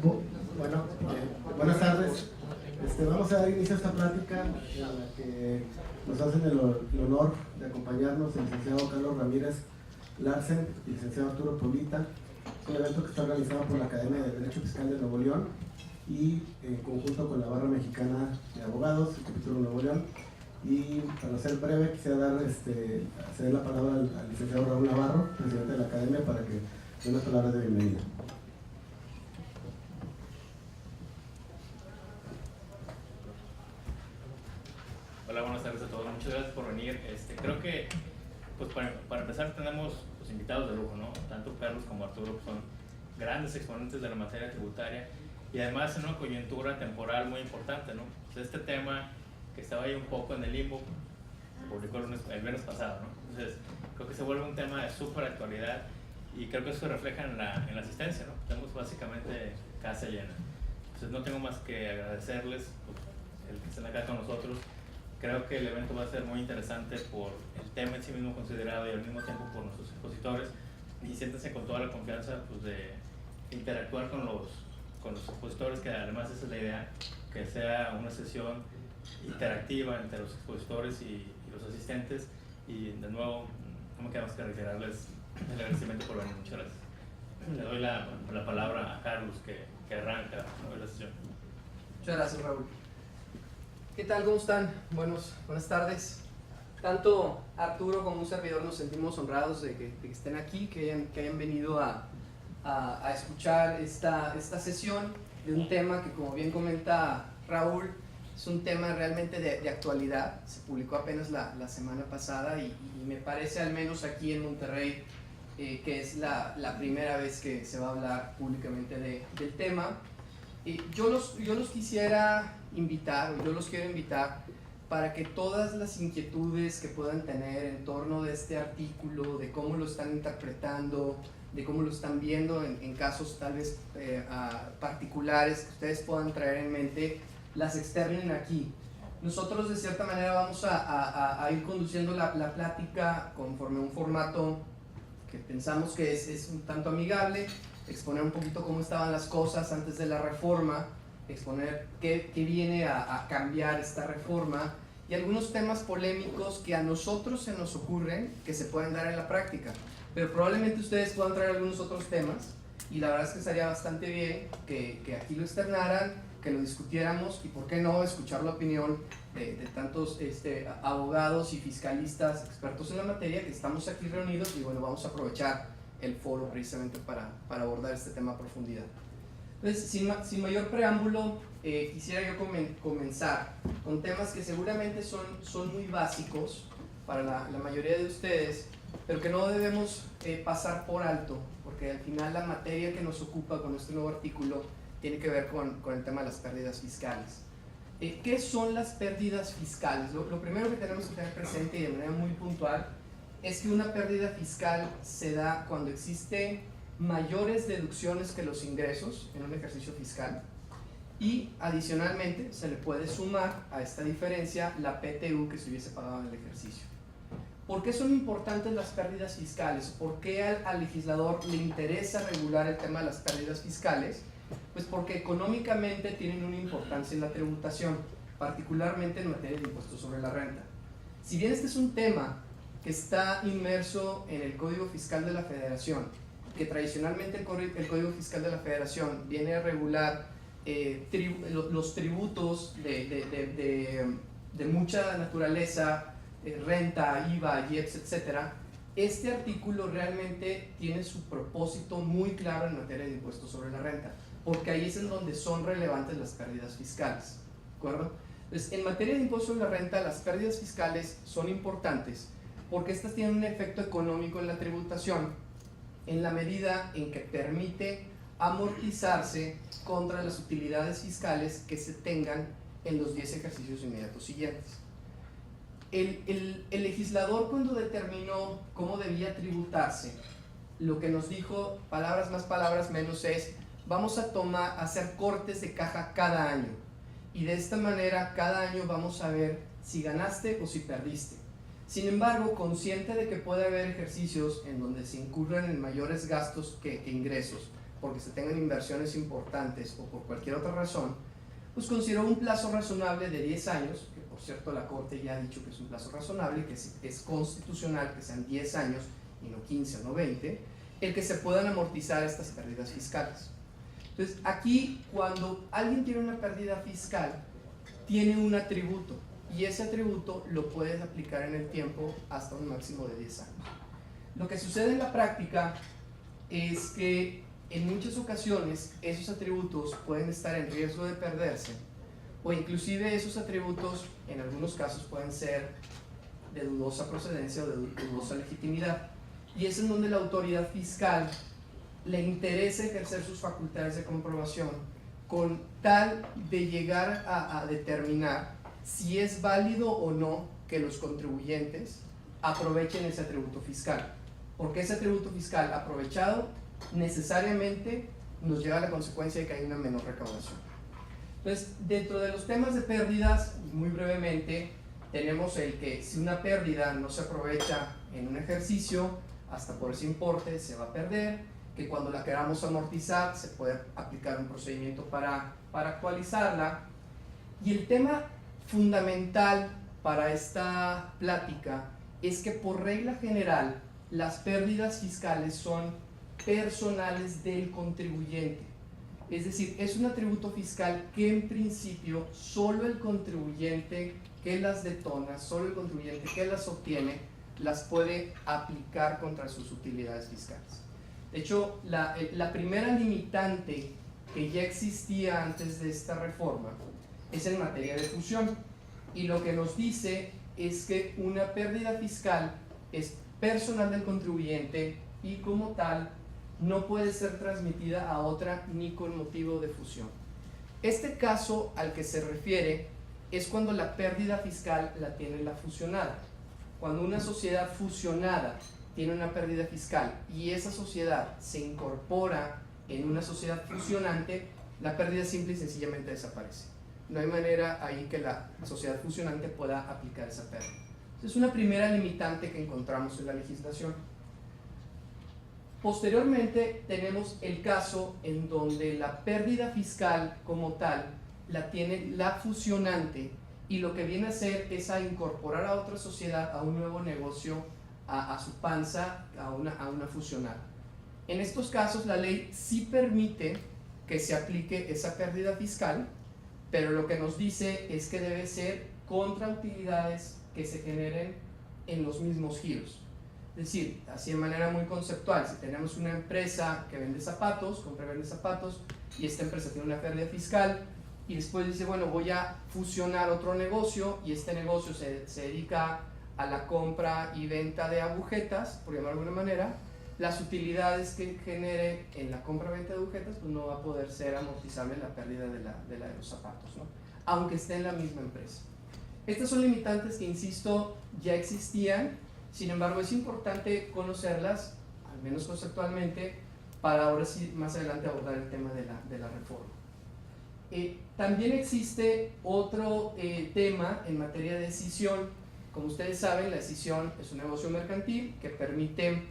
Bueno, buenas tardes. Vamos a dar inicio a esta plática en la que nos hacen el honor de acompañarnos el licenciado Carlos Ramírez Larsen y el licenciado Arturo Polita. Es un evento que está organizado por la Academia de Derecho Fiscal de Nuevo León y en conjunto con la Barra Mexicana de Abogados, el capítulo de Nuevo León. Y para ser breve, quisiera ceder la palabra al licenciado Raúl Navarro, presidente de la Academia, para que dé unas palabras de bienvenida. Hola, buenas tardes a todos. Muchas gracias por venir. Creo que, pues para empezar, tenemos pues, invitados de lujo, ¿no? Tanto Carlos como Arturo pues, son grandes exponentes de la materia tributaria y además en una coyuntura temporal muy importante, ¿no? Pues, este tema que estaba ahí un poco en el limbo se publicó el viernes pasado, ¿no? Entonces, creo que se vuelve un tema de súper actualidad y creo que eso se refleja en la asistencia, ¿no? Tenemos básicamente casa llena. Entonces, no tengo más que agradecerles pues, el que estén acá con nosotros. Creo que el evento va a ser muy interesante por el tema en sí mismo considerado y al mismo tiempo por nuestros expositores, y siéntense con toda la confianza pues, de interactuar con los expositores, que además esa es la idea, que sea una sesión interactiva entre los expositores y los asistentes. Y de nuevo, no me queda más que reiterarles el agradecimiento por venir. Muchas gracias. Le doy la palabra a Carlos que arranca la sesión. Muchas gracias, Raúl. ¿Qué tal? ¿Cómo están? Buenas tardes. Tanto Arturo como un servidor nos sentimos honrados de que estén aquí, que hayan venido a escuchar esta sesión de un tema que, como bien comenta Raúl, es un tema realmente de actualidad. Se publicó apenas la semana pasada y me parece, al menos aquí en Monterrey, que es la primera vez que se va a hablar públicamente del tema. Yo los quisiera invitar, o yo los quiero invitar para que todas las inquietudes que puedan tener en torno de este artículo, de cómo lo están interpretando, de cómo lo están viendo en casos tal vez particulares que ustedes puedan traer en mente, las externen aquí. Nosotros de cierta manera vamos a ir conduciendo la plática conforme a un formato que pensamos que es un tanto amigable, exponer un poquito cómo estaban las cosas antes de la reforma, exponer qué viene a cambiar esta reforma y algunos temas polémicos que a nosotros se nos ocurren que se pueden dar en la práctica, pero probablemente ustedes puedan traer algunos otros temas y la verdad es que estaría bastante bien que aquí lo externaran, que lo discutiéramos y por qué no escuchar la opinión de tantos abogados y fiscalistas expertos en la materia que estamos aquí reunidos y bueno, vamos a aprovechar el foro precisamente para abordar este tema a profundidad. Entonces, sin mayor preámbulo, quisiera yo comenzar con temas que seguramente son muy básicos para la mayoría de ustedes, pero que no debemos pasar por alto, porque al final la materia que nos ocupa con este nuevo artículo tiene que ver con el tema de las pérdidas fiscales. ¿Qué son las pérdidas fiscales? Lo primero que tenemos que tener presente y de manera muy puntual es que una pérdida fiscal se da cuando existe mayores deducciones que los ingresos en un ejercicio fiscal y adicionalmente se le puede sumar a esta diferencia la PTU que se hubiese pagado en el ejercicio. ¿Por qué son importantes las pérdidas fiscales? ¿Por qué al legislador le interesa regular el tema de las pérdidas fiscales? Pues porque económicamente tienen una importancia en la tributación, particularmente en materia de impuestos sobre la renta. Si bien este es un tema que está inmerso en el Código Fiscal de la Federación, que tradicionalmente el Código Fiscal de la Federación viene a regular los tributos de mucha naturaleza, renta, IVA, IEPS, etc. Este artículo realmente tiene su propósito muy claro en materia de impuestos sobre la renta, porque ahí es en donde son relevantes las pérdidas fiscales, ¿de acuerdo? Entonces, en materia de impuestos sobre la renta, las pérdidas fiscales son importantes porque estas tienen un efecto económico en la tributación en la medida en que permite amortizarse contra las utilidades fiscales que se tengan en los 10 ejercicios inmediatos siguientes. El legislador, cuando determinó cómo debía tributarse, lo que nos dijo, palabras más, palabras menos, es vamos a hacer cortes de caja cada año y de esta manera cada año vamos a ver si ganaste o si perdiste. Sin embargo, consciente de que puede haber ejercicios en donde se incurren en mayores gastos que ingresos, porque se tengan inversiones importantes o por cualquier otra razón, pues consideró un plazo razonable de 10 años, que por cierto la Corte ya ha dicho que es un plazo razonable, que es constitucional que sean 10 años y no 15 o no 20, el que se puedan amortizar estas pérdidas fiscales. Entonces aquí cuando alguien tiene una pérdida fiscal, tiene un atributo, y ese atributo lo puedes aplicar en el tiempo hasta un máximo de 10 años. Lo que sucede en la práctica es que en muchas ocasiones esos atributos pueden estar en riesgo de perderse, o inclusive esos atributos en algunos casos pueden ser de dudosa procedencia o de dudosa legitimidad, y es en donde la autoridad fiscal le interesa ejercer sus facultades de comprobación con tal de llegar a determinar si es válido o no que los contribuyentes aprovechen ese atributo fiscal, porque ese atributo fiscal aprovechado necesariamente nos lleva a la consecuencia de que hay una menor recaudación. Entonces, dentro de los temas de pérdidas, muy brevemente, tenemos el que si una pérdida no se aprovecha en un ejercicio, hasta por ese importe se va a perder, que cuando la queramos amortizar se puede aplicar un procedimiento para actualizarla. Y el tema fundamental para esta plática es que por regla general las pérdidas fiscales son personales del contribuyente, es decir, es un atributo fiscal que en principio solo el contribuyente que las detona, solo el contribuyente que las obtiene, las puede aplicar contra sus utilidades fiscales. De hecho, la primera limitante que ya existía antes de esta reforma es en materia de fusión, y lo que nos dice es que una pérdida fiscal es personal del contribuyente y como tal no puede ser transmitida a otra ni con motivo de fusión. Este caso al que se refiere es cuando la pérdida fiscal la tiene la fusionada. Cuando una sociedad fusionada tiene una pérdida fiscal y esa sociedad se incorpora en una sociedad fusionante, la pérdida simple y sencillamente desaparece. No hay manera ahí que la sociedad fusionante pueda aplicar esa pérdida. Es una primera limitante que encontramos en la legislación. Posteriormente tenemos el caso en donde la pérdida fiscal como tal la tiene la fusionante y lo que viene a hacer es a incorporar a otra sociedad, a un nuevo negocio, a su panza, a una fusionada. En estos casos la ley sí permite que se aplique esa pérdida fiscal, pero lo que nos dice es que debe ser contra utilidades que se generen en los mismos giros. Es decir, así de manera muy conceptual, si tenemos una empresa que vende zapatos, compra y vende zapatos, y esta empresa tiene una pérdida fiscal, y después dice, bueno, voy a fusionar otro negocio, y este negocio se dedica a la compra y venta de agujetas, por llamarlo de alguna manera, las utilidades que genere en la compra y venta de agujetas, pues no va a poder ser amortizable la pérdida de los zapatos, ¿no? Aunque esté en la misma empresa. Estas son limitantes que, insisto, ya existían, sin embargo es importante conocerlas, al menos conceptualmente, para ahora sí más adelante abordar el tema de la reforma. También existe otro tema en materia de escisión. Como ustedes saben, la escisión es un negocio mercantil que permite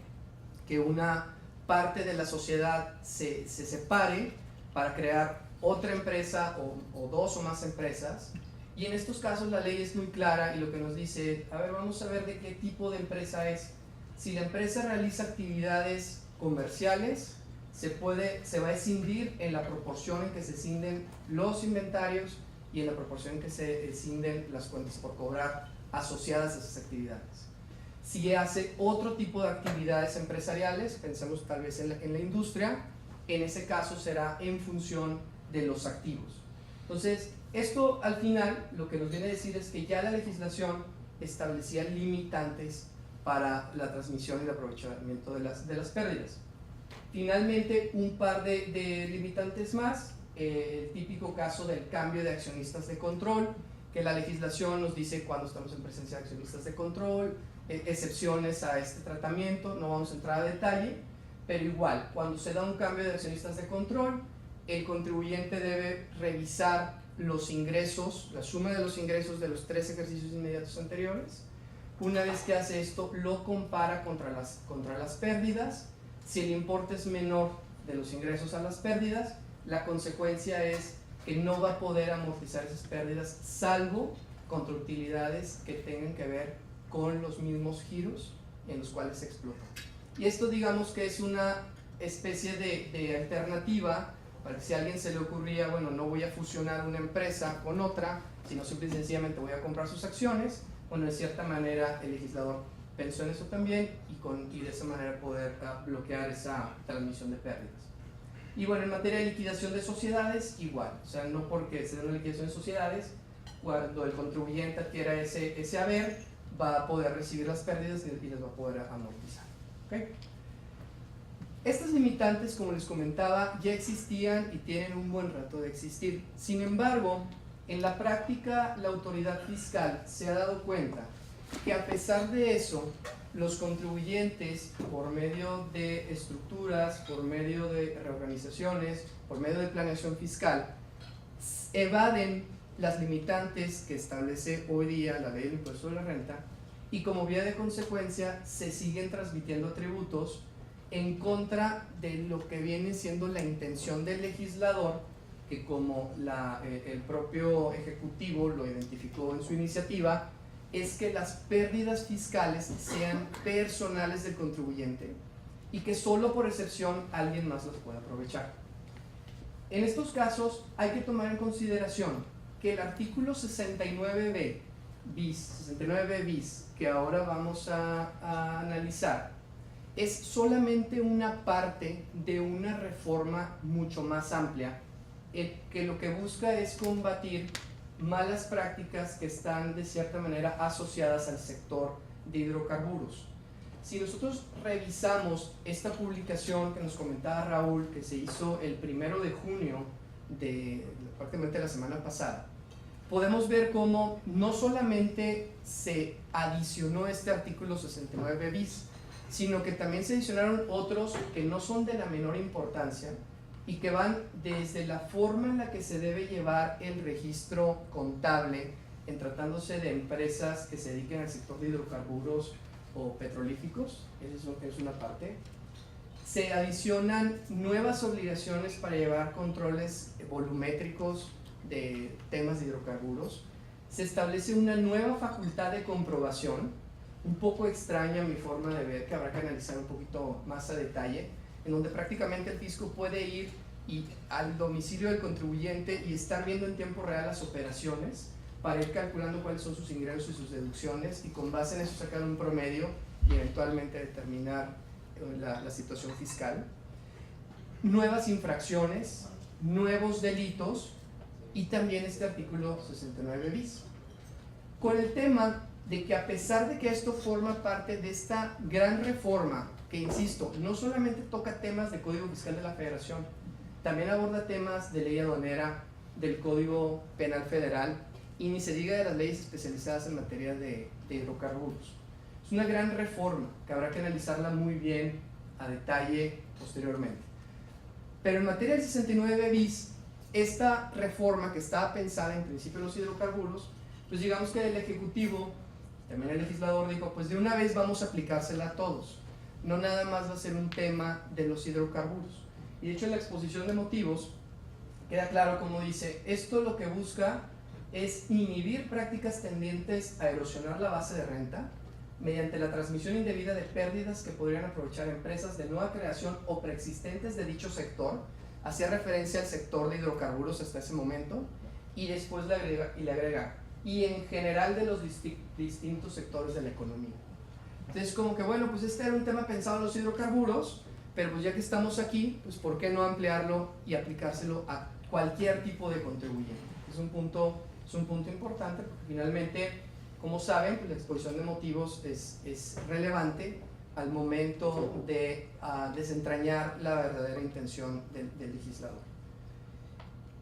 que una parte de la sociedad se separe para crear otra empresa o dos o más empresas, y en estos casos la ley es muy clara y lo que nos dice, a ver, vamos a ver de qué tipo de empresa es. Si la empresa realiza actividades comerciales, se va a escindir en la proporción en que se escinden los inventarios y en la proporción en que se escinden las cuentas por cobrar asociadas a esas actividades. Si hace otro tipo de actividades empresariales, pensemos tal vez en la industria, en ese caso será en función de los activos. Entonces, esto al final lo que nos viene a decir es que ya la legislación establecía limitantes para la transmisión y el aprovechamiento de las pérdidas. Finalmente, un par de limitantes más, el típico caso del cambio de accionistas de control, que la legislación nos dice cuando estamos en presencia de accionistas de control, excepciones a este tratamiento, no vamos a entrar a detalle, pero igual, cuando se da un cambio de accionistas de control, el contribuyente debe revisar los ingresos, la suma de los ingresos de los 3 ejercicios inmediatos anteriores. Una vez que hace esto, lo compara contra las pérdidas. Si el importe es menor de los ingresos a las pérdidas, la consecuencia es que no va a poder amortizar esas pérdidas salvo contra utilidades que tengan que ver con los mismos giros en los cuales se explotan. Y esto digamos que es una especie de alternativa para que si a alguien se le ocurría, bueno, no voy a fusionar una empresa con otra, sino simple y sencillamente voy a comprar sus acciones, bueno, de cierta manera el legislador pensó en eso también y de esa manera poder bloquear esa transmisión de pérdidas. Y bueno, en materia de liquidación de sociedades, igual, o sea, no porque se dé una liquidación de sociedades, cuando el contribuyente adquiera ese haber, va a poder recibir las pérdidas y las va a poder amortizar. ¿Okay? Estas limitantes, como les comentaba, ya existían y tienen un buen rato de existir. Sin embargo, en la práctica, la autoridad fiscal se ha dado cuenta que a pesar de eso, los contribuyentes, por medio de estructuras, por medio de reorganizaciones, por medio de planeación fiscal, evaden las limitantes que establece hoy día la ley del impuesto de la renta y como vía de consecuencia se siguen transmitiendo tributos en contra de lo que viene siendo la intención del legislador, que como el propio Ejecutivo lo identificó en su iniciativa, es que las pérdidas fiscales sean personales del contribuyente y que solo por excepción alguien más las pueda aprovechar. En estos casos hay que tomar en consideración que el artículo 69b bis, que ahora vamos a analizar, es solamente una parte de una reforma mucho más amplia, que lo que busca es combatir malas prácticas que están de cierta manera asociadas al sector de hidrocarburos. Si nosotros revisamos esta publicación que nos comentaba Raúl, que se hizo el 1 de junio de prácticamente la semana pasada, podemos ver cómo no solamente se adicionó este artículo 69 bis, sino que también se adicionaron otros que no son de la menor importancia y que van desde la forma en la que se debe llevar el registro contable en tratándose de empresas que se dediquen al sector de hidrocarburos o petrolíficos, esa es una parte. Se adicionan nuevas obligaciones para llevar controles volumétricos de temas de hidrocarburos. Se establece una nueva facultad de comprobación, un poco extraña mi forma de ver, que habrá que analizar un poquito más a detalle, en donde prácticamente el fisco puede ir al domicilio del contribuyente y estar viendo en tiempo real las operaciones para ir calculando cuáles son sus ingresos y sus deducciones y con base en eso sacar un promedio y eventualmente determinar la situación fiscal. Nuevas infracciones, nuevos delitos y también este artículo 69 bis. Con el tema de que a pesar de que esto forma parte de esta gran reforma, que insisto, no solamente toca temas de Código Fiscal de la Federación, también aborda temas de ley aduanera, del Código Penal Federal y ni se diga de las leyes especializadas en materia de hidrocarburos. Es una gran reforma que habrá que analizarla muy bien a detalle posteriormente. Pero en materia del 69 bis, esta reforma que estaba pensada en principio en los hidrocarburos, pues digamos que el Ejecutivo, también el legislador dijo, pues de una vez vamos a aplicársela a todos, no nada más va a ser un tema de los hidrocarburos. Y de hecho en la exposición de motivos queda claro como dice, esto lo que busca es inhibir prácticas tendientes a erosionar la base de renta mediante la transmisión indebida de pérdidas que podrían aprovechar empresas de nueva creación o preexistentes de dicho sector, hacía referencia al sector de hidrocarburos hasta ese momento, y después le agrega y en general de los distintos sectores de la economía. Entonces como que bueno, pues este era un tema pensado en los hidrocarburos, pero pues ya que estamos aquí, pues ¿por qué no ampliarlo y aplicárselo a cualquier tipo de contribuyente? Es un punto importante porque finalmente, como saben, pues la exposición de motivos es relevante al momento de desentrañar la verdadera intención del legislador.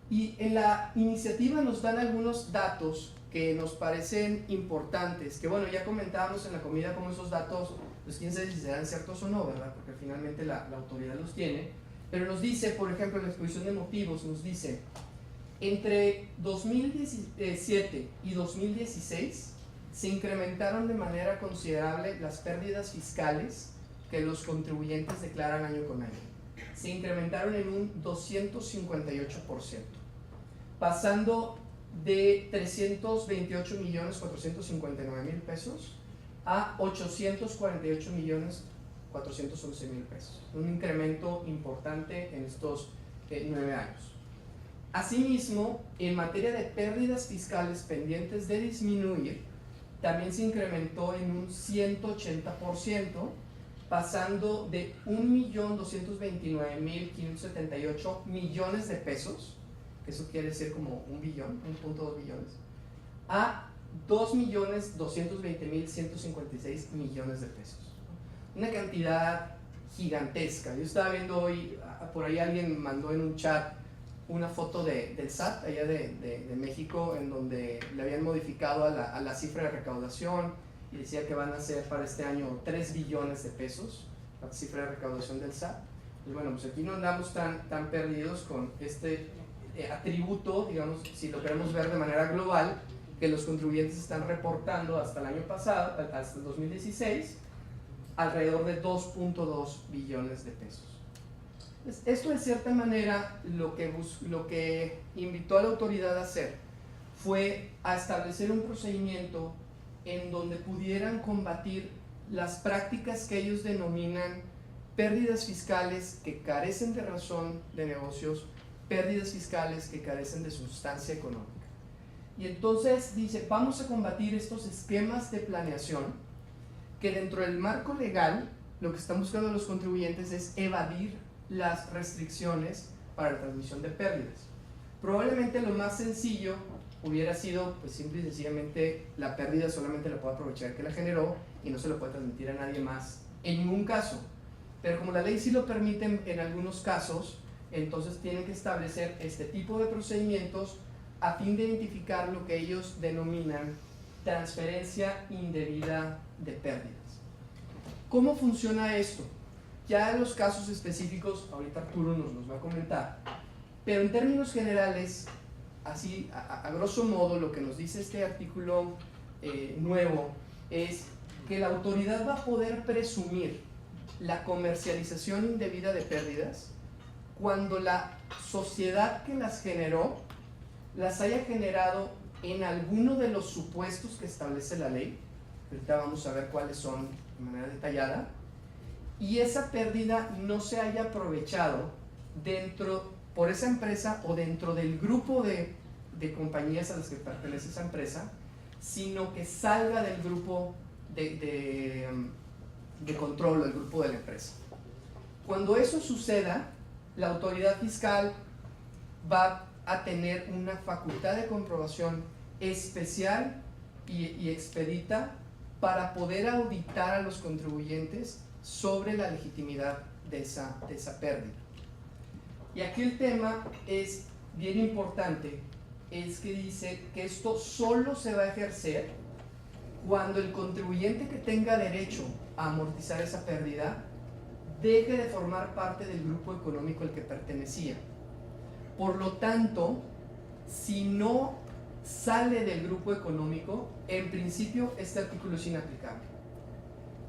Y en la iniciativa nos dan algunos datos que nos parecen importantes, que bueno, ya comentábamos en la comida cómo esos datos, pues quién sabe si serán ciertos o no, ¿verdad? Porque finalmente la autoridad los tiene, pero nos dice, por ejemplo, en la exposición de motivos, nos dice, entre 2017 y 2016 se incrementaron de manera considerable las pérdidas fiscales que los contribuyentes declaran año con año. se incrementaron en un 258%, pasando de 328.459.000 pesos a 848.411.000 pesos. Un incremento importante en estos 9 años. Asimismo, en materia de pérdidas fiscales pendientes de disminuir, también se incrementó en un 180%, pasando de 1.229.578 millones de pesos, que eso quiere decir como 1.2 billones, a 2.220.156 millones de pesos. Una cantidad gigantesca. Yo estaba viendo hoy, por ahí alguien mandó en un chat una foto del SAT allá de México, en donde le habían modificado a la cifra de recaudación y decía que van a ser para este año 3 billones de pesos la cifra de recaudación del SAT. Y bueno, pues aquí no andamos tan perdidos con este atributo, digamos, si lo queremos ver de manera global, que los contribuyentes están reportando hasta el año pasado, hasta el 2016, alrededor de 2.2 billones de pesos. Esto de cierta manera lo que invitó a la autoridad a hacer fue a establecer un procedimiento en donde pudieran combatir las prácticas que ellos denominan pérdidas fiscales que carecen de razón de negocios, pérdidas fiscales que carecen de sustancia económica. Y entonces dice, vamos a combatir estos esquemas de planeación que dentro del marco legal lo que están buscando los contribuyentes es evadir las restricciones para la transmisión de pérdidas. Probablemente lo más sencillo hubiera sido, pues simple y sencillamente, la pérdida solamente la puede aprovechar el que la generó y no se lo puede transmitir a nadie más en ningún caso. Pero como la ley sí lo permite en algunos casos, entonces tienen que establecer este tipo de procedimientos a fin de identificar lo que ellos denominan transferencia indebida de pérdidas. ¿Cómo funciona esto? Ya en los casos específicos, ahorita Arturo nos los va a comentar, pero en términos generales, así a grosso modo, lo que nos dice este artículo nuevo es que la autoridad va a poder presumir la comercialización indebida de pérdidas cuando la sociedad que las generó las haya generado en alguno de los supuestos que establece la ley. Ahorita vamos a ver cuáles son de manera detallada, y esa pérdida no se haya aprovechado por esa empresa o dentro del grupo de compañías a las que pertenece esa empresa, sino que salga del grupo de control, del grupo de la empresa. Cuando eso suceda, la autoridad fiscal va a tener una facultad de comprobación especial y expedita para poder auditar a los contribuyentes sobre la legitimidad de esa pérdida. Y aquí el tema es bien importante, es que dice que esto solo se va a ejercer cuando el contribuyente que tenga derecho a amortizar esa pérdida deje de formar parte del grupo económico al que pertenecía. Por lo tanto, si no sale del grupo económico, en principio este artículo es inaplicable.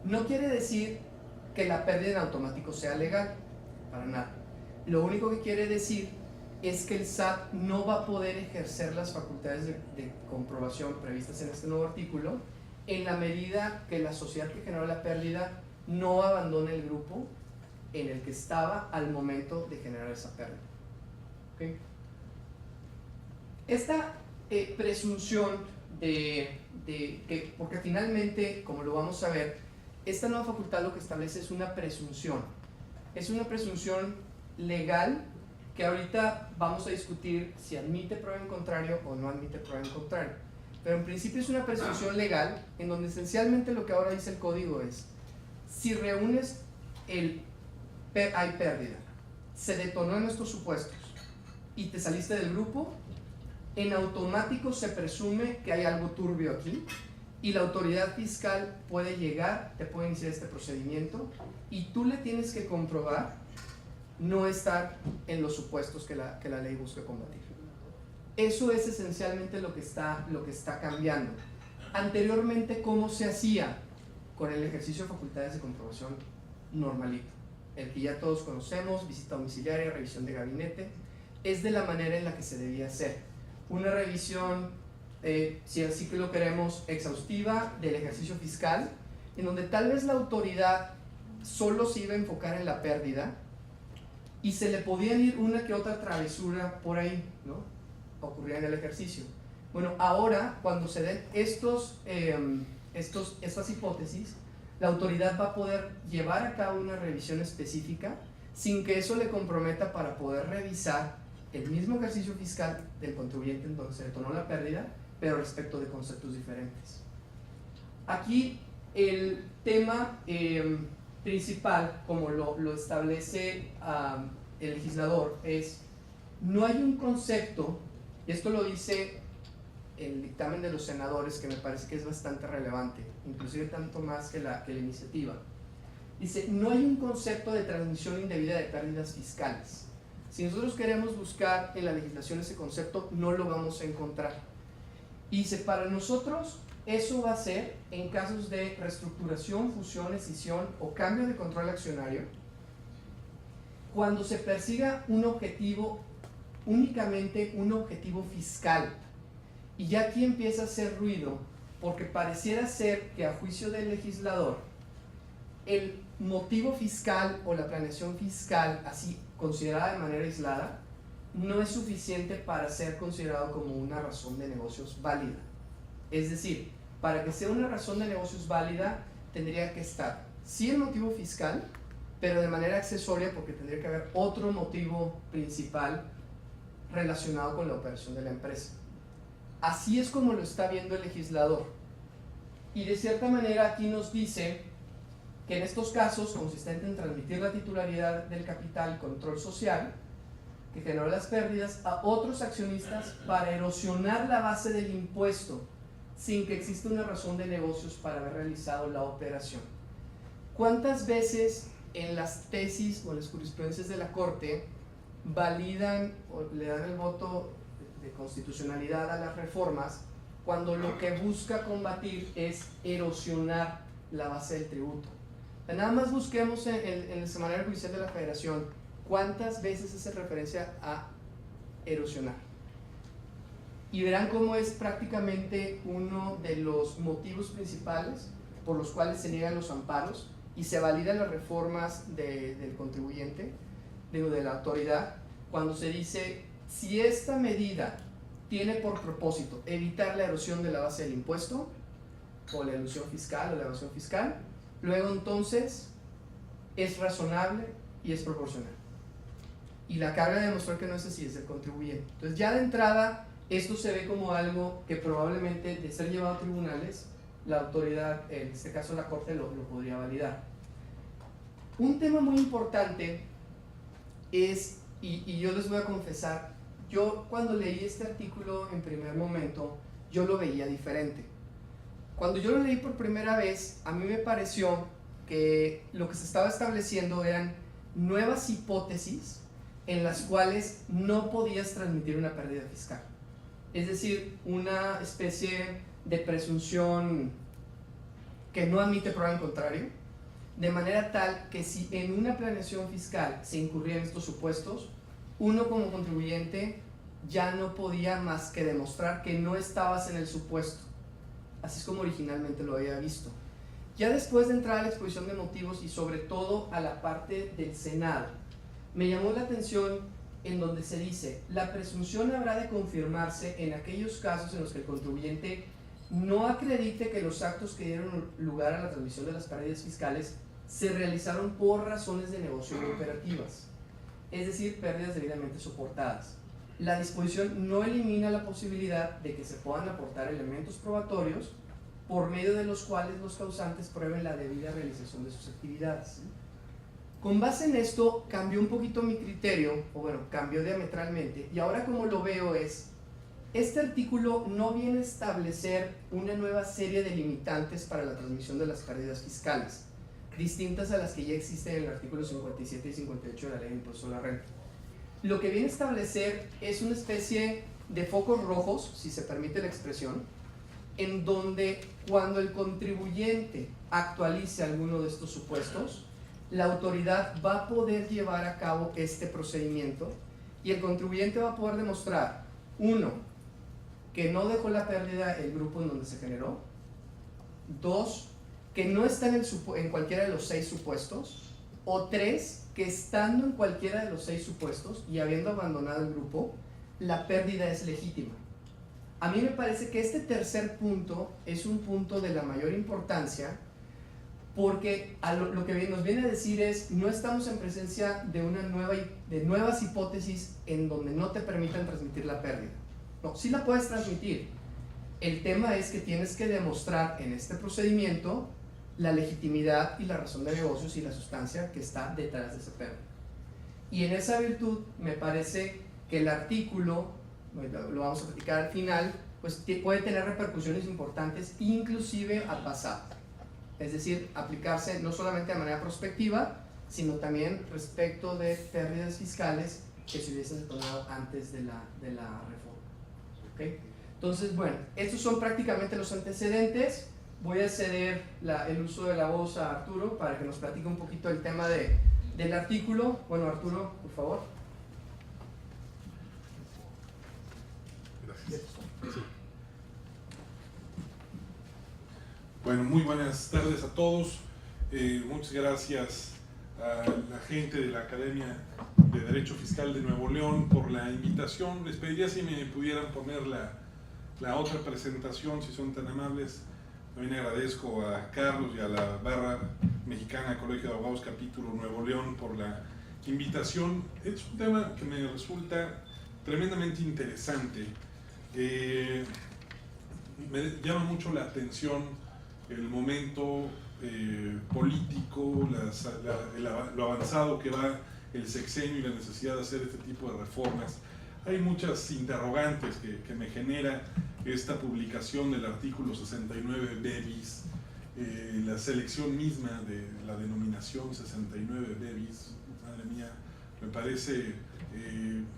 No quiere decir que la pérdida en automático sea legal, para nada. Lo único que quiere decir es que el SAT no va a poder ejercer las facultades de comprobación previstas en este nuevo artículo en la medida que la sociedad que generó la pérdida no abandone el grupo en el que estaba al momento de generar esa pérdida. ¿Okay? Esta presunción porque finalmente, como lo vamos a ver, esta nueva facultad lo que establece es una presunción. Es una presunción legal que ahorita vamos a discutir si admite prueba en contrario o no admite prueba en contrario. Pero en principio es una presunción legal en donde esencialmente lo que ahora dice el código es: si reúnes hay pérdida, se detonó en estos supuestos y te saliste del grupo, en automático se presume que hay algo turbio aquí y la autoridad fiscal puede llegar, te puede iniciar este procedimiento y tú le tienes que comprobar no estar en los supuestos que la ley busca combatir. Eso es esencialmente lo que está cambiando. Anteriormente, ¿cómo se hacía? Con el ejercicio de facultades de comprobación normalito. el que ya todos conocemos, visita domiciliaria, revisión de gabinete, es de la manera en la que se debía hacer. Una revisión, si así que lo queremos, exhaustiva del ejercicio fiscal, en donde tal vez la autoridad solo se iba a enfocar en la pérdida y se le podían ir una que otra travesura por ahí, ¿no? Ocurría en el ejercicio. Bueno, ahora cuando se den estas hipótesis, la autoridad va a poder llevar a cabo una revisión específica sin que eso le comprometa para poder revisar el mismo ejercicio fiscal del contribuyente en donde se detonó la pérdida, pero respecto de conceptos diferentes. Aquí el tema principal, como lo establece el legislador, es no hay un concepto, y esto lo dice el dictamen de los senadores, que me parece que es bastante relevante, inclusive tanto más que la iniciativa. Dice, no hay un concepto de transmisión indebida de pérdidas fiscales. Si nosotros queremos buscar en la legislación ese concepto, no lo vamos a encontrar. Y dice, para nosotros eso va a ser en casos de reestructuración, fusión, escisión o cambio de control accionario, cuando se persiga un objetivo, únicamente un objetivo fiscal. Y ya aquí empieza a hacer ruido, porque pareciera ser que a juicio del legislador, el motivo fiscal o la planeación fiscal, así considerada de manera aislada, no es suficiente para ser considerado como una razón de negocios válida. Es decir, para que sea una razón de negocios válida, tendría que estar sí el motivo fiscal, pero de manera accesoria, porque tendría que haber otro motivo principal relacionado con la operación de la empresa. Así es como lo está viendo el legislador. Y de cierta manera aquí nos dice que en estos casos, consistente en transmitir la titularidad del capital y control social, que generó las pérdidas a otros accionistas para erosionar la base del impuesto, sin que exista una razón de negocios para haber realizado la operación. ¿Cuántas veces en las tesis o en las jurisprudencias de la Corte validan o le dan el voto de constitucionalidad a las reformas cuando lo que busca combatir es erosionar la base del tributo? Nada más busquemos en el Semanario Judicial de la Federación cuántas veces hace referencia a erosionar. Y verán cómo es prácticamente uno de los motivos principales por los cuales se niegan los amparos y se validan las reformas del contribuyente, de la autoridad, cuando se dice, si esta medida tiene por propósito evitar la erosión de la base del impuesto, o la elusión fiscal o la evasión fiscal, luego entonces es razonable y es proporcional. Y la carga de demostrar que no es así es del contribuyente. Entonces ya de entrada esto se ve como algo que probablemente de ser llevado a tribunales, la autoridad, en este caso la Corte, lo podría validar. Un tema muy importante es, y yo les voy a confesar, yo cuando leí este artículo en primer momento, yo lo veía diferente. Cuando yo lo leí por primera vez, a mí me pareció que lo que se estaba estableciendo eran nuevas hipótesis en las cuales no podías transmitir una pérdida fiscal. Es decir, una especie de presunción que no admite prueba en contrario, de manera tal que si en una planeación fiscal se incurría en estos supuestos, uno como contribuyente ya no podía más que demostrar que no estabas en el supuesto. Así es como originalmente lo había visto. Ya después de entrar a la exposición de motivos y sobre todo a la parte del Senado, me llamó la atención en donde se dice, la presunción habrá de confirmarse en aquellos casos en los que el contribuyente no acredite que los actos que dieron lugar a la transmisión de las pérdidas fiscales se realizaron por razones de negocio y operativas, es decir, pérdidas debidamente soportadas. La disposición no elimina la posibilidad de que se puedan aportar elementos probatorios por medio de los cuales los causantes prueben la debida realización de sus actividades. Con base en esto cambió un poquito mi criterio, o bueno, cambió diametralmente, y ahora como lo veo es, este artículo no viene a establecer una nueva serie de limitantes para la transmisión de las pérdidas fiscales, distintas a las que ya existen en el artículo 57 y 58 de la Ley de Impuesto a la Renta. Lo que viene a establecer es una especie de focos rojos, si se permite la expresión, en donde cuando el contribuyente actualice alguno de estos supuestos, la autoridad va a poder llevar a cabo este procedimiento y el contribuyente va a poder demostrar, uno, que no dejó la pérdida el grupo en donde se generó, dos, que no está en cualquiera de los 6 supuestos, o 3, que estando en cualquiera de los 6 supuestos y habiendo abandonado el grupo, la pérdida es legítima. A mí me parece que este tercer punto es un punto de la mayor importancia, porque lo que nos viene a decir es, no estamos en presencia de nuevas hipótesis en donde no te permitan transmitir la pérdida. No, sí la puedes transmitir. El tema es que tienes que demostrar en este procedimiento la legitimidad y la razón de negocios y la sustancia que está detrás de esa pérdida. Y en esa virtud me parece que el artículo, lo vamos a platicar al final, pues puede tener repercusiones importantes, inclusive al pasado. Es decir, aplicarse no solamente de manera prospectiva, sino también respecto de pérdidas fiscales que se hubiesen detonado antes de la reforma. ¿Okay? Entonces, bueno, estos son prácticamente los antecedentes. Voy a ceder el uso de la voz a Arturo para que nos platique un poquito el tema del artículo. Bueno, Arturo, por favor. Gracias. Sí. Bueno, muy buenas tardes a todos. Muchas gracias a la gente de la Academia de Derecho Fiscal de Nuevo León por la invitación. Les pediría si me pudieran poner la otra presentación, si son tan amables. También agradezco a Carlos y a la Barra Mexicana Colegio de Abogados Capítulo Nuevo León por la invitación. Es un tema que me resulta tremendamente interesante. Me llama mucho la atención el momento político, lo avanzado que va el sexenio y la necesidad de hacer este tipo de reformas. Hay muchas interrogantes que me genera esta publicación del artículo 69b bis, la selección misma de la denominación 69b bis, madre mía, me parece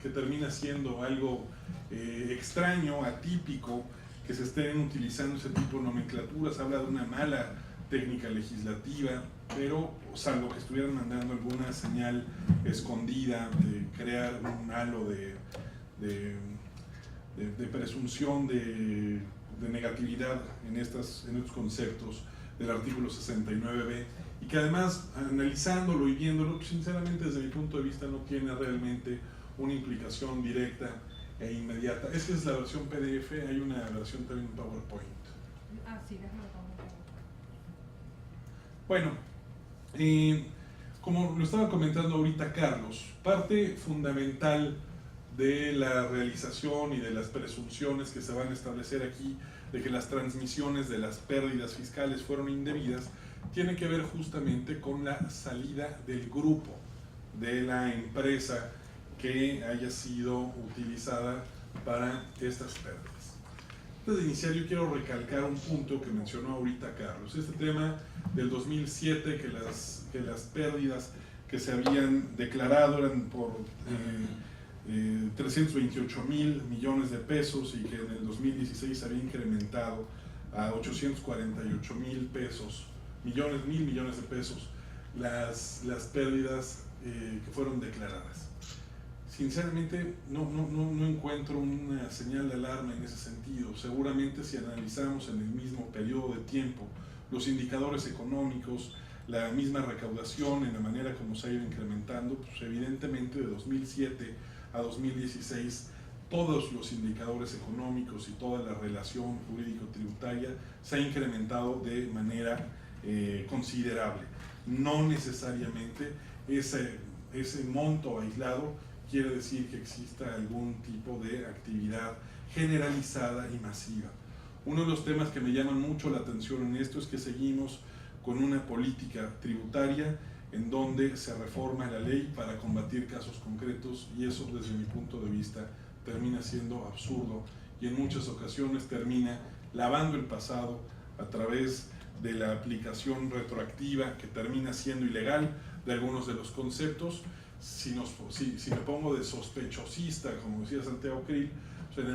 que termina siendo algo extraño, atípico, que se estén utilizando ese tipo de nomenclaturas. Habla de una mala técnica legislativa, pero salvo que estuvieran mandando alguna señal escondida de crear un halo de presunción de negatividad en estos conceptos del artículo 69b, y que además, analizándolo y viéndolo, sinceramente desde mi punto de vista no tiene realmente una implicación directa e inmediata. Esta es la versión PDF, hay una versión también en PowerPoint. Ah, sí, déjalo como Bueno, como lo estaba comentando ahorita Carlos, parte fundamental de la realización y de las presunciones que se van a establecer aquí de que las transmisiones de las pérdidas fiscales fueron indebidas tiene que ver justamente con la salida del grupo, de la empresa que haya sido utilizada para estas pérdidas. Antes de iniciar, yo quiero recalcar un punto que mencionó ahorita Carlos, este tema del 2007, que las pérdidas que se habían declarado eran por 328,000 millones de pesos y que en el 2016 había incrementado a 848,000 millones de pesos las pérdidas que fueron declaradas. Sinceramente no encuentro una señal de alarma en ese sentido. Seguramente si analizamos en el mismo periodo de tiempo los indicadores económicos, la misma recaudación en la manera como se ha ido incrementando, pues evidentemente de 2007 a 2016 todos los indicadores económicos y toda la relación jurídico-tributaria se ha incrementado de manera considerable. No necesariamente ese monto aislado quiere decir que exista algún tipo de actividad generalizada y masiva. Uno de los temas que me llaman mucho la atención en esto es que seguimos con una política tributaria en donde se reforma la ley para combatir casos concretos, y eso desde mi punto de vista termina siendo absurdo y en muchas ocasiones termina lavando el pasado a través de la aplicación retroactiva que termina siendo ilegal de algunos de los conceptos. Si me pongo de sospechosista, como decía Santiago Krill, pues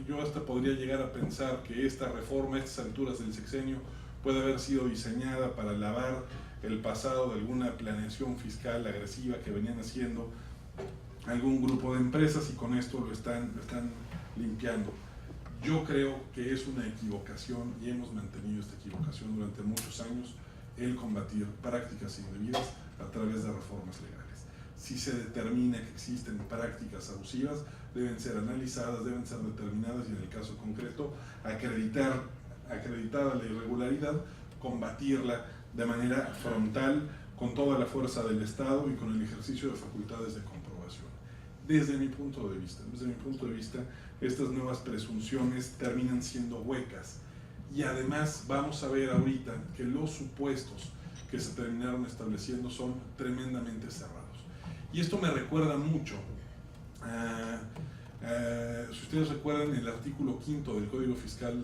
yo hasta podría llegar a pensar que esta reforma a estas alturas del sexenio puede haber sido diseñada para lavar el pasado de alguna planeación fiscal agresiva que venían haciendo algún grupo de empresas, y con esto lo están limpiando. Yo creo que es una equivocación, y hemos mantenido esta equivocación durante muchos años, el combatir prácticas indebidas a través de reformas legales. Si se determina que existen prácticas abusivas, deben ser analizadas, deben ser determinadas y en el caso concreto acreditada la irregularidad, combatirla de manera frontal con toda la fuerza del Estado y con el ejercicio de facultades de comprobación. Desde mi punto de vista, estas nuevas presunciones terminan siendo huecas, y además vamos a ver ahorita que los supuestos que se terminaron estableciendo son tremendamente cerrados. Y esto me recuerda mucho si ustedes recuerdan, el artículo 5 del Código Fiscal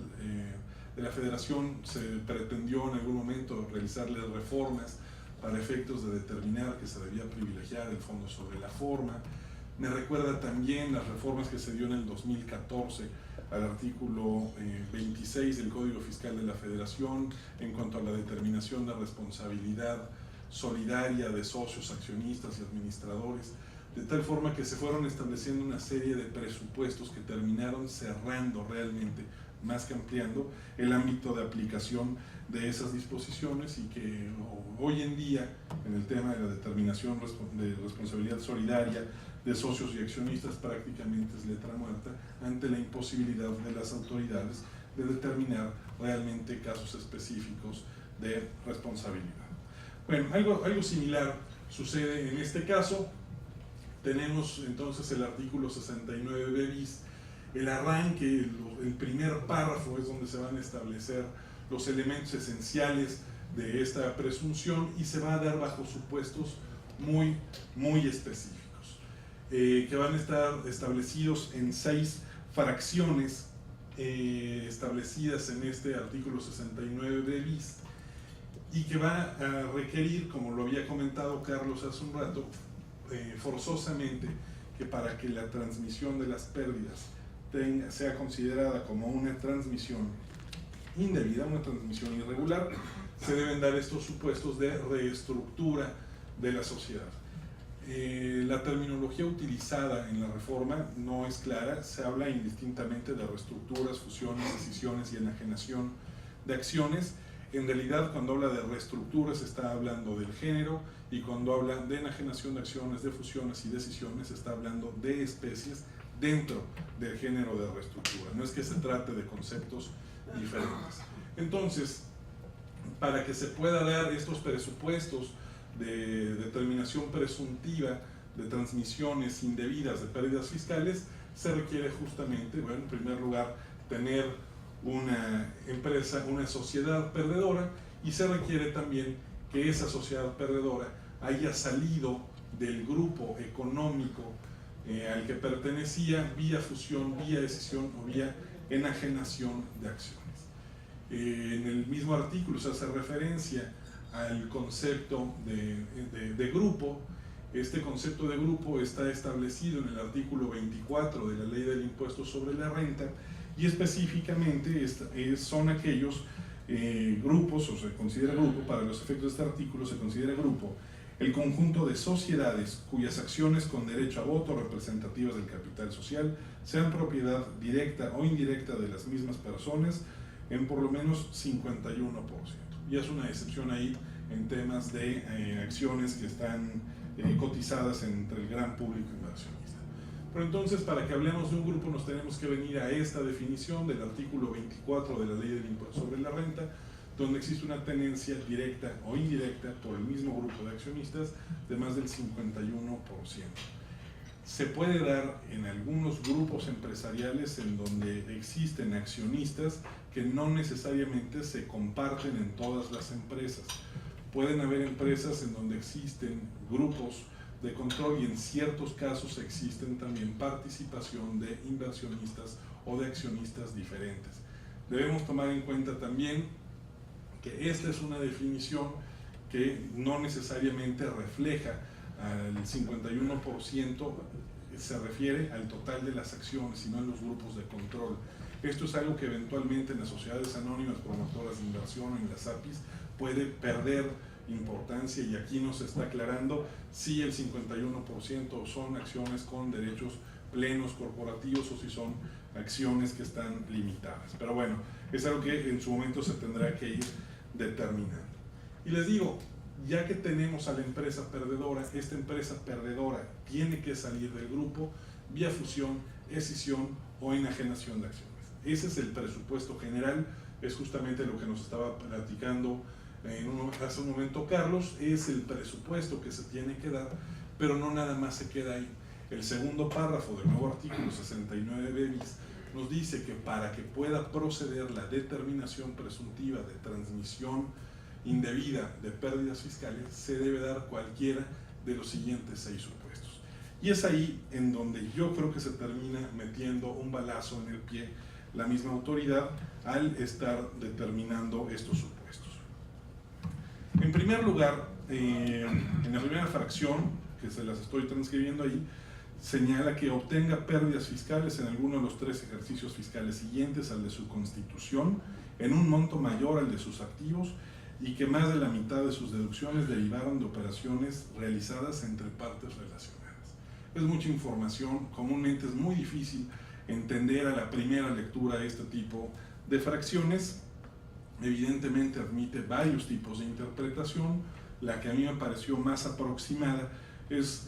de la Federación, se pretendió en algún momento realizarle reformas para efectos de determinar que se debía privilegiar el fondo sobre la forma. Me recuerda también las reformas que se dio en el 2014 al artículo 26 del Código Fiscal de la Federación en cuanto a la determinación de responsabilidad solidaria de socios, accionistas y administradores, de tal forma que se fueron estableciendo una serie de presupuestos que terminaron cerrando realmente, más que ampliando, el ámbito de aplicación de esas disposiciones, y que hoy en día, en el tema de la determinación de responsabilidad solidaria de socios y accionistas, prácticamente es letra muerta ante la imposibilidad de las autoridades de determinar realmente casos específicos de responsabilidad. Bueno, algo similar sucede en este caso. Tenemos entonces el artículo 69b bis, el arranque, el primer párrafo es donde se van a establecer los elementos esenciales de esta presunción, y se va a dar bajo supuestos muy específicos, que van a estar establecidos en 6 fracciones establecidas en este artículo 69b bis, y que va a requerir, como lo había comentado Carlos hace un rato, forzosamente, que para que la transmisión de las pérdidas sea considerada como una transmisión indebida, una transmisión irregular, se deben dar estos supuestos de reestructura de la sociedad. La terminología utilizada en la reforma no es clara, se habla indistintamente de reestructuras, fusiones, escisiones y enajenación de acciones. En realidad, cuando habla de reestructuras, está hablando del género, y cuando habla de enajenación de acciones, de fusiones y decisiones, está hablando de especies dentro del género de reestructura. No es que se trate de conceptos diferentes. Entonces, para que se pueda dar estos presupuestos de determinación presuntiva de transmisiones indebidas de pérdidas fiscales, se requiere justamente, bueno, en primer lugar, tener una empresa, una sociedad perdedora, y se requiere también que esa sociedad perdedora haya salido del grupo económico al que pertenecía vía fusión, vía escisión o vía enajenación de acciones. En el mismo artículo se hace referencia al concepto de grupo. Este concepto de grupo está establecido en el artículo 24 de la Ley del Impuesto sobre la Renta, y específicamente son aquellos grupos, o se considera grupo, para los efectos de este artículo se considera grupo el conjunto de sociedades cuyas acciones con derecho a voto representativas del capital social sean propiedad directa o indirecta de las mismas personas en por lo menos 51%. Y es una excepción ahí en temas de acciones que están cotizadas entre el gran público inversionista. Pero entonces, para que hablemos de un grupo, nos tenemos que venir a esta definición del artículo 24 de la Ley del Impuesto sobre la Renta, donde existe una tenencia directa o indirecta por el mismo grupo de accionistas de más del 51%. Se puede dar en algunos grupos empresariales en donde existen accionistas que no necesariamente se comparten en todas las empresas. Pueden haber empresas en donde existen grupos de control, y en ciertos casos existen también participación de inversionistas o de accionistas diferentes. Debemos tomar en cuenta también que esta es una definición que no necesariamente refleja al 51%, se refiere al total de las acciones, sino en los grupos de control. Esto es algo que eventualmente en las sociedades anónimas promotoras de inversión o en las APIs puede perder importancia y aquí nos está aclarando si el 51% son acciones con derechos plenos corporativos o si son acciones que están limitadas. Pero bueno, es algo que en su momento se tendrá que ir determinando. Y les digo, ya que tenemos a la empresa perdedora, esta empresa perdedora tiene que salir del grupo vía fusión, escisión o enajenación de acciones. Ese es el presupuesto general, es justamente lo que nos estaba platicando hace un momento Carlos, es el presupuesto que se tiene que dar, pero no nada más se queda ahí. El segundo párrafo del nuevo artículo 69 bis nos dice que para que pueda proceder la determinación presuntiva de transmisión indebida de pérdidas fiscales, se debe dar cualquiera de los siguientes 6 supuestos. Y es ahí en donde yo creo que se termina metiendo un balazo en el pie la misma autoridad al estar determinando estos supuestos. En primer lugar, en la primera fracción, que se las estoy transcribiendo ahí, señala que obtenga pérdidas fiscales en alguno de los 3 ejercicios fiscales siguientes al de su constitución, en un monto mayor al de sus activos, y que más de la mitad de sus deducciones derivaron de operaciones realizadas entre partes relacionadas. Es mucha información, comúnmente es muy difícil entender a la primera lectura este tipo de fracciones. Evidentemente admite varios tipos de interpretación. La que a mí me pareció más aproximada es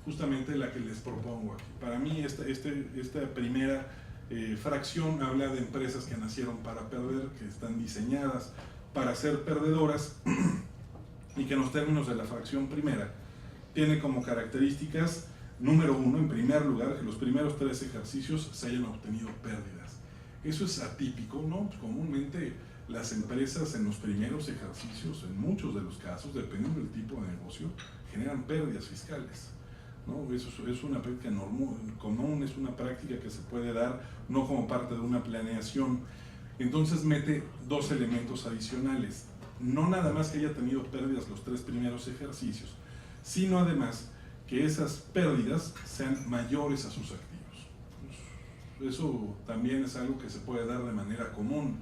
justamente la que les propongo aquí. Para mí esta primera fracción habla de empresas que nacieron para perder, que están diseñadas para ser perdedoras y que en los términos de la fracción primera tiene como características, número 1, en primer lugar, que los primeros 3 ejercicios se hayan obtenido pérdidas. Eso es atípico, ¿no? Pues comúnmente las empresas en los primeros ejercicios, en muchos de los casos, dependiendo del tipo de negocio, generan pérdidas fiscales, ¿no? Eso es una práctica común, es una práctica que se puede dar no como parte de una planeación. Entonces mete 2 elementos adicionales, no nada más que haya tenido pérdidas los 3 primeros ejercicios, sino además que esas pérdidas sean mayores a sus activos. Eso también es algo que se puede dar de manera común.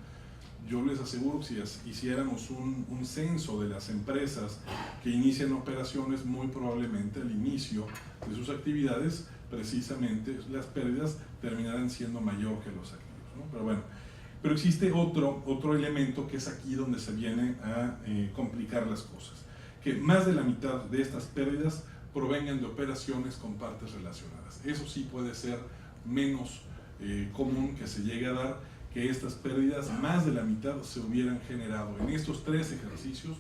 Yo les aseguro que si hiciéramos un censo de las empresas que inician operaciones, muy probablemente al inicio de sus actividades, precisamente las pérdidas terminarán siendo mayor que los activos, ¿no? Pero bueno, pero existe otro elemento que es aquí donde se viene a complicar las cosas, que más de la mitad de estas pérdidas provengan de operaciones con partes relacionadas. Eso sí puede ser menos común que se llegue a dar, que estas pérdidas, más de la mitad, se hubieran generado en estos 3 ejercicios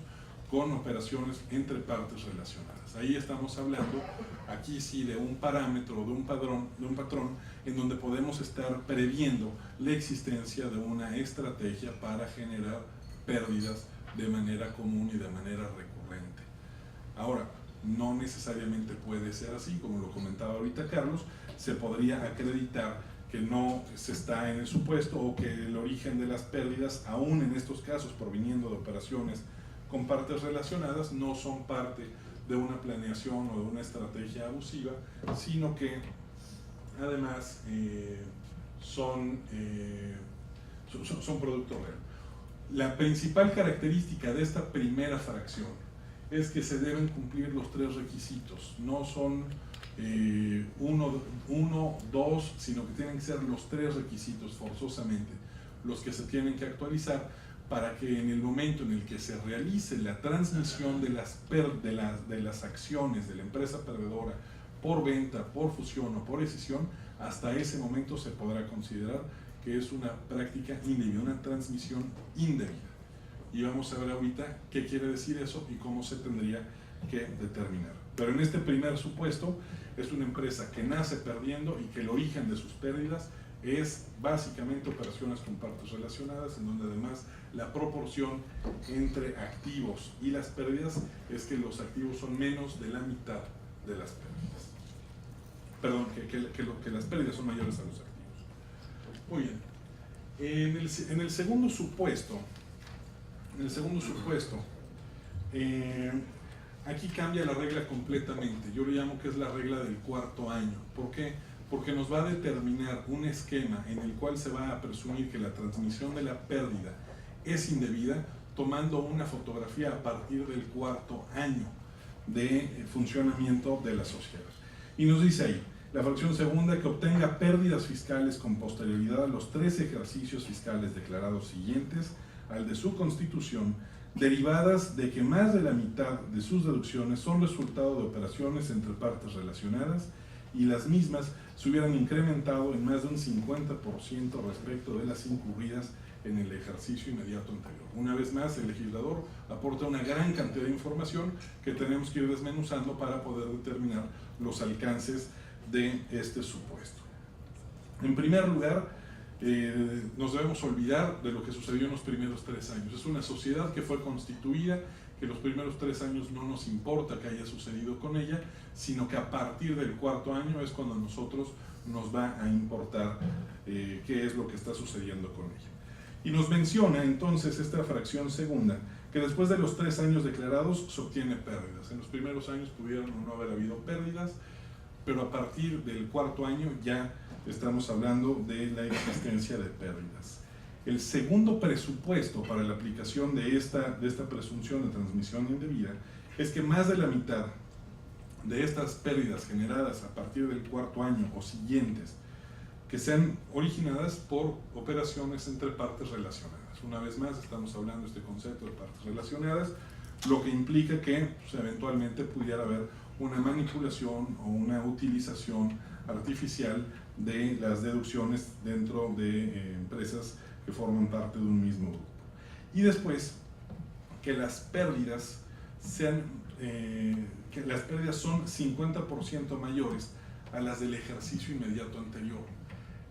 con operaciones entre partes relacionadas. Ahí estamos hablando, aquí sí, de un parámetro, de un patrón en donde podemos estar previendo la existencia de una estrategia para generar pérdidas de manera común y de manera recurrente. Ahora, no necesariamente puede ser así, como lo comentaba ahorita Carlos, se podría acreditar que no se está en el supuesto o que el origen de las pérdidas, aún en estos casos proviniendo de operaciones con partes relacionadas, no son parte de una planeación o de una estrategia abusiva, sino que además son producto real. La principal característica de esta primera fracción es que se deben cumplir los 3 requisitos, no son 1, 2, sino que tienen que ser los 3 requisitos forzosamente los que se tienen que actualizar para que en el momento en el que se realice la transmisión de las acciones de la empresa perdedora por venta, por fusión o por escisión, hasta ese momento se podrá considerar que es una práctica indebida, una transmisión indebida. Y vamos a ver ahorita qué quiere decir eso y cómo se tendría que determinar. Pero en este primer supuesto es una empresa que nace perdiendo y que el origen de sus pérdidas es básicamente operaciones con partes relacionadas, en donde además la proporción entre activos y las pérdidas es que los activos son menos de la mitad de las pérdidas. Perdón, que las pérdidas son mayores a los activos. Muy bien. En el segundo supuesto, aquí cambia la regla completamente. Yo le llamo que es la regla del 4º año. ¿Por qué? Porque nos va a determinar un esquema en el cual se va a presumir que la transmisión de la pérdida es indebida tomando una fotografía a partir del cuarto año de funcionamiento de la sociedad. Y nos dice ahí, la fracción segunda, que obtenga pérdidas fiscales con posterioridad a los 3 ejercicios fiscales declarados siguientes al de su constitución, derivadas de que más de la mitad de sus deducciones son resultado de operaciones entre partes relacionadas y las mismas se hubieran incrementado en más de un 50% respecto de las incurridas en el ejercicio inmediato anterior. Una vez más, el legislador aporta una gran cantidad de información que tenemos que ir desmenuzando para poder determinar los alcances de este supuesto. En primer lugar, nos debemos olvidar de lo que sucedió en los primeros 3 años. Es una sociedad que fue constituida, que los primeros 3 años no nos importa que haya sucedido con ella, sino que a partir del cuarto año es cuando a nosotros nos va a importar qué es lo que está sucediendo con ella. Y nos menciona entonces esta fracción segunda, que después de los 3 años declarados se obtiene pérdidas. En los primeros años pudieron o no haber habido pérdidas, pero a partir del cuarto año ya estamos hablando de la existencia de pérdidas. El segundo presupuesto para la aplicación de esta presunción de transmisión indebida es que más de la mitad de estas pérdidas generadas a partir del cuarto año o siguientes que sean originadas por operaciones entre partes relacionadas. Una vez más estamos hablando de este concepto de partes relacionadas, lo que implica que pues, eventualmente pudiera haber una manipulación o una utilización artificial de las deducciones dentro de empresas que forman parte de un mismo grupo. Y después, que las pérdidas son 50% mayores a las del ejercicio inmediato anterior.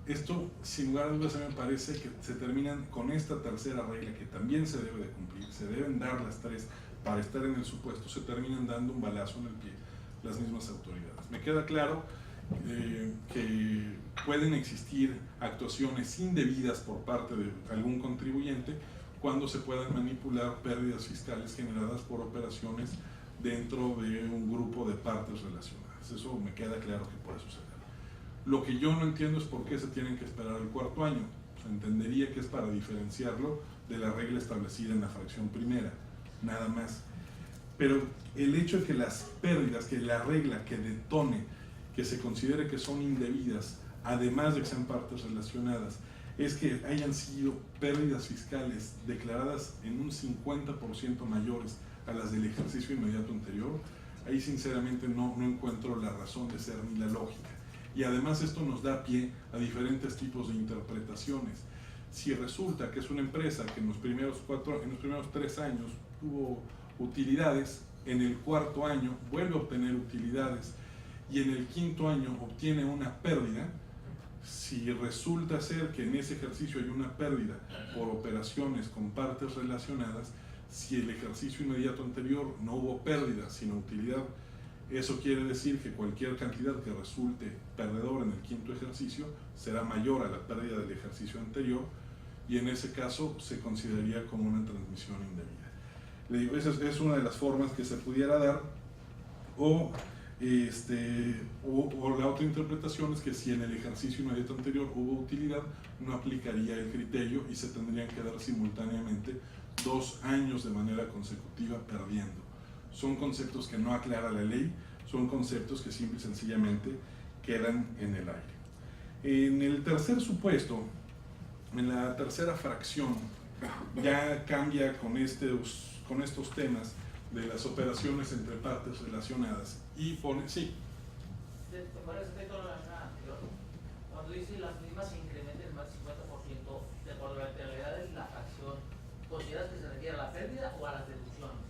Esto, sin lugar a dudas, a mí me parece que se terminan con esta tercera regla que también se debe de cumplir. Se deben dar las 3 para estar en el supuesto, se terminan dando un balazo en el pie las mismas autoridades. Me queda claro que pueden existir actuaciones indebidas por parte de algún contribuyente cuando se puedan manipular pérdidas fiscales generadas por operaciones dentro de un grupo de partes relacionadas. Eso me queda claro que puede suceder. Lo que yo no entiendo es por qué se tienen que esperar el cuarto año. Pues entendería que es para diferenciarlo de la regla establecida en la fracción primera, nada más. Pero el hecho de que las pérdidas, que la regla que detone, que se considere que son indebidas, además de que sean partes relacionadas, es que hayan sido pérdidas fiscales declaradas en un 50% mayores a las del ejercicio inmediato anterior, ahí sinceramente no encuentro la razón de ser ni la lógica. Y además esto nos da pie a diferentes tipos de interpretaciones. Si resulta que es una empresa que en los primeros 3 años tuvo utilidades, en el cuarto año vuelve a obtener utilidades y en el quinto año obtiene una pérdida, si resulta ser que en ese ejercicio hay una pérdida por operaciones con partes relacionadas, si el ejercicio inmediato anterior no hubo pérdida sino utilidad, eso quiere decir que cualquier cantidad que resulte perdedor en el quinto ejercicio será mayor a la pérdida del ejercicio anterior y en ese caso se consideraría como una transmisión indebida. Le digo, esa es una de las formas que se pudiera dar, o la otra interpretación es que si en el ejercicio inmediato anterior hubo utilidad, no aplicaría el criterio y se tendrían que dar simultáneamente 2 años de manera consecutiva perdiendo. Son conceptos que no aclara la ley, son conceptos que simple y sencillamente quedan en el aire. En el tercer supuesto, en la tercera fracción, ya cambia con estos temas de las operaciones entre partes relacionadas y pone, sí. Con respecto a la anterior, cuando dice las mismas se incrementen más del 50% de acuerdo a la integralidad de la fracción, ¿consideras que se refiere a la pérdida o a las deducciones?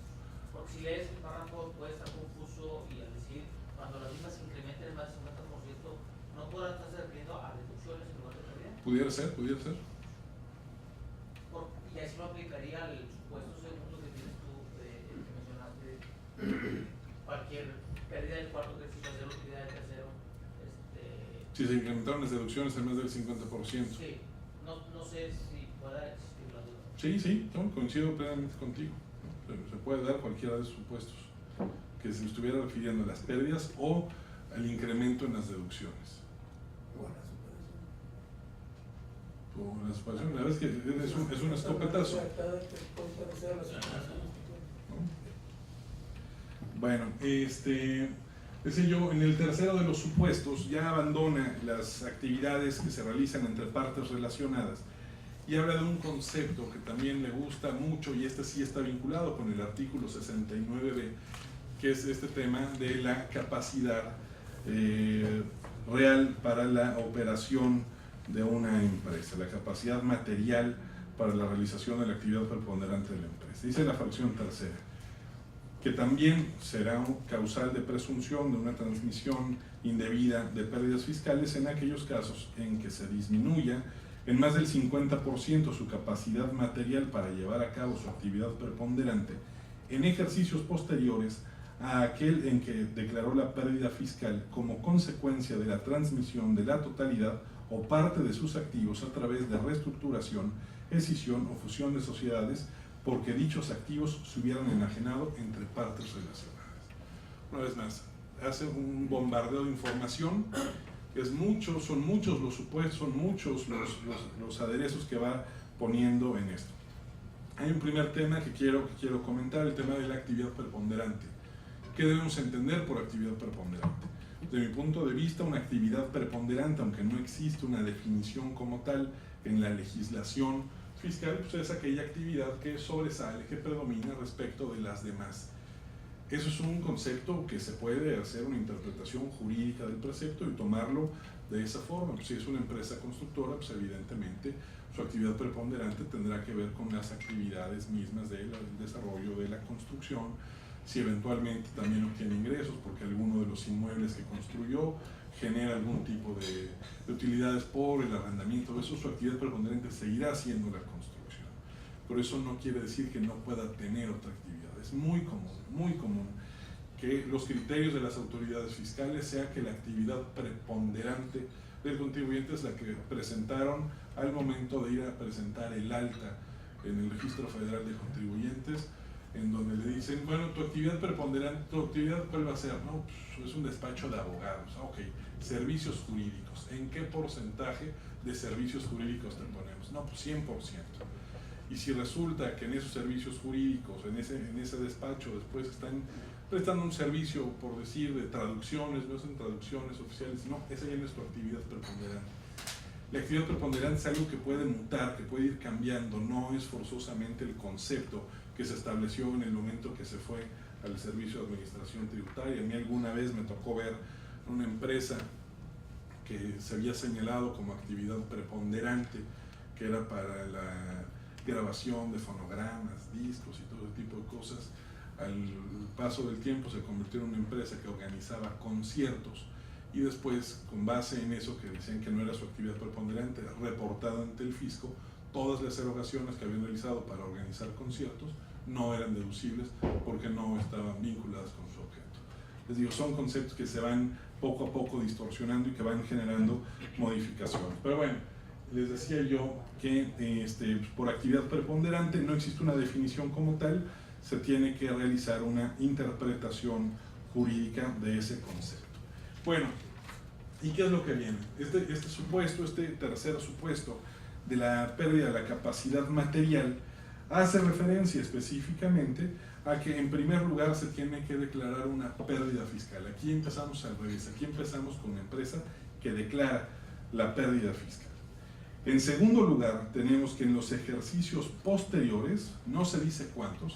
Porque si lees el párrafo puede estar confuso y al decir cuando las mismas se incrementen más del 50%, no podrán estarse refiriendo a deducciones en lugar de pérdida. Pudiera ser. Y así no aplicaría al supuesto segundo que tienes tú, que mencionaste, cualquier pérdida del cuarto ejercicio, hacer utilidad del tercero. Si se incrementaron las deducciones en más del 50%. Sí, no sé si pueda existir la duda. Sí, coincido plenamente contigo. Se puede dar cualquiera de esos supuestos, que se estuviera refiriendo a las pérdidas o al incremento en las deducciones. con la separación. La verdad es que es un escopetazo. Bueno, decía yo, en el tercero de los supuestos ya abandona las actividades que se realizan entre partes relacionadas y habla de un concepto que también le gusta mucho, y este sí está vinculado con el artículo 69b, que es este tema de la capacidad real para la operación de una empresa, la capacidad material para la realización de la actividad preponderante de la empresa. Dice la fracción tercera, que también será un causal de presunción de una transmisión indebida de pérdidas fiscales en aquellos casos en que se disminuya en más del 50% su capacidad material para llevar a cabo su actividad preponderante en ejercicios posteriores a aquel en que declaró la pérdida fiscal como consecuencia de la transmisión de la totalidad o parte de sus activos a través de reestructuración, escisión o fusión de sociedades, porque dichos activos se hubieran enajenado entre partes relacionadas. Una vez más, hace un bombardeo de información, son muchos los supuestos, son muchos los aderezos que va poniendo en esto. Hay un primer tema que quiero comentar, el tema de la actividad preponderante. ¿Qué debemos entender por actividad preponderante? Desde mi punto de vista, una actividad preponderante, aunque no existe una definición como tal en la legislación fiscal, pues es aquella actividad que sobresale, que predomina respecto de las demás. Eso es un concepto que se puede hacer una interpretación jurídica del precepto y tomarlo de esa forma. Pues si es una empresa constructora, pues evidentemente su actividad preponderante tendrá que ver con las actividades mismas del desarrollo de la construcción. Si eventualmente también obtiene ingresos porque alguno de los inmuebles que construyó genera algún tipo de utilidades por el arrendamiento de eso, su actividad preponderante seguirá siendo la construcción. Pero eso no quiere decir que no pueda tener otra actividad. Es muy común que los criterios de las autoridades fiscales sea que la actividad preponderante del contribuyente es la que presentaron al momento de ir a presentar el alta en el Registro Federal de Contribuyentes, en donde le dicen, bueno, tu actividad preponderante, ¿tu actividad cuál va a ser? No, pues es un despacho de abogados. Ok, servicios jurídicos. ¿En qué porcentaje de servicios jurídicos te ponemos? No, pues 100%. Y si resulta que en esos servicios jurídicos, en ese despacho, después están prestando un servicio, por decir, de traducciones, no son traducciones oficiales, no, esa ya no es tu actividad preponderante. La actividad preponderante es algo que puede mutar, que puede ir cambiando, no es forzosamente el concepto que se estableció en el momento que se fue al servicio de administración tributaria. A mí alguna vez me tocó ver una empresa que se había señalado como actividad preponderante, que era para la grabación de fonogramas, discos y todo ese tipo de cosas. Al paso del tiempo se convirtió en una empresa que organizaba conciertos y después, con base en eso que decían que no era su actividad preponderante, reportada ante el fisco, todas las erogaciones que habían realizado para organizar conciertos no eran deducibles porque no estaban vinculadas con su objeto. Les digo, son conceptos que se van poco a poco distorsionando y que van generando modificaciones. Pero bueno, les decía yo que por actividad preponderante no existe una definición como tal, se tiene que realizar una interpretación jurídica de ese concepto. Bueno, ¿y qué es lo que viene? Este supuesto, este tercer supuesto de la pérdida de la capacidad material hace referencia específicamente a que en primer lugar se tiene que declarar una pérdida fiscal. Aquí empezamos al revés, aquí empezamos con una empresa que declara la pérdida fiscal. En segundo lugar, tenemos que en los ejercicios posteriores, no se dice cuántos,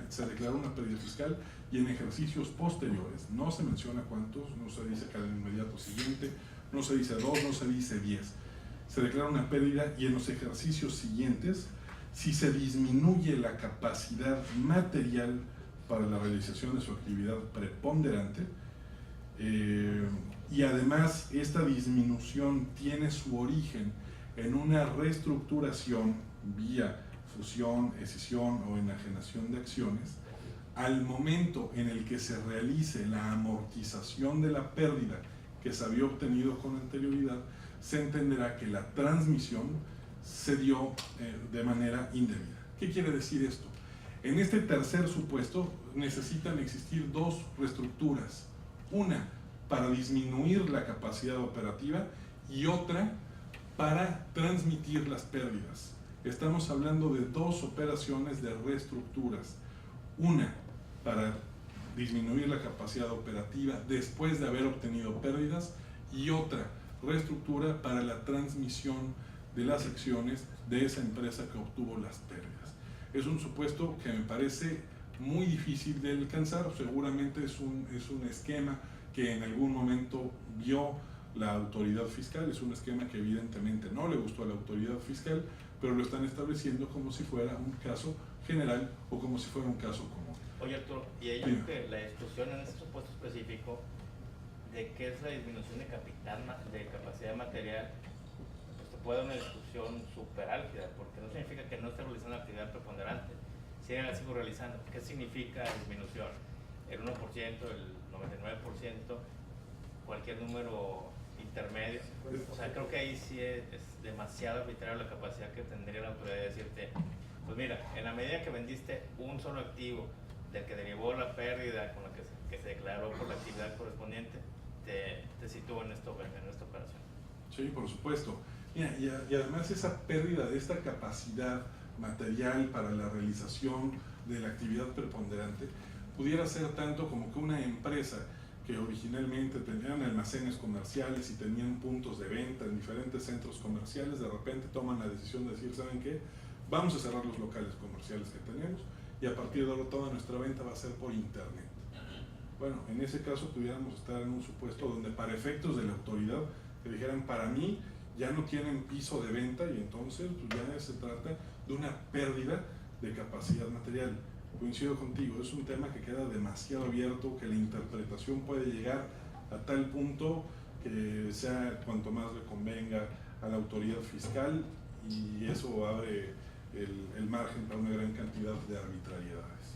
se declara una pérdida fiscal, y en ejercicios posteriores no se menciona cuántos, no se dice que al inmediato siguiente, no se dice 2, no se dice 10. Se declara una pérdida y en los ejercicios siguientes, si se disminuye la capacidad material para la realización de su actividad preponderante, y además esta disminución tiene su origen en una reestructuración vía fusión, escisión o enajenación de acciones, al momento en el que se realice la amortización de la pérdida que se había obtenido con anterioridad, se entenderá que la transmisión se dio de manera indebida. ¿Qué quiere decir esto? En este tercer supuesto necesitan existir dos reestructuras, una para disminuir la capacidad operativa y otra para transmitir las pérdidas. Estamos hablando de dos operaciones de reestructuras. Una, para disminuir la capacidad operativa después de haber obtenido pérdidas, y otra, reestructura para la transmisión de las acciones de esa empresa que obtuvo las pérdidas. Es un supuesto que me parece muy difícil de alcanzar. Seguramente es un esquema que en algún momento vio la autoridad fiscal, es un esquema que evidentemente no le gustó a la autoridad fiscal, pero lo están estableciendo como si fuera un caso general o como si fuera un caso común. Oye, Arturo, y ahí Dime. que la discusión en ese supuesto específico de qué es la disminución de capital, de capacidad material, pues te puede dar una discusión súper álgida, porque no significa que no esté realizando actividad preponderante, si la sigo realizando. ¿Qué significa disminución? ¿El 1%, el 99%, cualquier número intermedio? O sea, creo que ahí sí es demasiado arbitraria la capacidad que tendría la autoridad de decirte, pues mira, en la medida que vendiste un solo activo del que derivó la pérdida con la que se declaró por la actividad correspondiente, te sitúo en esta operación. Sí, por supuesto. Mira, y además esa pérdida de esta capacidad material para la realización de la actividad preponderante pudiera ser tanto como que una empresa que originalmente tenían almacenes comerciales y tenían puntos de venta en diferentes centros comerciales, de repente toman la decisión de decir, ¿saben qué? Vamos a cerrar los locales comerciales que tenemos y a partir de ahora toda nuestra venta va a ser por internet. Bueno, en ese caso pudiéramos estar en un supuesto donde para efectos de la autoridad que dijeran, para mí ya no tienen piso de venta y entonces pues ya se trata de una pérdida de capacidad material. Coincido contigo, es un tema que queda demasiado abierto, que la interpretación puede llegar a tal punto que sea cuanto más le convenga a la autoridad fiscal, y eso abre el margen para una gran cantidad de arbitrariedades.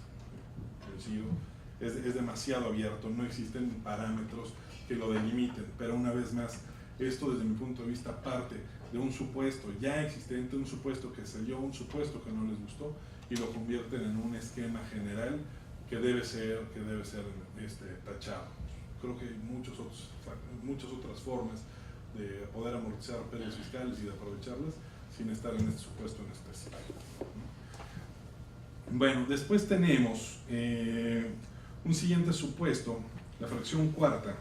Coincido, es demasiado abierto, no existen parámetros que lo delimiten, pero una vez más, esto desde mi punto de vista parte de un supuesto ya existente, un supuesto que se dio, un supuesto que no les gustó, y lo convierten en un esquema general que debe ser tachado. Creo que hay muchas otras formas de poder amortizar pérdidas fiscales y de aprovecharlas sin estar en este supuesto en específico. Bueno, después tenemos un siguiente supuesto, la fracción cuarta.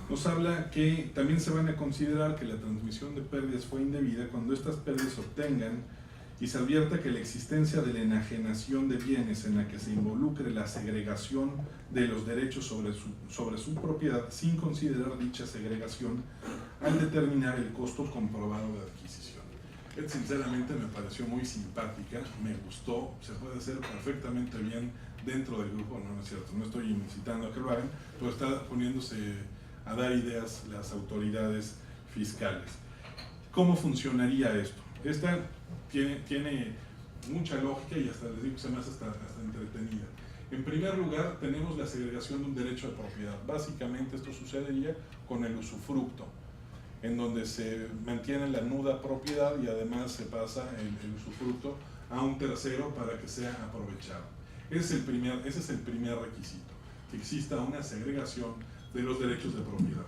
Nos habla que también se van a considerar que la transmisión de pérdidas fue indebida cuando estas pérdidas se obtengan y se advierta que la existencia de la enajenación de bienes en la que se involucre la segregación de los derechos sobre su propiedad sin considerar dicha segregación al determinar el costo comprobado de adquisición. Sinceramente me pareció muy simpática, me gustó, se puede hacer perfectamente bien dentro del grupo, no es cierto, no estoy incitando a que lo hagan, pero está poniéndose a dar ideas las autoridades fiscales. ¿Cómo funcionaría esto? Esta tiene mucha lógica y hasta les digo que se me hace hasta entretenida. En primer lugar, tenemos la segregación de un derecho de propiedad. Básicamente esto sucedería con el usufructo, en donde se mantiene la nuda propiedad y además se pasa el usufructo a un tercero para que sea aprovechado. Ese es el primer requisito, que exista una segregación de los derechos de propiedad.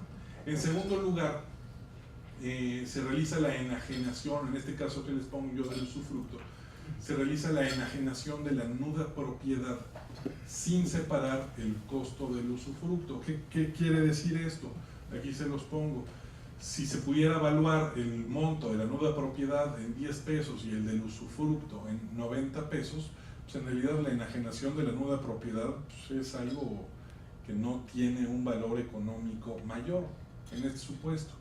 En segundo lugar, se realiza la enajenación, en este caso que les pongo yo del usufructo, se realiza la enajenación de la nuda propiedad sin separar el costo del usufructo. ¿Qué quiere decir esto? Aquí se los pongo. Si se pudiera evaluar el monto de la nuda propiedad en 10 pesos y el del usufructo en 90 pesos, pues en realidad la enajenación de la nuda propiedad pues es algo que no tiene un valor económico mayor en este supuesto.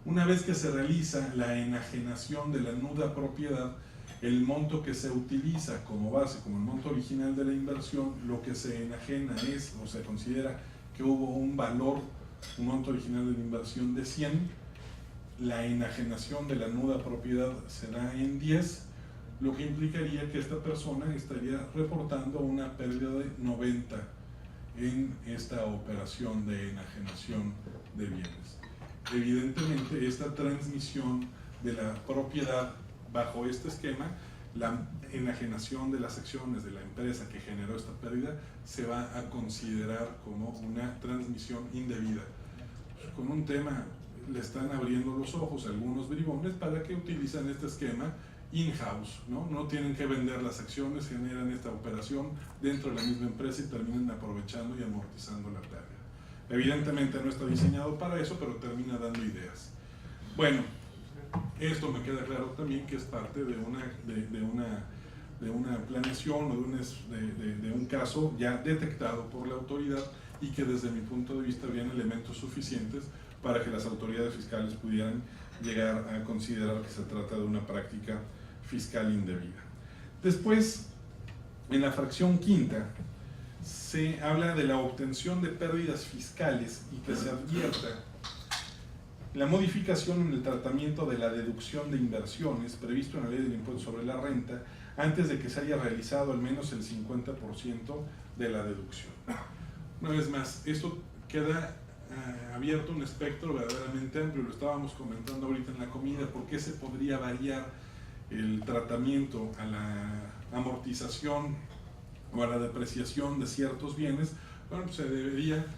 Una vez que se realiza la enajenación de la nuda propiedad, el monto que se utiliza como base, como el monto original de la inversión, lo que se enajena es, o se considera que hubo un valor, un monto original de la inversión de 100, la enajenación de la nuda propiedad se da en 10, lo que implicaría que esta persona estaría reportando una pérdida de 90 en esta operación de enajenación de bienes. Evidentemente, esta transmisión de la propiedad bajo este esquema, la enajenación de las acciones de la empresa que generó esta pérdida, se va a considerar como una transmisión indebida. Con un tema le están abriendo los ojos a algunos bribones para que utilizan este esquema in-house, ¿no? No tienen que vender las acciones, generan esta operación dentro de la misma empresa y terminan aprovechando y amortizando la pérdida. Evidentemente no está diseñado para eso, pero termina dando ideas. Bueno, esto me queda claro también que es parte de una planeación o de un caso ya detectado por la autoridad y que desde mi punto de vista habían elementos suficientes para que las autoridades fiscales pudieran llegar a considerar que se trata de una práctica fiscal indebida. Después, en la fracción quinta, se habla de la obtención de pérdidas fiscales y que se advierta la modificación en el tratamiento de la deducción de inversiones previsto en la ley del impuesto sobre la renta antes de que se haya realizado al menos el 50% de la deducción. Una vez más, esto queda abierto un espectro verdaderamente amplio, lo estábamos comentando ahorita en la comida, por qué se podría variar el tratamiento a la amortización o a la depreciación de ciertos bienes. Bueno, pues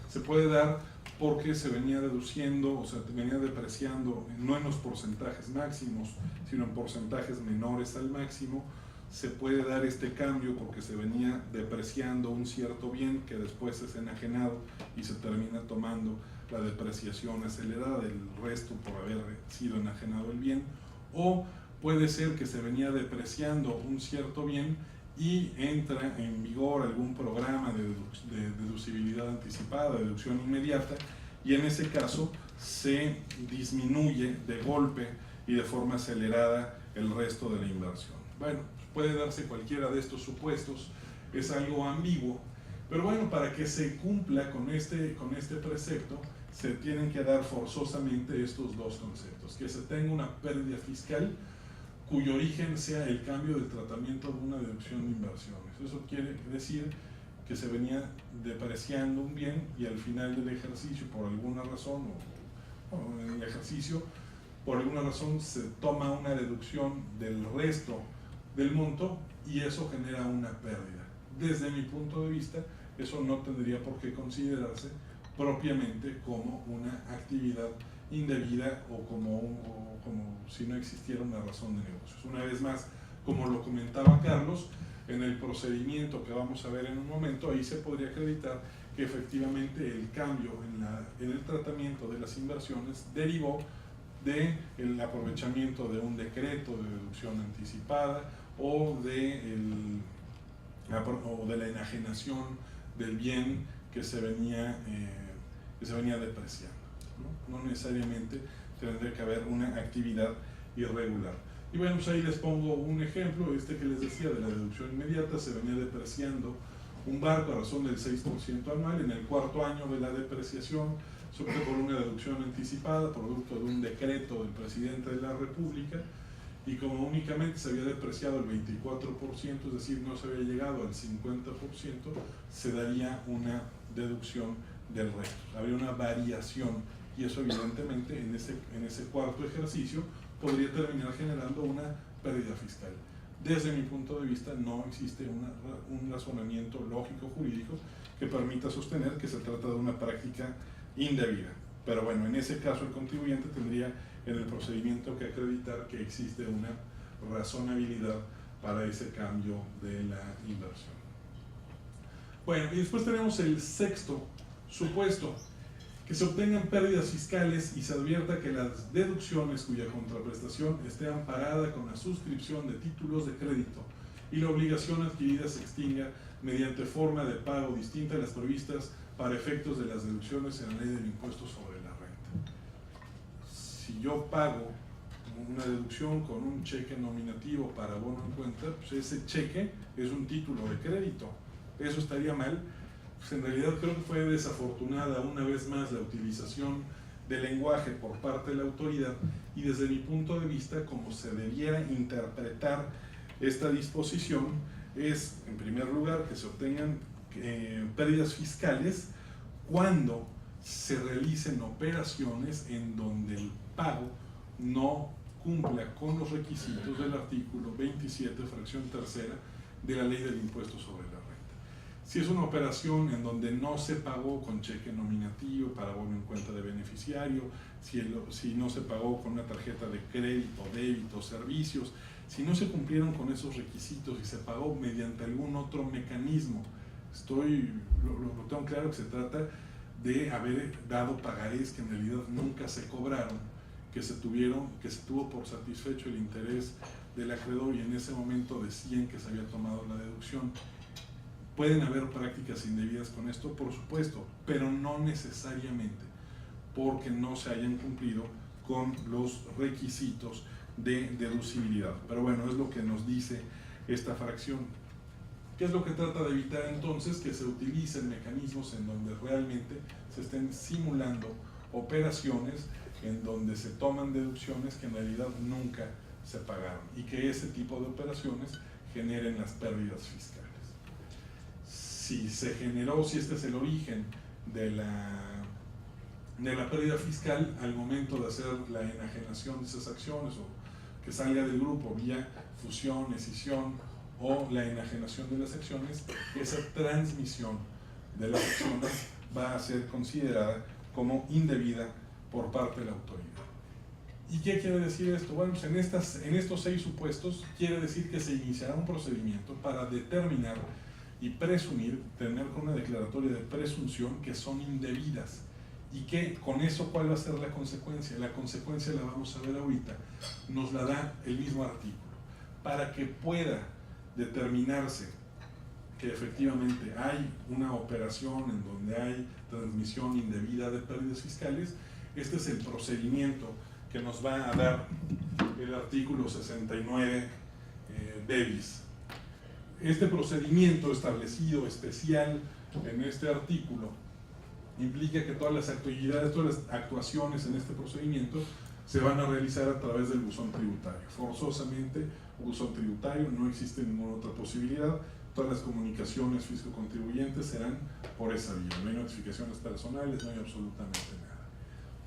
se puede dar porque se venía deduciendo, o sea, venía depreciando no en los porcentajes máximos, sino en porcentajes menores al máximo. Se puede dar este cambio porque se venía depreciando un cierto bien que después es enajenado y se termina tomando la depreciación acelerada del resto por haber sido enajenado el bien, o puede ser que se venía depreciando un cierto bien y entra en vigor algún programa de deducibilidad anticipada, de deducción inmediata, y en ese caso se disminuye de golpe y de forma acelerada el resto de la inversión. Bueno, puede darse cualquiera de estos supuestos, es algo ambiguo, pero bueno, para que se cumpla con este precepto, se tienen que dar forzosamente estos dos conceptos: que se tenga una pérdida fiscal cuyo origen sea el cambio del tratamiento de una deducción de inversiones. Eso quiere decir que se venía depreciando un bien y al final del ejercicio, por alguna razón, o en el ejercicio, por alguna razón se toma una deducción del resto del monto y eso genera una pérdida. Desde mi punto de vista, eso no tendría por qué considerarse propiamente como una actividad indebida o como si no existiera una razón de negocios. Una vez más, como lo comentaba Carlos, en el procedimiento que vamos a ver en un momento, ahí se podría acreditar que efectivamente el cambio en el tratamiento de las inversiones derivó del aprovechamiento de un decreto de deducción anticipada o de la enajenación del bien que se venía depreciando. No necesariamente tendría que haber una actividad irregular. Y bueno, pues ahí les pongo un ejemplo, que les decía de la deducción inmediata. Se venía depreciando un barco a razón del 6% anual. En el cuarto año de la depreciación se optó por una deducción anticipada, producto de un decreto del presidente de la República, y como únicamente se había depreciado el 24%, es decir, no se había llegado al 50%, se daría una deducción del resto. Habría una variación y eso evidentemente en ese cuarto ejercicio podría terminar generando una pérdida fiscal. Desde mi punto de vista no existe un razonamiento lógico jurídico que permita sostener que se trata de una práctica indebida. Pero bueno, en ese caso el contribuyente tendría en el procedimiento que acreditar que existe una razonabilidad para ese cambio de la inversión. Bueno, y después tenemos el sexto supuesto: que se obtengan pérdidas fiscales y se advierta que las deducciones cuya contraprestación esté amparada con la suscripción de títulos de crédito y la obligación adquirida se extinga mediante forma de pago distinta a las previstas para efectos de las deducciones en la ley del impuesto sobre la renta. Si yo pago una deducción con un cheque nominativo para bono en cuenta, pues ese cheque es un título de crédito. Eso estaría mal. Pues en realidad creo que fue desafortunada una vez más la utilización del lenguaje por parte de la autoridad, y desde mi punto de vista, como se debiera interpretar esta disposición, es en primer lugar que se obtengan pérdidas fiscales cuando se realicen operaciones en donde el pago no cumpla con los requisitos del artículo 27, fracción tercera de la ley del impuesto sobre la renta. Si es una operación en donde no se pagó con cheque nominativo para abono en cuenta de beneficiario, si no se pagó con una tarjeta de crédito, débito, servicios, si no se cumplieron con esos requisitos y se pagó mediante algún otro mecanismo, lo tengo claro que se trata de haber dado pagarés que en realidad nunca se cobraron, que se tuvo por satisfecho el interés del acreedor y en ese momento decían que se había tomado la deducción. Pueden haber prácticas indebidas con esto, por supuesto, pero no necesariamente porque no se hayan cumplido con los requisitos de deducibilidad. Pero bueno, es lo que nos dice esta fracción. ¿Qué es lo que trata de evitar entonces? Que se utilicen mecanismos en donde realmente se estén simulando operaciones en donde se toman deducciones que en realidad nunca se pagaron y que ese tipo de operaciones generen las pérdidas fiscales. Si este es el origen de la pérdida fiscal al momento de hacer la enajenación de esas acciones o que salga del grupo vía fusión, escisión o la enajenación de las acciones, esa transmisión de las acciones va a ser considerada como indebida por parte de la autoridad. ¿Y qué quiere decir esto? Bueno, pues en estos 6 supuestos quiere decir que se iniciará un procedimiento para determinar y presumir, tener con una declaratoria de presunción que son indebidas. Y que con eso, ¿cuál va a ser la consecuencia? La consecuencia la vamos a ver ahorita, nos la da el mismo artículo. Para que pueda determinarse que efectivamente hay una operación en donde hay transmisión indebida de pérdidas fiscales, este es el procedimiento que nos va a dar el artículo 69 bis. Este procedimiento establecido especial en este artículo implica que todas las actividades, todas las actuaciones en este procedimiento se van a realizar a través del buzón tributario. Forzosamente, buzón tributario, no existe ninguna otra posibilidad. Todas las comunicaciones fisco-contribuyentes serán por esa vía. No hay notificaciones personales, no hay absolutamente nada.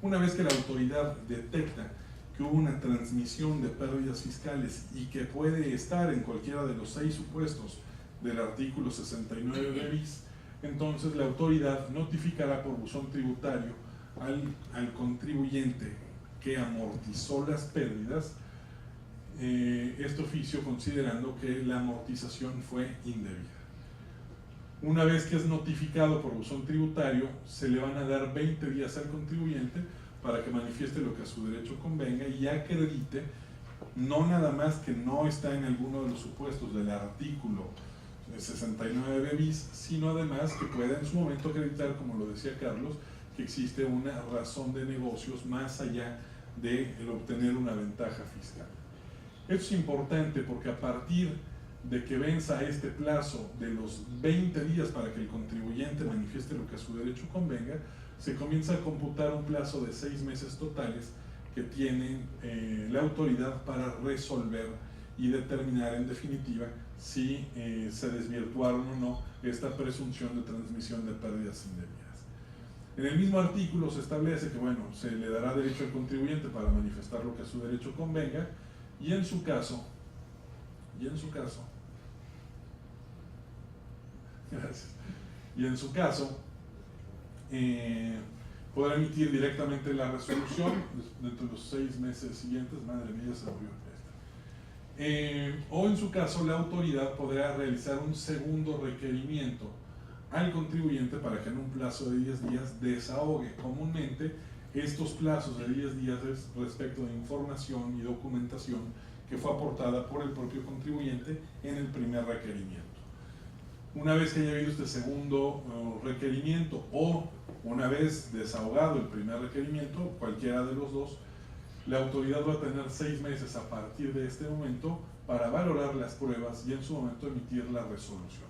Una vez que la autoridad detecta que hubo una transmisión de pérdidas fiscales y que puede estar en cualquiera de los 6 supuestos del artículo 69 de bis, entonces la autoridad notificará por buzón tributario al contribuyente que amortizó las pérdidas este oficio, considerando que la amortización fue indebida. Una vez que es notificado por buzón tributario, se le van a dar 20 días al contribuyente para que manifieste lo que a su derecho convenga y acredite, no nada más que no está en alguno de los supuestos del artículo 69 bis, sino además que pueda en su momento acreditar, como lo decía Carlos, que existe una razón de negocios más allá de el obtener una ventaja fiscal. Esto es importante porque a partir de que venza este plazo de los 20 días para que el contribuyente manifieste lo que a su derecho convenga, se comienza a computar un plazo de 6 meses totales que tiene la autoridad para resolver y determinar en definitiva si se desvirtuaron o no esta presunción de transmisión de pérdidas indebidas. En el mismo artículo se establece que bueno, se le dará derecho al contribuyente para manifestar lo que a su derecho convenga y en su caso podrá emitir directamente la resolución dentro de los 6 meses siguientes. Madre mía, se abrió esta. O en su caso la autoridad podrá realizar un segundo requerimiento al contribuyente para que en un plazo de 10 días desahogue. Comúnmente estos plazos de 10 días es respecto de información y documentación que fue aportada por el propio contribuyente en el primer requerimiento. Una vez que haya habido este segundo requerimiento o una vez desahogado el primer requerimiento, cualquiera de los dos, la autoridad va a tener 6 meses a partir de este momento para valorar las pruebas y en su momento emitir la resolución.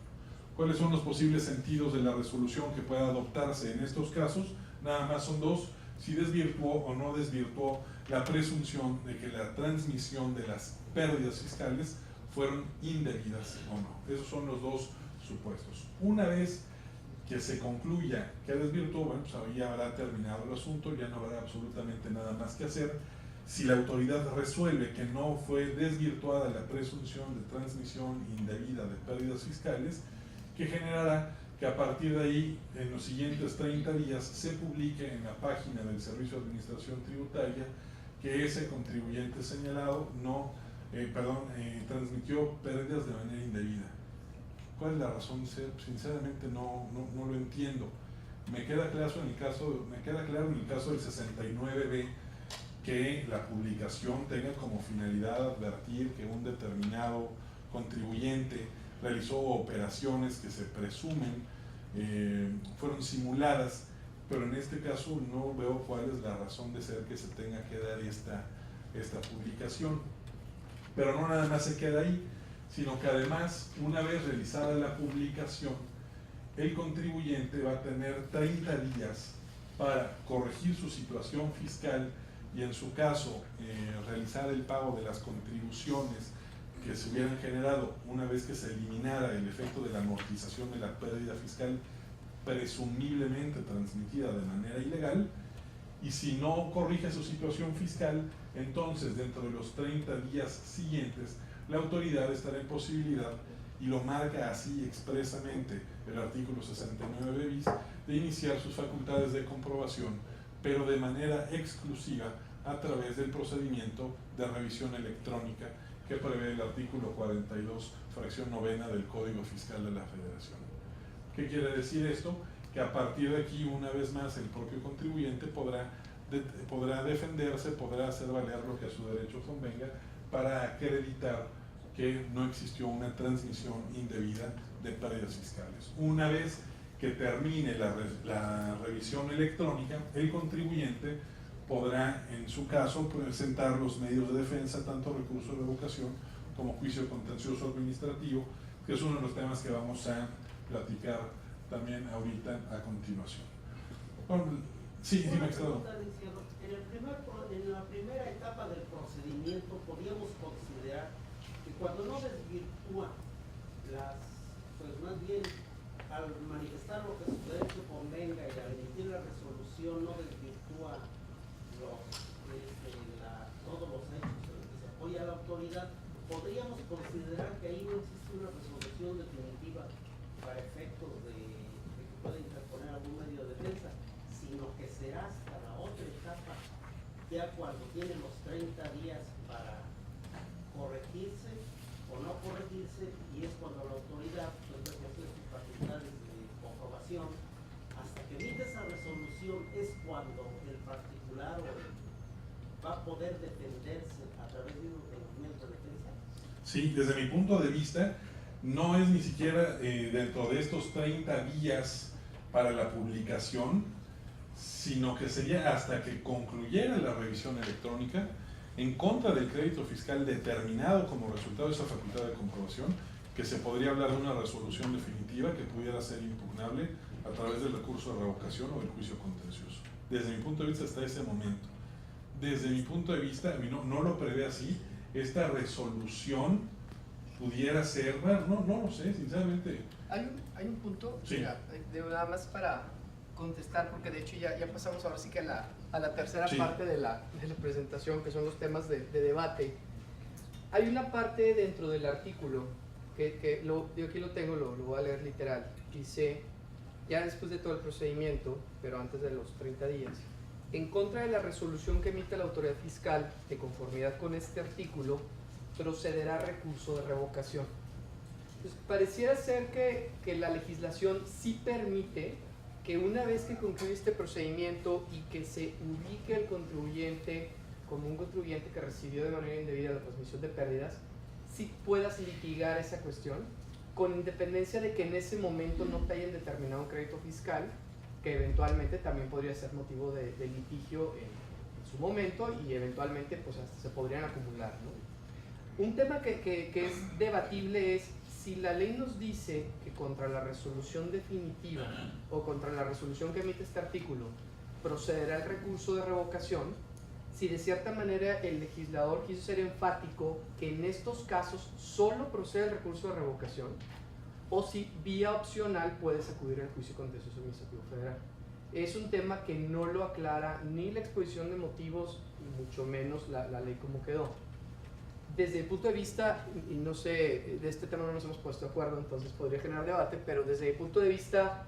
¿Cuáles son los posibles sentidos de la resolución que pueda adoptarse en estos casos? Nada más son 2, si desvirtuó o no desvirtuó la presunción de que la transmisión de las pérdidas fiscales fueron indebidas o no. Esos son los 2 supuestos. Una vez que se concluya que desvirtuó, bueno, pues ahí habrá terminado el asunto, ya no habrá absolutamente nada más que hacer. Si la autoridad resuelve que no fue desvirtuada la presunción de transmisión indebida de pérdidas fiscales, que generará que a partir de ahí, en los siguientes 30 días, se publique en la página del Servicio de Administración Tributaria que ese contribuyente señalado transmitió pérdidas de manera indebida. ¿Cuál es la razón de ser? Sinceramente no lo entiendo. Me queda claro en el caso del 69B que la publicación tenga como finalidad advertir que un determinado contribuyente realizó operaciones que se presumen fueron simuladas, pero en este caso no veo cuál es la razón de ser que se tenga que dar esta publicación. Pero no nada más se queda ahí, sino que además, una vez realizada la publicación, el contribuyente va a tener 30 días para corregir su situación fiscal y, en su caso, realizar el pago de las contribuciones que se hubieran generado una vez que se eliminara el efecto de la amortización de la pérdida fiscal presumiblemente transmitida de manera ilegal. Y si no corrige su situación fiscal, entonces dentro de los 30 días siguientes la autoridad estará en posibilidad, y lo marca así expresamente el artículo 69 bis, de iniciar sus facultades de comprobación, pero de manera exclusiva a través del procedimiento de revisión electrónica que prevé el artículo 42, fracción novena del Código Fiscal de la Federación. ¿Qué quiere decir esto? Que a partir de aquí, una vez más, el propio contribuyente podrá defenderse, podrá hacer valer lo que a su derecho convenga para acreditar que no existió una transmisión indebida de pérdidas fiscales. Una vez que termine la revisión electrónica, el contribuyente podrá, en su caso, presentar los medios de defensa, tanto recurso de revocación como juicio contencioso administrativo, que es uno de los temas que vamos a platicar también ahorita a continuación. Bueno, sí, dime, Estado. En la primera etapa del procedimiento podíamos considerar que cuando no desvirtúa pues más bien al manifestar lo que su derecho convenga y al emitir la resolución no desvirtúa todos los hechos en los que se apoya a la autoridad, podríamos considerar que ahí no existe una resolución definitiva para efectos de que pueda interponer algún medio de defensa, sino que será hasta la otra etapa, ya cuando tiene los 30 días para corregirse o no corregirse, y es cuando la autoridad pues ejerce sus facultades de comprobación. Hasta que emite esa resolución es cuando el particular va a poder defenderse a través de unos requerimientos de defensa. Sí, desde mi punto de vista, no es ni siquiera dentro de estos 30 días para la publicación, sino que sería hasta que concluyera la revisión electrónica en contra del crédito fiscal determinado como resultado de esa facultad de comprobación, que se podría hablar de una resolución definitiva que pudiera ser impugnable a través del recurso de revocación o del juicio contencioso. Desde mi punto de vista, hasta ese momento. Desde mi punto de vista, no lo prevé así. Esta resolución pudiera ser, bueno, no lo sé, sinceramente. Hay un punto, sí. Mira, nada más para contestar, porque de hecho ya pasamos ahora sí que a la tercera sí. parte de la presentación, que son los temas de debate. Hay una parte dentro del artículo, que yo aquí lo tengo, lo voy a leer literal. Dice, ya después de todo el procedimiento, pero antes de los 30 días, en contra de la resolución que emite la autoridad fiscal, de conformidad con este artículo, procederá recurso de revocación. Pues pareciera ser que la legislación sí permite que una vez que concluye este procedimiento y que se ubique el contribuyente como un contribuyente que recibió de manera indebida la transmisión de pérdidas, sí puedas litigar esa cuestión, con independencia de que en ese momento no te hayan determinado un crédito fiscal, que eventualmente también podría ser motivo de litigio en su momento, y eventualmente pues hasta se podrían acumular, ¿no? Un tema que es debatible es si la ley nos dice que contra la resolución definitiva o contra la resolución que emite este artículo procederá el recurso de revocación, si de cierta manera el legislador quiso ser enfático que en estos casos solo procede el recurso de revocación, o si vía opcional puedes acudir al juicio contencioso administrativo federal. Es un tema que no lo aclara ni la exposición de motivos, ni mucho menos la ley como quedó. desde el punto de vista, y no sé, de este tema no nos hemos puesto de acuerdo, entonces podría generar debate, pero desde el punto de vista,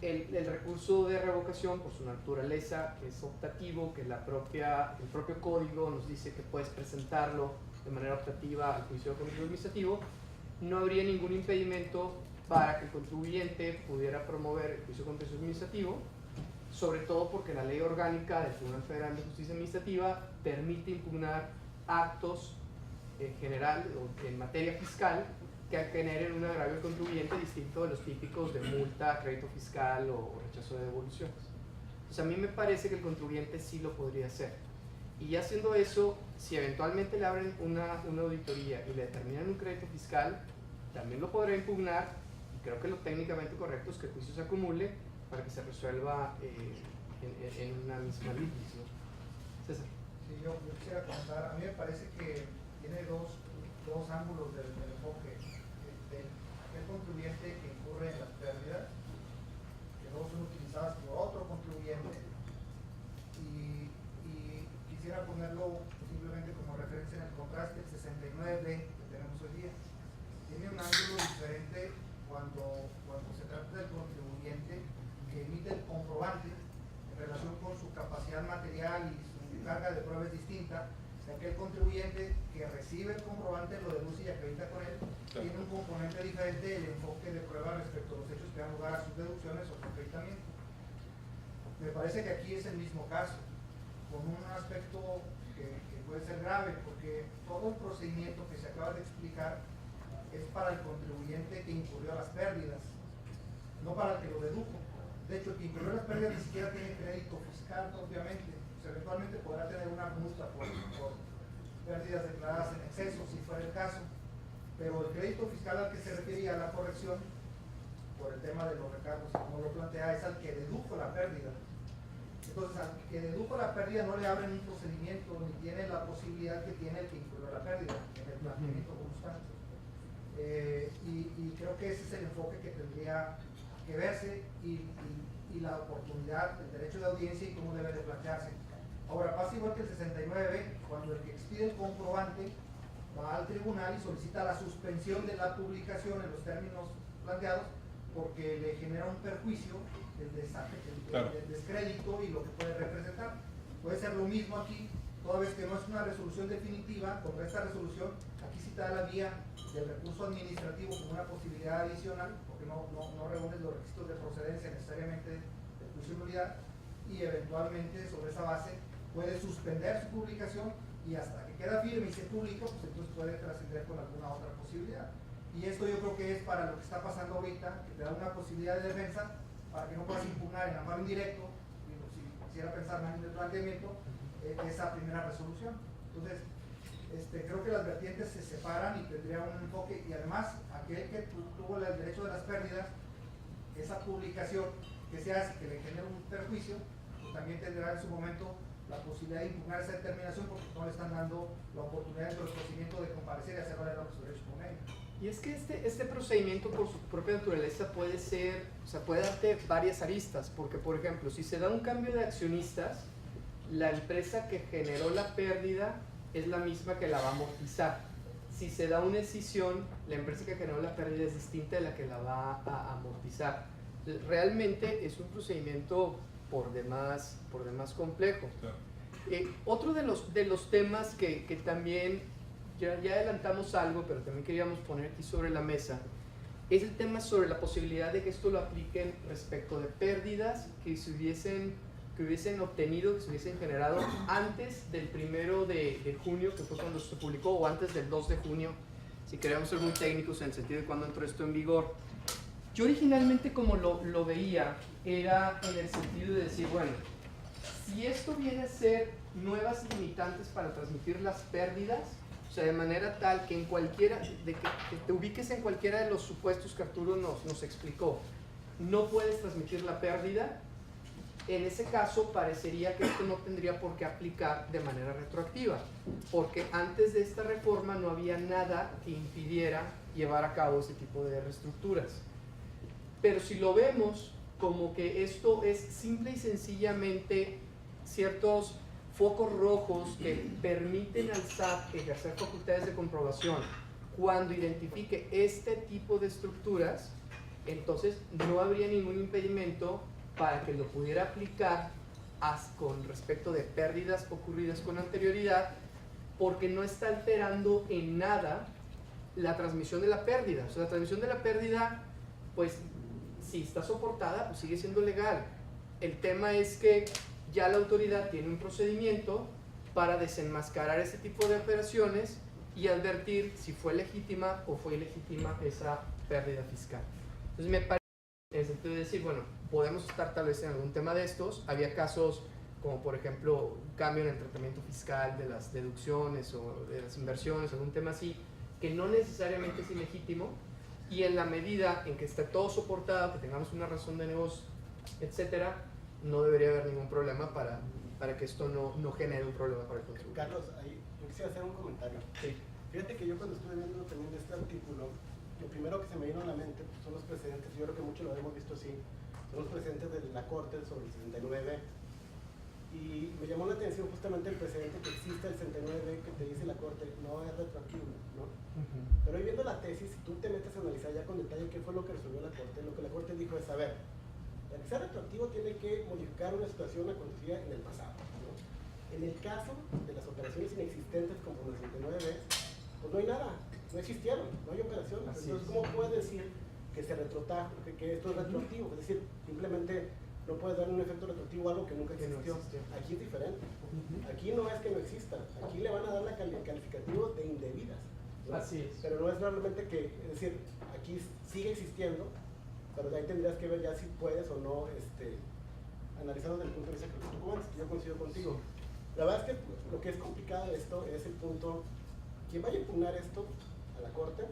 el recurso de revocación, por su naturaleza, que es optativo, que el propio código nos dice que puedes presentarlo de manera optativa al juicio de contencioso administrativo, no habría ningún impedimento para que el contribuyente pudiera promover el juicio contencioso administrativo, sobre todo porque la ley orgánica del Tribunal Federal de Justicia Administrativa permite impugnar actos en general o en materia fiscal que generen un agravio al contribuyente distinto de los típicos de multa, crédito fiscal o rechazo de devoluciones. Entonces a mí me parece que el contribuyente sí lo podría hacer. Y ya haciendo eso, si eventualmente le abren una auditoría y le determinan un crédito fiscal, también lo podrá impugnar, y creo que lo técnicamente correcto es que el juicio se acumule para que se resuelva en una misma litis, ¿no? César. Sí, yo quisiera comentar, a mí me parece que tiene dos ángulos del enfoque. Aquel contribuyente que incurre en las pérdidas, que luego son utilizadas por otro contribuyente, y quisiera ponerlo simplemente como referencia en el contraste, el 69B que tenemos hoy día. Tiene un ángulo diferente cuando se trata del contribuyente que emite el comprobante en relación con su capacidad material y su carga de prueba es distinta de aquel contribuyente que recibe el comprobante, lo deduce y acredita con él, tiene un componente diferente, el enfoque de prueba respecto a los hechos que dan lugar a sus deducciones o su acreditamiento. Me parece que aquí es el mismo caso, con un aspecto que puede ser grave, porque todo el procedimiento que se acaba de explicar es para el contribuyente que incurrió a las pérdidas, no para el que lo dedujo. De hecho, el que incurrió a las pérdidas ni siquiera tiene crédito fiscal propiamente. O sea, eventualmente podrá tener una multa por pérdidas declaradas en exceso, si fuera el caso. Pero el crédito fiscal al que se refería a la corrección, por el tema de los recargos, como lo plantea, es al que dedujo la pérdida. Entonces, al que dedujo la pérdida no le abren un procedimiento ni tiene la posibilidad que tiene el que incurrió la pérdida en el planteamiento constante. Y creo que ese es el enfoque que tendría que verse y la oportunidad, el derecho de audiencia y cómo debe de plantearse. Ahora, pasa igual que el 69, cuando el que expide el comprobante va al tribunal y solicita la suspensión de la publicación en los términos planteados porque le genera un perjuicio, el descrédito y lo que puede representar. Puede ser lo mismo aquí, toda vez que no es una resolución definitiva. Contra esta resolución, aquí sí te da la vía del recurso administrativo como una posibilidad adicional, porque no reúnes los requisitos de procedencia necesariamente de juicio de nulidad, y eventualmente sobre esa base puede suspender su publicación y hasta que queda firme y se publica, pues entonces puede trascender con alguna otra posibilidad. Y esto yo creo que es para lo que está pasando ahorita, que te da una posibilidad de defensa para que no puedas impugnar en amparo indirecto, si quisiera pensar más en el planteamiento, esa primera resolución. Entonces, creo que las vertientes se separan y tendría un enfoque, y además aquel que tuvo el derecho de las pérdidas, esa publicación que se hace que le genere un perjuicio, pues también tendrá en su momento la posibilidad de impugnar esa determinación porque no le están dando la oportunidad dentro del procedimiento de comparecer y hacer valer los derechos con ellos. Y es que este procedimiento por su propia naturaleza puede ser, o sea, puede darte varias aristas, porque por ejemplo, si se da un cambio de accionistas, la empresa que generó la pérdida es la misma que la va a amortizar. Si se da una escisión, la empresa que generó la pérdida es distinta de la que la va a amortizar. Realmente es un procedimiento por demás complejo. Claro. Otro de los temas que también ya adelantamos algo, pero también queríamos poner aquí sobre la mesa, es el tema sobre la posibilidad de que esto lo apliquen respecto de pérdidas que hubiesen obtenido, que se hubiesen generado antes del 1 de junio, que fue cuando se publicó, o antes del 2 de junio, si queremos ser muy técnicos en el sentido de cuándo entró esto en vigor. Yo originalmente como lo veía, era en el sentido de decir, bueno, si esto viene a ser nuevas limitantes para transmitir las pérdidas, o sea, de manera tal que en cualquiera, que te ubiques en cualquiera de los supuestos que Arturo nos explicó, no puedes transmitir la pérdida. En ese caso parecería que esto no tendría por qué aplicar de manera retroactiva, porque antes de esta reforma no había nada que impidiera llevar a cabo ese tipo de reestructuras. Pero si lo vemos como que esto es simple y sencillamente ciertos focos rojos que permiten al SAT ejercer facultades de comprobación cuando identifique este tipo de estructuras, entonces no habría ningún impedimento para que lo pudiera aplicar con respecto de pérdidas ocurridas con anterioridad, porque no está alterando en nada la transmisión de la pérdida. O sea, la transmisión de la pérdida, pues, si está soportada, pues sigue siendo legal. El tema es que ya la autoridad tiene un procedimiento para desenmascarar ese tipo de operaciones y advertir si fue legítima o fue ilegítima esa pérdida fiscal. Entonces me parece, en el sentido de decir, bueno, podemos estar tal vez en algún tema de estos. Había casos como por ejemplo un cambio en el tratamiento fiscal de las deducciones o de las inversiones, algún tema así, que no necesariamente es ilegítimo, y en la medida en que esté todo soportado, que tengamos una razón de negocio, etcétera, no debería haber ningún problema para que esto no genere un problema para el consumidor. Carlos, ahí yo quisiera hacer un comentario. Sí. Fíjate que yo cuando estuve viendo también de este artículo, lo primero que se me vino a la mente pues, son los precedentes, yo creo que muchos lo hemos visto así, son los precedentes de la Corte sobre el 69. Y me llamó la atención justamente el precedente que existe el 69 que te dice la Corte, no es retroactivo, ¿no? Pero ahí viendo la tesis, si tú te metes a analizar ya con detalle qué fue lo que resolvió la Corte, lo que la Corte dijo es, a ver, para que sea retroactivo tiene que modificar una situación acontecida en el pasado, ¿no? En el caso de las operaciones inexistentes como el 69, pues no hay nada, no existieron, no hay operaciones. Entonces, ¿cómo puedes decir que se retrotrajo, que esto es retroactivo? Es decir, simplemente no puedes dar un efecto retroactivo a algo que nunca existió. Aquí es diferente. Aquí no es que no exista, aquí le van a dar la calificativo de indebidas, ¿no? Así es. Pero no es realmente que, es decir, aquí sigue existiendo, pero de ahí tendrías que ver ya si puedes o no analizarlo desde el punto de vista que tú comentas, que yo coincido contigo. La verdad es que lo que es complicado de esto es el punto, quien vaya a impugnar esto a la Corte,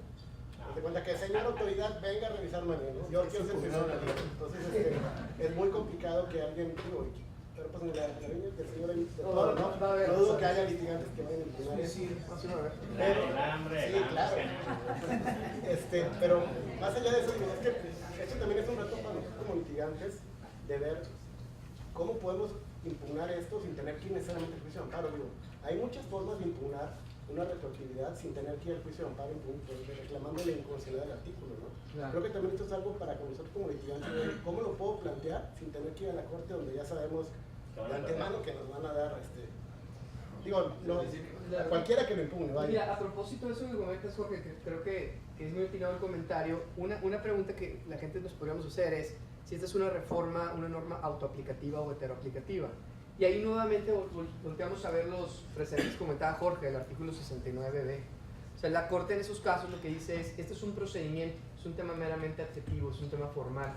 te cuenta que señor autoridad venga a revisarme, ¿no? Yo quiero ser señor autoridad. Entonces es muy complicado que alguien, digo, pero pues en la línea del señor de todo, ¿no? No dudo que haya litigantes que vayan a impugnar eso. Pero, sí, claro. Pero más allá de eso, digo, es que esto también es un reto para nosotros como litigantes de ver cómo podemos impugnar esto sin tener que ir necesariamente al juicio de amparo. Digo, hay muchas formas de impugnar una retroactividad sin tener que ir al juicio de amparo reclamando la inconstitucionalidad del artículo, ¿no? Claro. Creo que también esto es algo para nosotros como litigantes, cómo lo puedo plantear sin tener que ir a la Corte donde ya sabemos de antemano que nos van a dar, digo, no, a cualquiera que lo impugne, vaya. Mira, a propósito de eso que comentas, Jorge, que creo que es muy atinado el comentario, una pregunta que la gente nos podríamos hacer es si esta es una reforma, una norma autoaplicativa o heteroaplicativa. Y ahí nuevamente volteamos a ver los precedentes que comentaba Jorge, del artículo 69b. O sea, la Corte en esos casos lo que dice es, este es un procedimiento, es un tema meramente adjetivo, es un tema formal.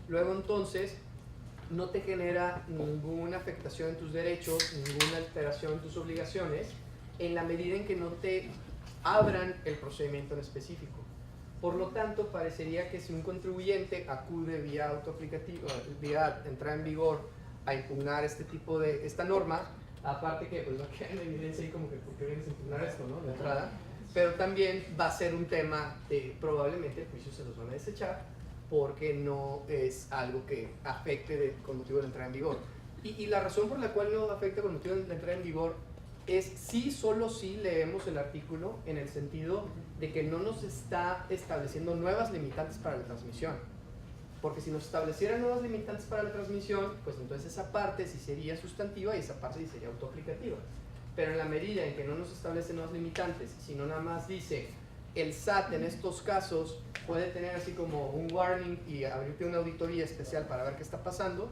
Luego entonces, no te genera ninguna afectación en tus derechos, ninguna alteración en tus obligaciones, en la medida en que no te abran el procedimiento en específico. Por lo tanto, parecería que si un contribuyente acude vía autoaplicativa, vía entrada en vigor, a impugnar esta norma, aparte que pues va a quedar en evidencia ahí como que porque vienes a impugnar esto, ¿no? De entrada, pero también va a ser un tema de probablemente el juicio se los van a desechar porque no es algo que afecte con motivo de la entrada en vigor. Y la razón por la cual no afecta con motivo de la entrada en vigor es solo si leemos el artículo en el sentido de que no nos está estableciendo nuevas limitantes para la transmisión. Porque si nos establecieran nuevas limitantes para la transmisión, pues entonces esa parte sí sería sustantiva y esa parte sí sería autoaplicativa. Pero en la medida en que no nos establece nuevas limitantes, sino nada más dice el SAT en estos casos puede tener así como un warning y abrirte una auditoría especial para ver qué está pasando,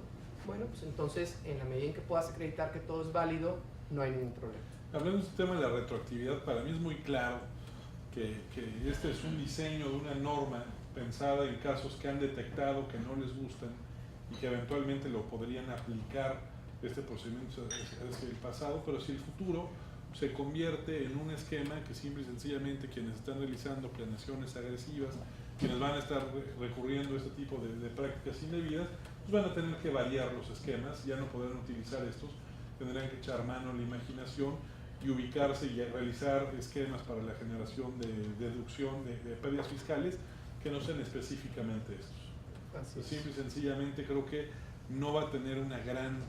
bueno, pues entonces en la medida en que puedas acreditar que todo es válido, no hay ningún problema. Hablando de este tema de la retroactividad, para mí es muy claro que este es un diseño de una norma pensada en casos que han detectado que no les gustan y que eventualmente lo podrían aplicar este procedimiento hacia el pasado, pero si el futuro se convierte en un esquema que simple y sencillamente quienes están realizando planeaciones agresivas, quienes van a estar recurriendo a este tipo de prácticas indebidas, pues van a tener que variar los esquemas, ya no podrán utilizar estos, tendrán que echar mano a la imaginación y ubicarse y realizar esquemas para la generación de deducción de pérdidas fiscales que no sean específicamente estos. Simple y sencillamente creo que no va a tener una gran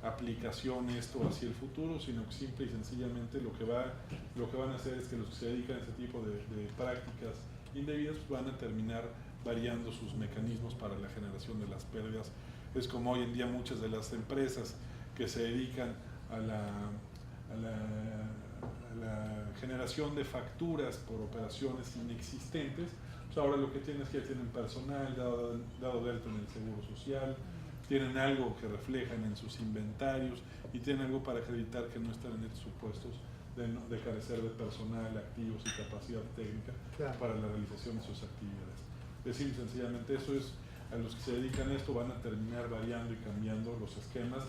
aplicación esto hacia el futuro, sino que simple y sencillamente lo que van a hacer es que los que se dedican a ese tipo de prácticas indebidas pues van a terminar variando sus mecanismos para la generación de las pérdidas. Es como hoy en día muchas de las empresas que se dedican a la generación de facturas por operaciones inexistentes, pues ahora lo que tienen es que ya tienen personal dado de alta en el Seguro Social, tienen algo que reflejan en sus inventarios y tienen algo para acreditar que no están en estos supuestos de carecer de personal, activos y capacidad técnica para la realización de sus actividades. Es decir, sencillamente eso es, a los que se dedican a esto van a terminar variando y cambiando los esquemas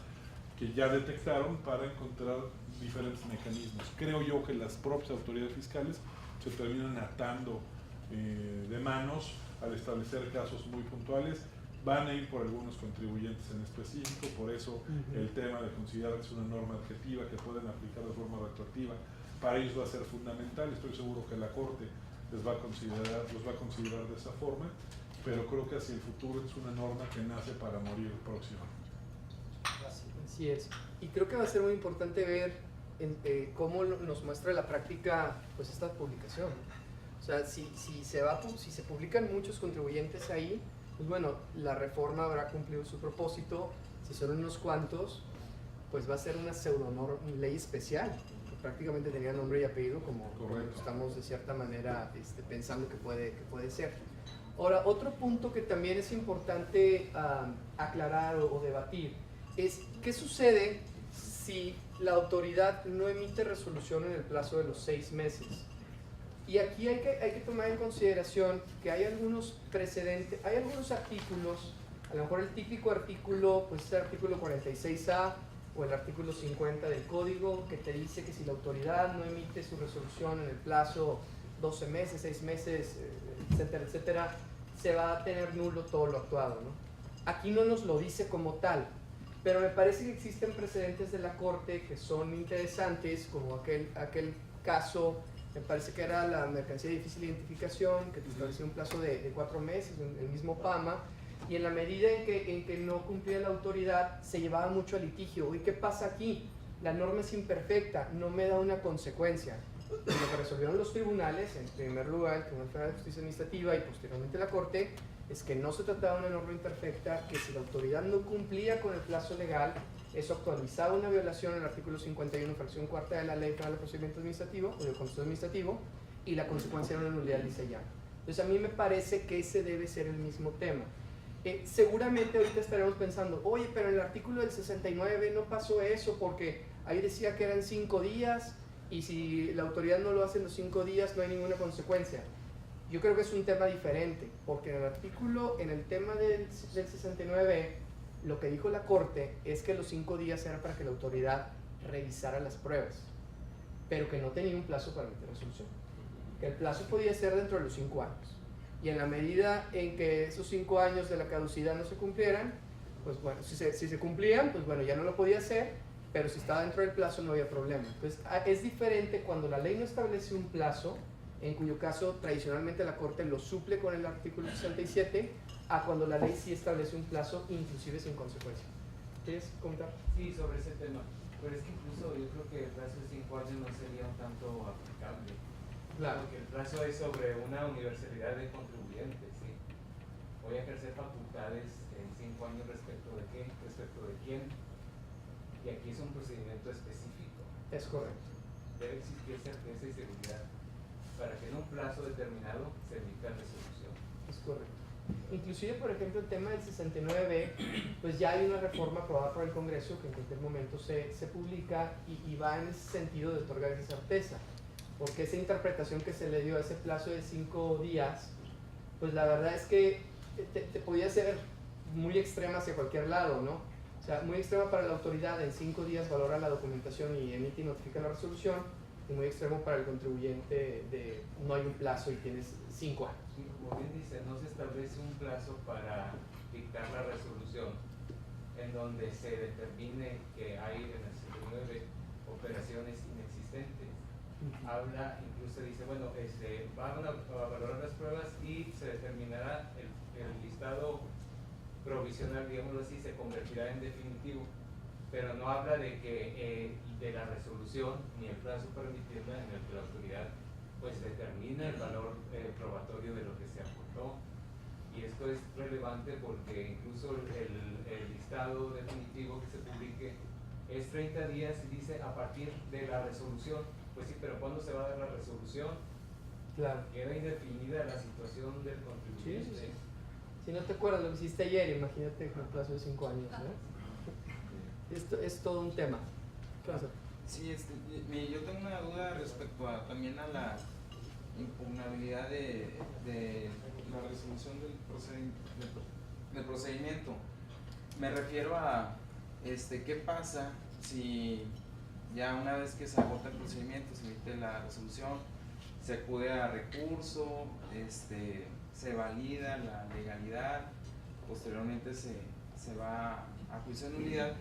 que ya detectaron para encontrar diferentes mecanismos. Creo yo que las propias autoridades fiscales se terminan atando de manos al establecer casos muy puntuales, van a ir por algunos contribuyentes en específico, por eso el tema de considerar que es una norma objetiva que pueden aplicar de forma retroactiva, para ellos va a ser fundamental. Estoy seguro que la Corte los va a considerar de esa forma, pero creo que hacia el futuro es una norma que nace para morir próximamente. Así es. Y creo que va a ser muy importante ver cómo nos muestra la práctica pues esta publicación. O sea, si se publican muchos contribuyentes ahí, pues bueno, la reforma habrá cumplido su propósito. Si son unos cuantos, pues va a ser una ley especial, que prácticamente tenía nombre y apellido, como estamos de cierta manera pensando que puede ser. Ahora, otro punto que también es importante aclarar o debatir es qué sucede si la autoridad no emite resolución en el plazo de los 6 meses. Y aquí hay que tomar en consideración que hay algunos precedentes, hay algunos artículos, a lo mejor el típico artículo, pues es el artículo 46A o el artículo 50 del Código, que te dice que si la autoridad no emite su resolución en el plazo 12 meses, 6 meses, etcétera, etcétera, se va a tener nulo todo lo actuado, ¿no? Aquí no nos lo dice como tal, pero me parece que existen precedentes de la Corte que son interesantes, como aquel caso, me parece que era la mercancía de difícil identificación, que te establecía un plazo de 4 meses, el mismo PAMA, y en la medida en que no cumplía la autoridad, se llevaba mucho a litigio. ¿Y qué pasa aquí? La norma es imperfecta, no me da una consecuencia. Y lo que resolvieron los tribunales, en primer lugar el Tribunal Federal de Justicia Administrativa y posteriormente la Corte, es que no se trataba de una norma imperfecta, que si la autoridad no cumplía con el plazo legal, eso actualizaba una violación al artículo 51, fracción cuarta de la Ley Federal de Procedimiento Administrativo o del Contencioso Administrativo, y la consecuencia era una nulidad lisa ya. Entonces a mí me parece que ese debe ser el mismo tema. Seguramente ahorita estaremos pensando, oye, pero en el artículo del 69 no pasó eso porque ahí decía que eran 5 días y si la autoridad no lo hace en los 5 días no hay ninguna consecuencia. Yo creo que es un tema diferente, porque en el tema del 69, lo que dijo la Corte es que los 5 días era para que la autoridad revisara las pruebas, pero que no tenía un plazo para meter resolución. Que el plazo podía ser dentro de los 5 años. Y en la medida en que esos 5 años de la caducidad no se cumplieran, pues bueno, si se cumplían, pues bueno, ya no lo podía hacer, pero si estaba dentro del plazo no había problema. Entonces, es diferente cuando la ley no establece un plazo, en cuyo caso tradicionalmente la Corte lo suple con el artículo 67, a cuando la ley sí establece un plazo, inclusive sin consecuencia. ¿Quieres comentar? Sí, sobre ese tema. Pero es que incluso yo creo que el plazo de 5 años no sería un tanto aplicable. Claro. Porque el plazo es sobre una universalidad de contribuyentes, ¿sí? Voy a ejercer facultades en 5 años respecto de qué, respecto de quién. Y aquí es un procedimiento específico. Es correcto. Debe existir certeza y seguridad para que en un plazo determinado se emita resolución. Es correcto. Inclusive, por ejemplo, el tema del 69B, pues ya hay una reforma aprobada por el Congreso que en cualquier momento se publica y va en ese sentido de otorgar esa certeza. Porque esa interpretación que se le dio a ese plazo de 5 días, pues la verdad es que te podía ser muy extrema hacia cualquier lado, ¿no? O sea, muy extrema para la autoridad, en 5 días valora la documentación y emite y notifica la resolución, y muy extremo para el contribuyente de no hay un plazo y tienes 5 años. Sí, como bien dice, no se establece un plazo para dictar la resolución en donde se determine que hay en el 69 operaciones inexistentes. Habla, incluso dice, bueno, van a valorar las pruebas y se determinará el listado provisional, digámoslo así, se convertirá en definitivo. pero no habla de que de la resolución ni el plazo para emitirla en el que la autoridad pues determina el valor probatorio de lo que se aportó. Y esto es relevante porque incluso el listado definitivo que se publique es 30 días y dice a partir de la resolución. Pues sí, pero ¿cuándo se va a dar la resolución? Claro. Queda indefinida la situación del contribuyente. Sí. Si no te acuerdas lo que hiciste ayer, imagínate con un plazo de 5 años, ¿no? Esto es todo un tema. ¿Qué pasa? Sí, yo tengo una duda respecto también a la impugnabilidad de la resolución del procedimiento. Me refiero a qué pasa si ya una vez que se agota el procedimiento, se emite la resolución, se acude a recurso, se valida la legalidad, posteriormente se va a juicio de nulidad,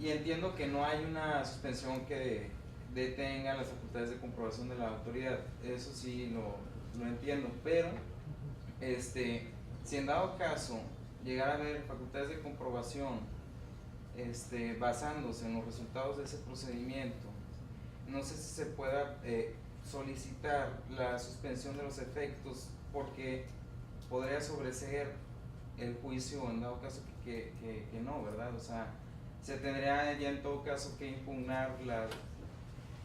y entiendo que no hay una suspensión que detenga las facultades de comprobación de la autoridad, eso sí lo entiendo, pero si en dado caso llegara a haber facultades de comprobación basándose en los resultados de ese procedimiento, no sé si se pueda solicitar la suspensión de los efectos porque podría sobreseer el juicio en dado caso que no, ¿verdad? O sea, se tendría ya en todo caso que impugnar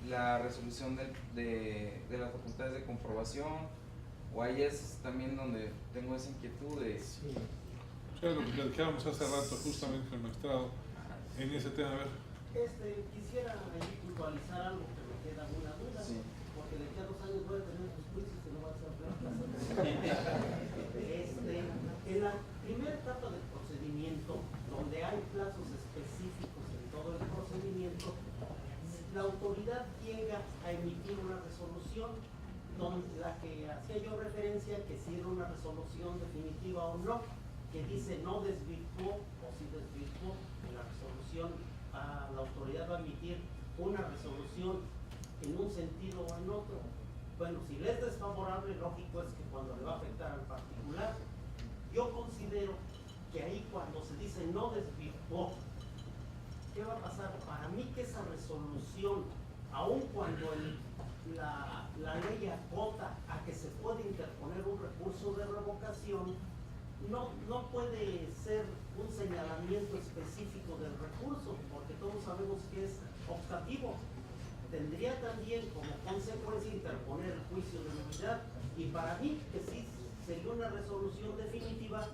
la resolución de las facultades de comprobación, o ahí es también donde tengo esa inquietud de... Sí. Lo que platicábamos hace rato justamente con el magistrado en ese tema. A ver. Quisiera ahí puntualizar algo que me queda una duda, Sí. porque de aquí a 2 años voy a tener sus juicios y no va a ser en la primera etapa del procedimiento, donde hay plazos específicos en todo el procedimiento, la autoridad llega a emitir una resolución donde la que hacía yo referencia, que si era una resolución definitiva o no, que dice no desvirtuó o si desvirtuó en la resolución, la autoridad va a emitir una resolución en un sentido o en otro. Bueno, si le es desfavorable, lógico es que cuando le va a afectar al particular, yo considero que ahí cuando se dice no desvirtuó, ¿qué va a pasar? Para mí que esa resolución, aun cuando la ley acota a que se puede interponer un recurso de revocación, no puede ser un señalamiento específico del recurso, porque todos sabemos que es optativo. Tendría también como consecuencia interponer el juicio de nulidad, y para mí que sí sería una resolución definitiva,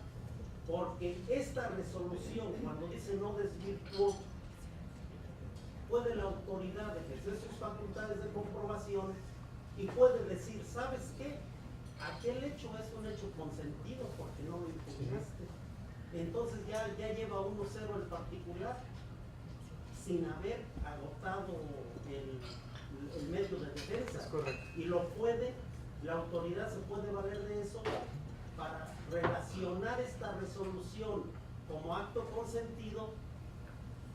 porque esta resolución, cuando dice no desvirtuó, puede la autoridad ejercer sus facultades de comprobación y puede decir, ¿sabes qué? Aquel hecho es un hecho consentido porque no lo impugnaste. Entonces ya lleva 1-0 el particular sin haber agotado el medio de defensa. Es correcto. Y la autoridad se puede valer de eso para relacionar esta resolución como acto consentido,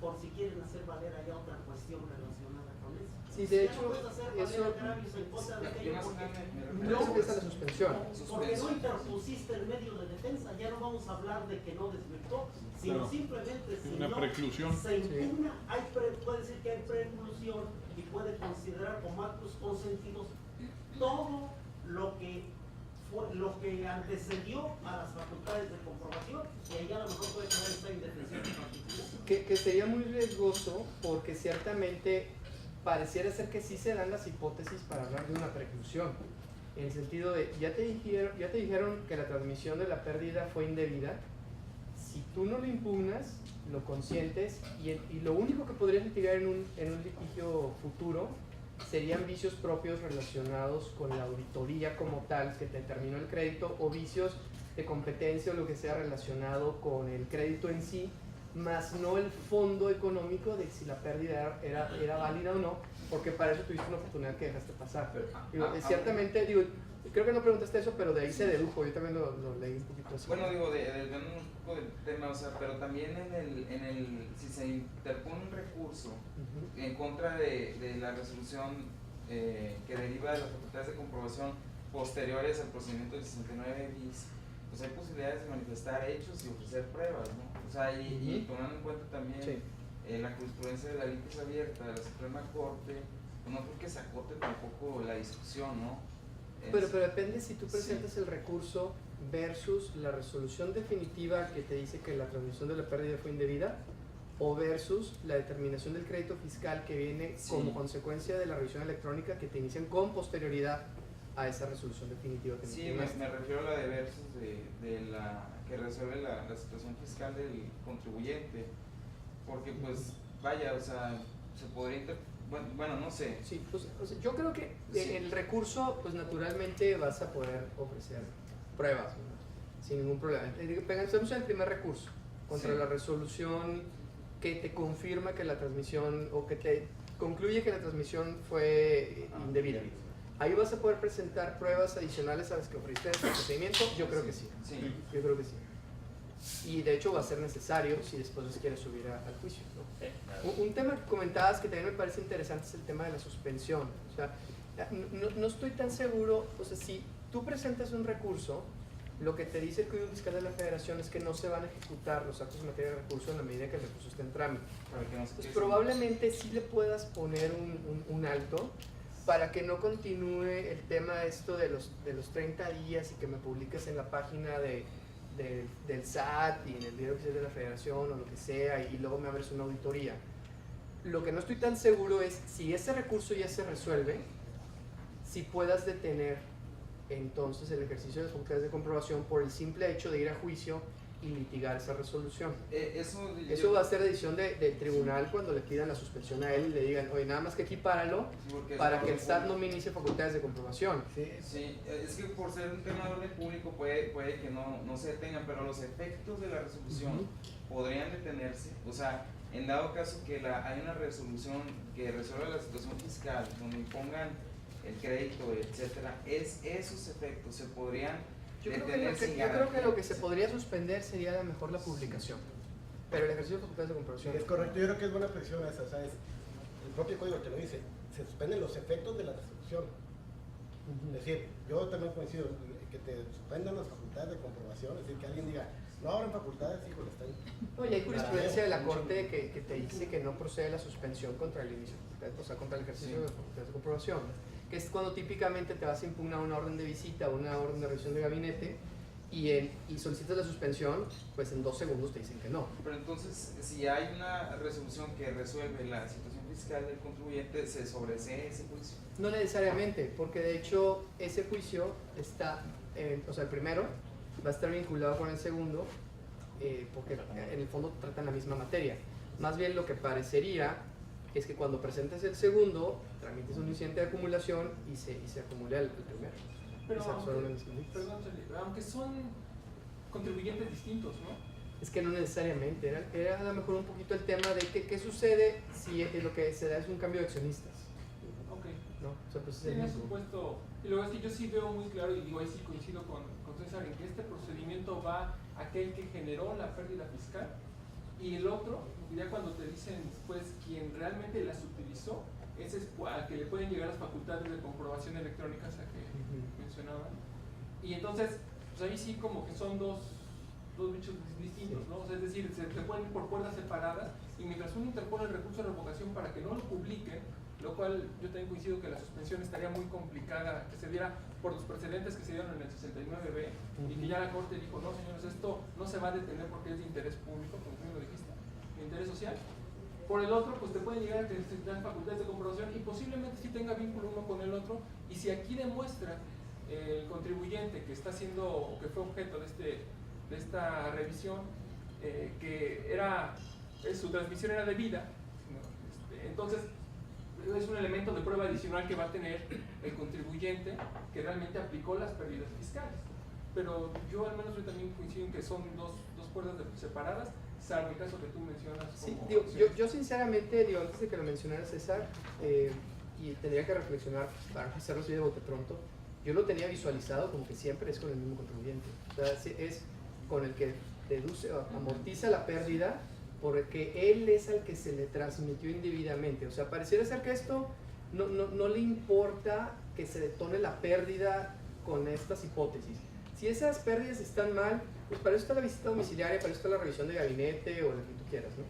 por si quieren hacer valer allá otra cuestión relacionada con eso. Sí, de Ya hecho, no puedes hacer valer eso agravios en contra de aquello porque no empieza la suspensión. porque no interpusiste el medio de defensa. Ya no vamos a hablar de que no desvirtuó, sino Claro. simplemente si Una no preclusión. se impugna, puede decir que hay preclusión y puede considerar como actos consentidos todo lo que antecedió a las facultades de comprobación, y ahí a lo mejor puede quedar esta indefensión particular. Que sería muy riesgoso porque ciertamente pareciera ser que sí se dan las hipótesis para hablar de una preclusión, en el sentido de ya te dijeron que la transmisión de la pérdida fue indebida. Si tú no lo impugnas, lo consientes, y lo único que podrías litigar en un litigio futuro serían vicios propios relacionados con la auditoría como tal que te determinó el crédito, o vicios de competencia o lo que sea relacionado con el crédito en sí, más no el fondo económico de si la pérdida era válida o no, porque para eso tuviste una oportunidad que dejaste pasar. Ciertamente, creo que no preguntaste eso, pero de ahí se dedujo, yo también lo leí un poquito así. Bueno, desviando un poco del tema, o sea, pero también si se interpone un recurso en contra de la resolución que deriva de las facultades de comprobación posteriores al procedimiento del 69 bis, pues hay posibilidades de manifestar hechos y ofrecer pruebas, ¿no? O sea, y tomando en cuenta también Sí. la jurisprudencia de la litis abierta de la Suprema Corte, pues no creo que se acote tampoco la discusión, ¿no? Pero depende si tú presentas el recurso versus la resolución definitiva que te dice que la transmisión de la pérdida fue indebida, o versus la determinación del crédito fiscal que viene como consecuencia de la revisión electrónica que te inician con posterioridad a esa resolución definitiva que Sí, me refiero a la de versus de la que resuelve la situación fiscal del contribuyente, porque pues vaya, o sea, se podría bueno, no sé. Sí, pues, o sea, yo creo que Sí. el recurso, pues naturalmente vas a poder ofrecer pruebas, ¿no? Sin ningún problema. Pensemos en el primer recurso, contra Sí. la resolución que te confirma que la transmisión, o que te concluye que la transmisión fue indebida. Ahí vas a poder presentar pruebas adicionales a las que ofreciste en el procedimiento. Yo creo que sí. Sí. Yo creo que sí. Y de hecho va a ser necesario si después les quieres subir al juicio, ¿no? Sí, claro. Un tema que comentabas que también me parece interesante es el tema de la suspensión. O sea, no estoy tan seguro, o sea, si tú presentas un recurso, lo que te dice el Código Fiscal de la Federación es que no se van a ejecutar los actos en materia de recurso en la medida que el recurso esté en trámite. Para que no se Pues quede probablemente sí le puedas poner un alto para que no continúe el tema esto de los 30 días y que me publiques en la página del SAT y en el Diario Oficial de la Federación o lo que sea y luego me abres una auditoría. Lo que no estoy tan seguro es si ese recurso ya se resuelve, si puedas detener entonces el ejercicio de las facultades de comprobación por el simple hecho de ir a juicio y litigar esa resolución. Eso va a ser decisión del tribunal cuando le pidan la suspensión a él y le digan, oye, nada más que equipáralo para que el SAT no me inicie facultades de comprobación. Sí, es que por ser un tema de orden público puede que no se detengan, pero los efectos de la resolución podrían detenerse. O sea, en dado caso que hay una resolución que resuelva la situación fiscal, donde impongan el crédito, etcétera, esos efectos se podrían detener sin yo creo que lo que se garantía. podría suspender sería a lo mejor la publicación, pero el ejercicio de facultades de comprobación. Sí, es correcto, yo creo que es buena presión esa, o sea, el propio código te lo dice, se suspenden los efectos de la resolución. Es decir, yo también coincido que te suspendan las facultades de comprobación, es decir, que alguien diga, no abren facultades, híjole, están... No, y hay jurisprudencia de la Corte que te dice que no procede la suspensión contra el inicio, o sea, contra el ejercicio de facultades de comprobación, que es cuando típicamente te vas a impugnar una orden de visita o una orden de revisión de gabinete y solicitas la suspensión, pues en 2 segundos te dicen que no. Pero entonces, si hay una resolución que resuelve la situación fiscal del contribuyente, ¿se sobresee ese juicio? No necesariamente, porque de hecho ese juicio está, o sea, el primero va a estar vinculado con el segundo, porque en el fondo tratan la misma materia. Más bien lo que parecería es que cuando presentes el segundo, tramites un incidente de acumulación y se acumula el primero. Pero Y se resuelve el mismo. perdón, aunque son contribuyentes distintos, ¿no? Es que no necesariamente, era a lo mejor un poquito el tema de qué sucede si lo que se da es un cambio de accionistas, Ok. ¿no? O sea, pues es Sí, el en mismo. supuesto. Y luego es que yo sí veo muy claro, y digo, ahí sí coincido con César, en que este procedimiento va a aquel que generó la pérdida fiscal, y el otro, ya cuando te dicen después quien realmente las utilizó, ese es al que le pueden llegar las facultades de comprobación electrónicas a que mencionaban. Y entonces, pues ahí sí como que son dos bichos distintos, ¿no? O sea, es decir, se pueden ir por cuerdas separadas, y mientras uno interpone el recurso de revocación para que no lo publiquen, lo cual yo también coincido que la suspensión estaría muy complicada, que se diera por los precedentes que se dieron en el 69B, y que ya la Corte dijo, no señores, esto no se va a detener porque es de interés público, como tú me lo dijiste, de interés social. Por el otro, pues te pueden llegar a que se dan facultades de comprobación y posiblemente sí tenga vínculo uno con el otro, y si aquí demuestra el contribuyente que está haciendo, o que fue objeto de esta revisión, que su transmisión era debida, ¿no? Entonces es un elemento de prueba adicional que va a tener el contribuyente que realmente aplicó las pérdidas fiscales. Pero yo al menos también coincido en que son dos cuerdas separadas, salvo el caso que tú mencionas. Sí, como digo, yo sinceramente, antes de que lo mencionara César, y tendría que reflexionar para hacerlo así de bote pronto, yo lo tenía visualizado como que siempre es con el mismo contribuyente. O sea, es con el que deduce o amortiza la pérdida, porque él es al que se le transmitió indebidamente. O sea, pareciera ser que esto no le importa que se detone la pérdida con estas hipótesis. Si esas pérdidas están mal, pues para eso está la visita domiciliaria, para eso está la revisión de gabinete o lo que tú quieras, ¿no?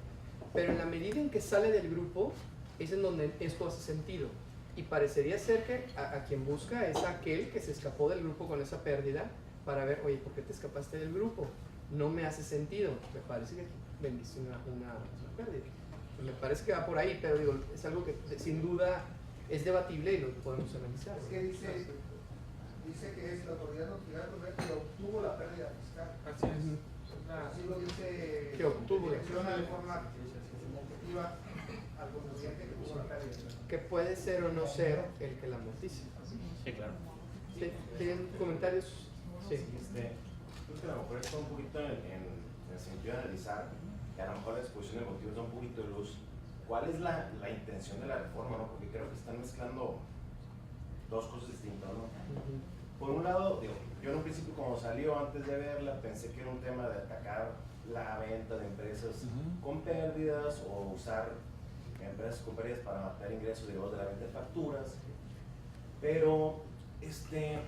pero en la medida en que sale del grupo es en donde esto hace sentido. Y parecería ser que a quien busca es aquel que se escapó del grupo con esa pérdida para ver, oye, ¿por qué te escapaste del grupo? No me hace sentido. Me parece que aquí vendiste una pérdida. Me parece que va por ahí, pero digo, es algo que sin duda es debatible y lo podemos analizar. Es que dice que es la autoridad notificada que obtuvo la pérdida fiscal. Así es. Así lo dice Que obtuvo. direcciona de forma objetiva al contribuyente que tuvo la pérdida. Que puede ser o no ser el que la amortice. Sí, claro. ¿Sí? ¿Tienen comentarios? Sí. Creo que a lo mejor está un poquito en el sentido de analizar, que a lo mejor la exposición de motivos da un poquito de luz. ¿Cuál es la intención de la reforma? ¿No? Porque creo que están mezclando dos cosas distintas, ¿no? Por un lado, digo, yo en un principio cuando salió, antes de verla, pensé que era un tema de atacar la venta de empresas con pérdidas o usar empresas con pérdidas para matar ingresos derivados de la venta de facturas, pero el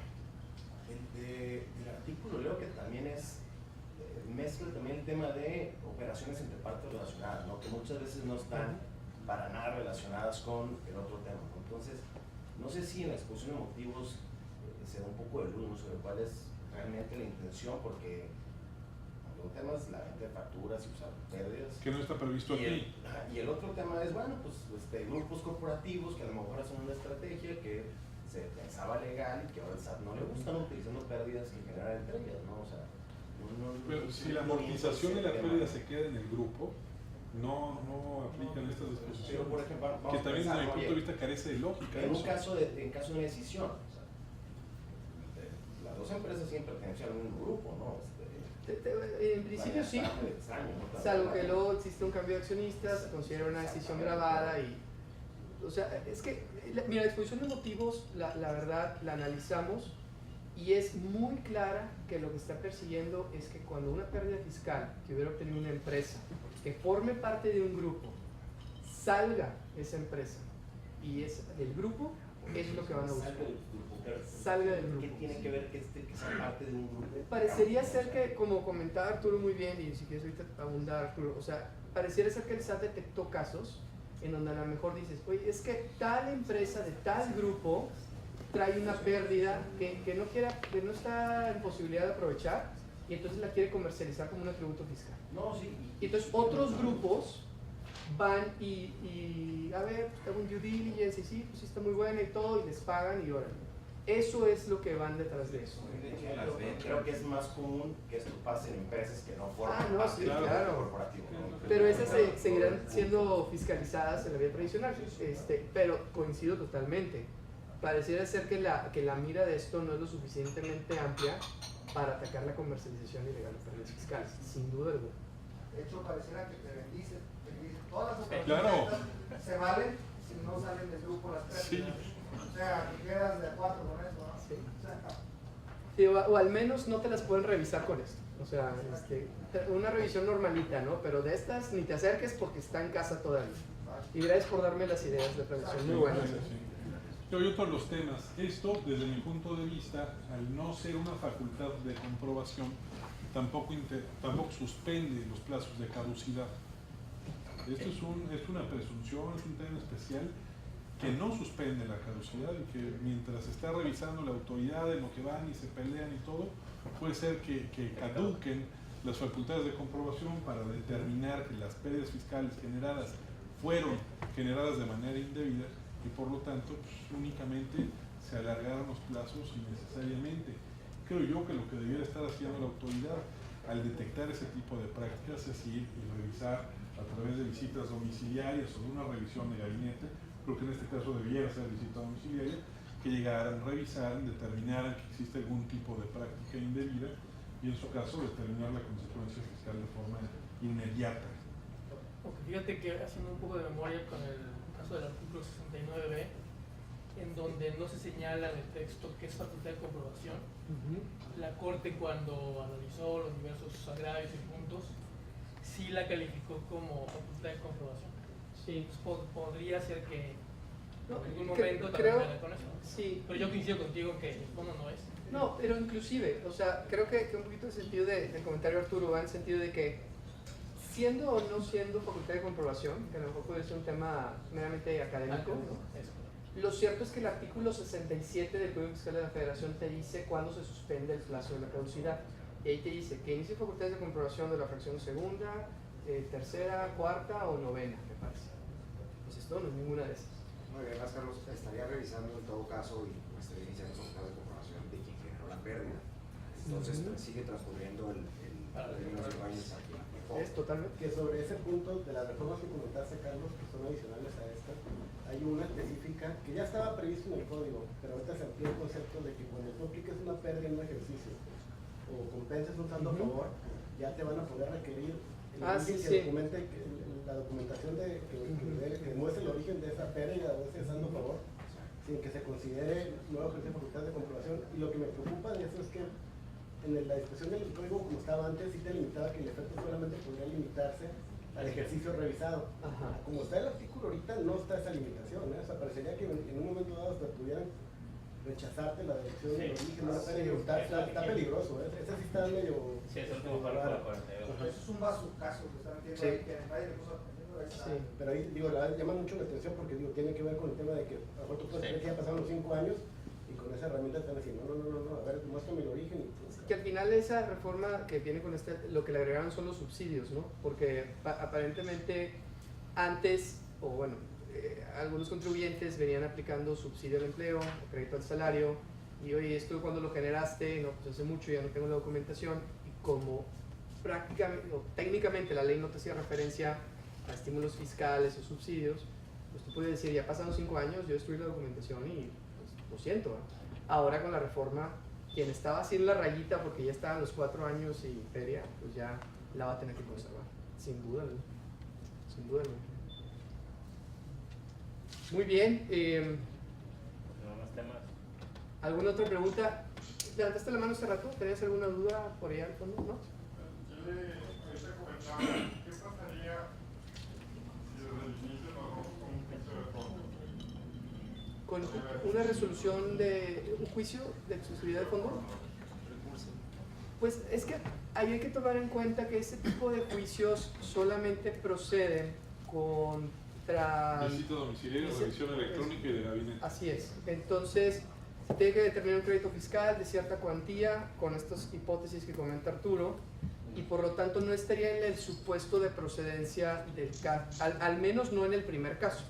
artículo leo que también mezcla también el tema de operaciones entre partes relacionadas, ¿no? Que muchas veces no están para nada relacionadas con el otro tema, ¿no? Entonces, no sé si en la exposición de motivos se da un poco de luz, ¿no? Sobre cuál es realmente la intención, porque un tema es la venta de facturas y usar pérdidas. Que no está previsto aquí. Y el otro tema es, bueno, pues grupos corporativos que a lo mejor hacen una estrategia que se pensaba legal y que ahora el SAT no le gusta, ¿no? Utilizando pérdidas que generan entre ellas, ¿no? O sea, pero si la amortización de la pérdida se queda en el grupo, no aplican estas disposiciones. Pero, por ejemplo, vamos que también a pensar, desde mi punto de vista carece de lógica. En caso de una decisión, o sea, las dos empresas siempre pertenecen a un grupo, ¿no? En principio sí, salvo que luego existe un cambio de accionistas, se considera una decisión grabada y... O sea, es que, mira, la exposición de motivos, la verdad, la analizamos y es muy clara que lo que está persiguiendo es que cuando una pérdida fiscal que hubiera obtenido una empresa que forme parte de un grupo, salga esa empresa y es del grupo, es lo que van a buscar. Salga del grupo. ¿Qué tiene que ver que sea parte de un grupo? Parecería ser que, como comentaba Arturo muy bien, y si quieres ahorita abundar, Arturo, o sea, pareciera ser que el SAT detectó casos en donde a lo mejor dices, oye, es que tal empresa de tal grupo trae una pérdida que no está en posibilidad de aprovechar y entonces la quiere comercializar como un atributo fiscal. No, sí. Y entonces otros grupos van y a ver, hago un due diligence y sí, pues sí está muy buena y todo, y les pagan y órale. Eso es lo que van detrás de eso. Creo que es más común que esto pase en empresas que no forman parte del corporativo, ¿no? Pero esas seguirán siendo fiscalizadas en la vía tradicional, pero coincido totalmente. Pareciera ser que la mira de esto no es lo suficientemente amplia para atacar la comercialización ilegal de pérdidas fiscales, sin duda alguna. De hecho, pareciera que te bendice todas las operaciones se valen si no salen del grupo las pérdidas. Sí. O sea, que quedas de acuerdo con eso, ¿no? Sí. O sea, Sí, o al menos no te las pueden revisar con esto. O sea, una revisión normalita, ¿no? Pero de estas ni te acerques porque está en casa todavía. Y gracias por darme las ideas de revisión, muy buenas. Yo y otros los temas. Esto, desde mi punto de vista, al no ser una facultad de comprobación, tampoco suspende los plazos de caducidad. Esto es una presunción, es un tema especial que no suspende la caducidad y que mientras está revisando la autoridad en lo que van y se pelean y todo, puede ser que caduquen las facultades de comprobación para determinar que las pérdidas fiscales generadas fueron generadas de manera indebida y por lo tanto pues, únicamente se alargaron los plazos innecesariamente. Creo yo que lo que debiera estar haciendo la autoridad al detectar ese tipo de prácticas es ir y revisar a través de visitas domiciliarias o de una revisión de gabinete. Creo que en este caso debiera ser visita domiciliaria, que llegaran, revisaran, determinaran que existe algún tipo de práctica indebida y en su caso determinar la consecuencia fiscal de forma inmediata. Porque fíjate que haciendo un poco de memoria con el caso del artículo 69b, en donde no se señala en el texto qué es facultad de comprobación, la Corte cuando analizó los diversos agravios y puntos, sí la calificó como facultad de comprobación. Sí. Entonces, podría ser que en algún momento creo, con eso. Sí. Pero yo coincido contigo en que el fondo no es. No, pero inclusive, o sea, creo que un poquito el sentido del comentario de Arturo va en el sentido de que siendo o no siendo facultad de comprobación, que a lo mejor puede ser un tema meramente académico, ¿no? Lo cierto es que el artículo 67 del Código Fiscal de la Federación te dice cuándo se suspende el plazo de la caducidad. Y ahí te dice que inicie facultades de comprobación de la fracción segunda, tercera, cuarta o novena, me parece. Pues esto no es ninguna de esas. Muy bien, Carlos, estaría revisando en todo caso y estaría iniciando facultades de comprobación de quien generó la pérdida. Entonces sigue transcurriendo el es totalmente. Que sobre ese punto de las reformas que comentaste, Carlos, que son adicionales a esta, hay una específica que ya estaba previsto en el código, pero ahorita se amplía el concepto de que cuando tú apliques una pérdida en un ejercicio o compenses un saldo a favor, ya te van a poder requerir el origen que documente la documentación que demuestre el origen de esa pérdida o ese saldo a favor, sin que se considere nuevo ejercicio de facultad de comprobación. Y lo que me preocupa de eso es que en la discusión del código como estaba antes, sí te limitaba que el efecto solamente podría limitarse al ejercicio revisado. Ajá. Como está el artículo ahorita, no está esa limitación, ¿eh? O sea, parecería que en un momento dado hasta pudieran rechazarte la deducción del origen, está peligroso, ¿eh? Ese sí está medio... Sí, es el último párrafo de la 42. Eso es un vaso caso que están viendo ahí, que nadie le puso aprendiendo ahí. Sí, pero ahí digo, llama mucho la atención porque digo, tiene que ver con el tema de que a lo mejor tú puedes creer que ya pasaron los 5 años y con esa herramienta te van a decir, no, a ver, muéstrame el origen. Que al final esa reforma que viene con lo que le agregaron son los subsidios, ¿no? Porque aparentemente antes, o bueno, algunos contribuyentes venían aplicando subsidio al empleo, o crédito al salario, y oye, esto cuando lo generaste, no, pues hace mucho, ya no tengo la documentación, y como prácticamente, o técnicamente la ley no te hacía referencia a estímulos fiscales o subsidios, pues tú puedes decir, ya pasaron 5 años, yo destruí la documentación y pues, lo siento, ¿eh? Ahora con la reforma, quien estaba haciendo la rayita porque ya estaban los 4 años y feria, pues ya la va a tener que conservar, sin duda, ¿no? Sin duda, ¿no? Muy bien. Más temas. ¿Alguna otra pregunta? ¿Levantaste la mano hace rato? ¿Tenías alguna duda por allá al fondo? ¿No? Yo le comentaba, ¿qué pasaría si desde el inicio nos vamos con un juicio de fondo? ¿Con una resolución de un juicio de exclusividad de fondo? Pues es que ahí hay que tomar en cuenta que ese tipo de juicios solamente proceden contra... Visita domiciliaria, revisión electrónica y de gabinete. Así es. Entonces, se tiene que determinar un crédito fiscal de cierta cuantía con estas hipótesis que comenta Arturo y por lo tanto no estaría en el supuesto de procedencia del caso, al menos no en el primer caso.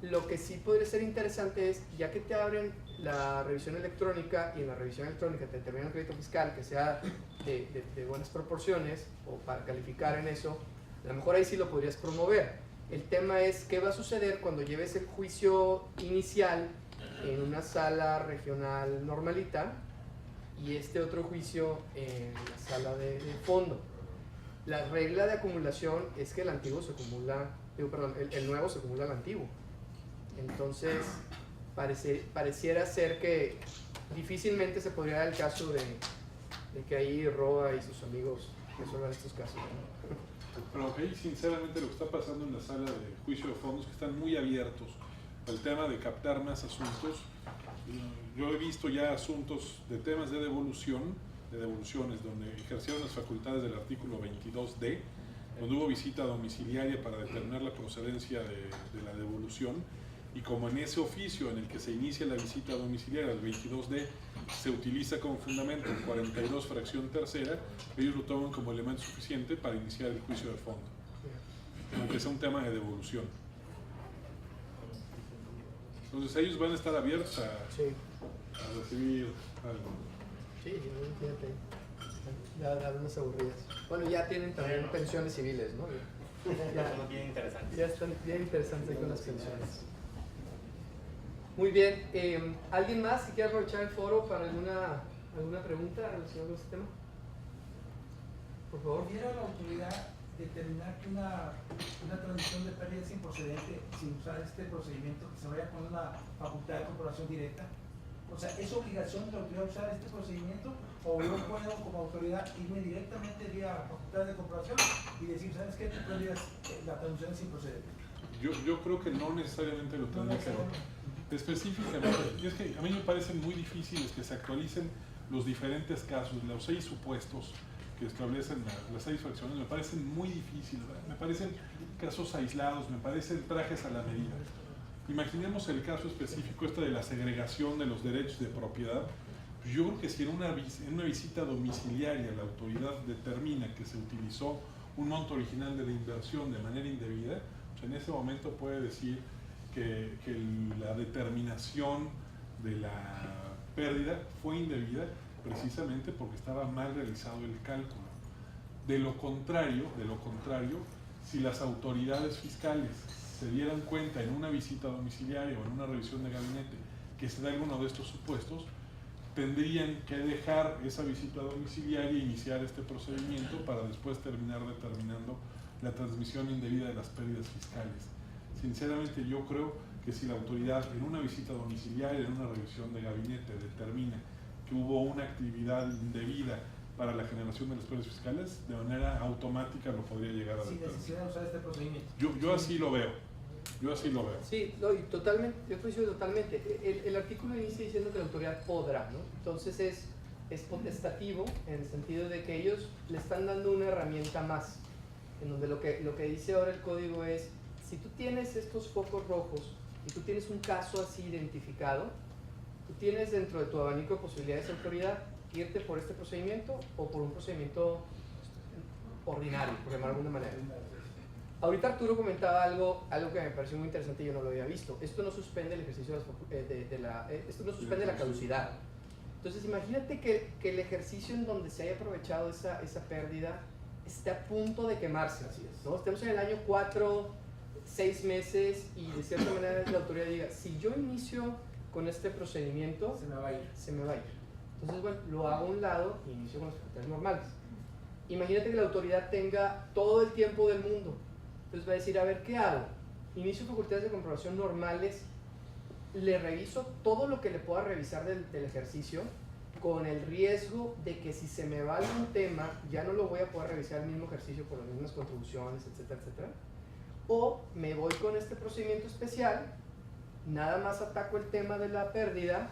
Lo que sí podría ser interesante es, ya que te abren la revisión electrónica y en la revisión electrónica te determinan un crédito fiscal que sea de buenas proporciones o para calificar en eso, a lo mejor ahí sí lo podrías promover. El tema es qué va a suceder cuando lleves el juicio inicial en una sala regional normalita y este otro juicio en la sala de fondo. La regla de acumulación es que el antiguo se acumula, el nuevo se acumula al antiguo. Entonces, pareciera ser que difícilmente se podría dar el caso de que ahí Roa y sus amigos resuelvan estos casos, ¿no? Pero ahí sinceramente lo que está pasando en la sala de juicio de fondos es que están muy abiertos al tema de captar más asuntos. Yo he visto ya asuntos de temas de devoluciones donde ejercieron las facultades del artículo 22D, donde hubo visita domiciliaria para determinar la procedencia de la devolución, y como en ese oficio en el que se inicia la visita domiciliaria, el 22D, se utiliza como fundamento el 42 fracción tercera, ellos lo toman como elemento suficiente para iniciar el juicio de fondo, aunque sea un tema de devolución. Entonces ellos van a estar abiertos a recibir algo. Sí, fíjate, ya unas aburridas. Bueno, ya tienen también pensiones civiles, ¿no? Son bien interesantes. Ya están bien interesantes con las pensiones. Muy bien, ¿alguien más que quiera aprovechar el foro para alguna pregunta relacionada con este tema? Por favor. ¿Pudiera la autoridad determinar que una transmisión de pérdida es improcedente sin usar este procedimiento, que se vaya con una facultad de comprobación directa? O sea, ¿es obligación de la autoridad usar este procedimiento o yo puedo como autoridad irme directamente vía facultad de comprobación y decir, ¿sabes qué? Tu pérdida, la transmisión es improcedente? Yo creo que no necesariamente lo tendría que hacer. Específicamente, y es que a mí me parecen muy difíciles que se actualicen los diferentes casos, los 6 supuestos que establecen las satisfacciones me parecen muy difíciles, ¿verdad? Me parecen casos aislados, me parecen trajes a la medida. Imaginemos el caso específico de la segregación de los derechos de propiedad. Yo creo que si en una visita domiciliaria la autoridad determina que se utilizó un monto original de la inversión de manera indebida, pues en ese momento puede decir que la determinación de la pérdida fue indebida precisamente porque estaba mal realizado el cálculo. De lo contrario, si las autoridades fiscales se dieran cuenta en una visita domiciliaria o en una revisión de gabinete que se da alguno de estos supuestos, tendrían que dejar esa visita domiciliaria e iniciar este procedimiento para después terminar determinando la transmisión indebida de las pérdidas fiscales. Sinceramente, yo creo que si la autoridad en una visita domiciliaria, en una revisión de gabinete, determina que hubo una actividad indebida para la generación de las pérdidas fiscales, de manera automática lo podría llegar a sin determinar. necesidad de usar este procedimiento. Yo así lo veo. Sí, no, y totalmente, yo coincido totalmente. El artículo inicia diciendo que la autoridad podrá, ¿no? Entonces es potestativo en el sentido de que ellos le están dando una herramienta más, en donde lo que dice ahora el código es, si tú tienes estos focos rojos y tú tienes un caso así identificado, tú tienes dentro de tu abanico de posibilidades de autoridad irte por este procedimiento o por un procedimiento ordinario, por llamar de alguna manera. Ahorita Arturo comentaba algo que me pareció muy interesante y yo no lo había visto. Esto no suspende el ejercicio esto no suspende la caducidad. Entonces imagínate que el ejercicio en donde se haya aprovechado esa pérdida esté a punto de quemarse, ¿no? Estemos en el año 4, 6 meses y de cierta manera la autoridad diga, si yo inicio con este procedimiento, se me va a ir. Entonces, bueno, lo hago a un lado y inicio con las facultades normales. Imagínate que la autoridad tenga todo el tiempo del mundo. Entonces va a decir, a ver, ¿qué hago? Inicio facultades de comprobación normales, le reviso todo lo que le pueda revisar del ejercicio, con el riesgo de que si se me va algún tema, ya no lo voy a poder revisar el mismo ejercicio por las mismas contribuciones, etcétera, etcétera. O me voy con este procedimiento especial, nada más ataco el tema de la pérdida,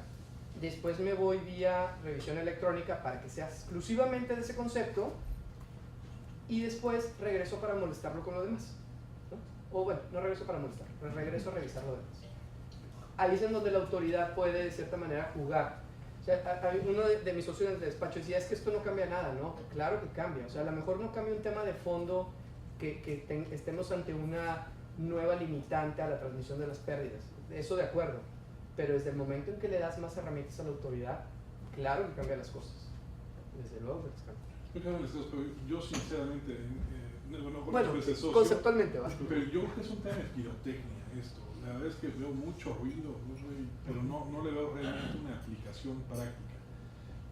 después me voy vía revisión electrónica para que sea exclusivamente de ese concepto, y después regreso para molestarlo con lo demás. O bueno, no regreso para molestar, pero regreso a revisar lo demás. Ahí es en donde la autoridad puede de cierta manera jugar. O sea, uno de mis socios en el despacho decía, es que esto no cambia nada, ¿no? Claro que cambia. O sea, a lo mejor no cambia un tema de fondo que estemos ante una nueva limitante a la transmisión de las pérdidas. Eso de acuerdo. Pero desde el momento en que le das más herramientas a la autoridad, claro que cambia las cosas. Desde luego que las cambia. Yo sinceramente, bueno, conceptualmente va. Pero yo creo que es un tema de pirotecnia esto. La verdad es que veo mucho ruido, pero no le veo realmente una aplicación práctica.